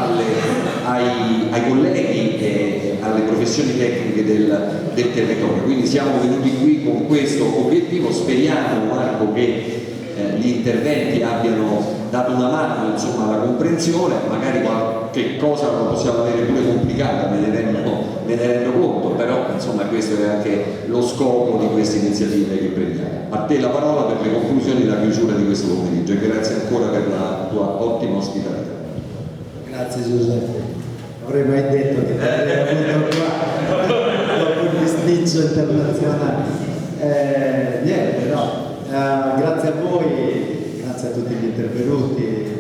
ai colleghi e alle professioni tecniche del territorio. Quindi siamo venuti qui con questo obiettivo. Speriamo, Marco, che gli interventi abbiano dato una mano, insomma, alla comprensione. Magari qualche cosa lo possiamo avere pure complicata, me ne rendo conto, però insomma questo è anche lo scopo di queste iniziative che prendiamo. A te la parola per le conclusioni e la chiusura di questo pomeriggio, e grazie ancora per la tua ottima ospitalità. Grazie Giuseppe, avrei mai detto che avrei avuto qua dopo il bisticcio internazionale. Niente, no. Grazie a voi, grazie a tutti gli intervenuti.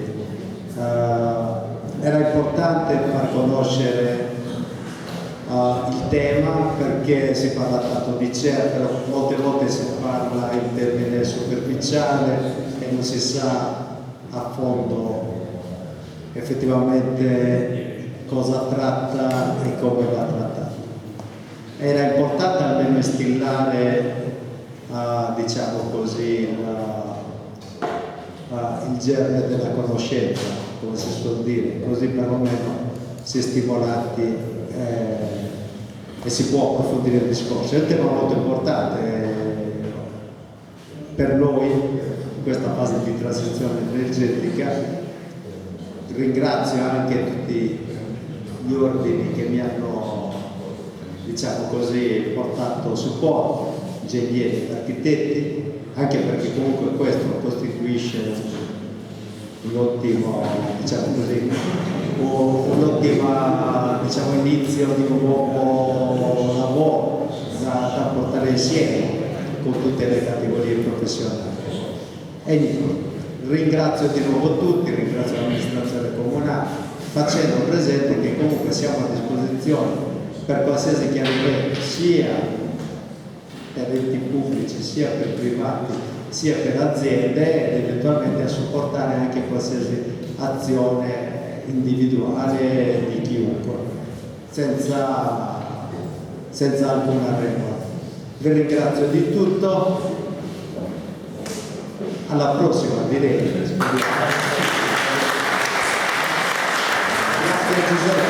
Era importante far conoscere il tema, perché si parla tanto di CER, molte volte si parla in termine superficiale e non si sa a fondo effettivamente cosa tratta e come va trattato. Era importante almeno instillare diciamo così il germe della conoscenza, come si suol dire, così perlomeno si è stimolati e si può approfondire il discorso. È un tema molto importante per noi in questa fase di transizione energetica. Ringrazio anche tutti gli ordini che mi hanno, diciamo così, portato supporto, ingegneri, architetti, anche perché comunque questo costituisce un ottimo, diciamo così, un ottimo, diciamo, inizio di un nuovo lavoro da portare insieme con tutte le categorie professionali. E niente, ringrazio di nuovo tutti, ringrazio l'amministrazione comunale, facendo presente che comunque siamo a disposizione per qualsiasi chiarimento, sia per enti pubblici, sia per privati, sia per aziende, ed eventualmente a supportare anche qualsiasi azione individuale di chiunque, senza alcuna regola. Vi ringrazio di tutto, alla prossima, direi. Grazie Giuseppe.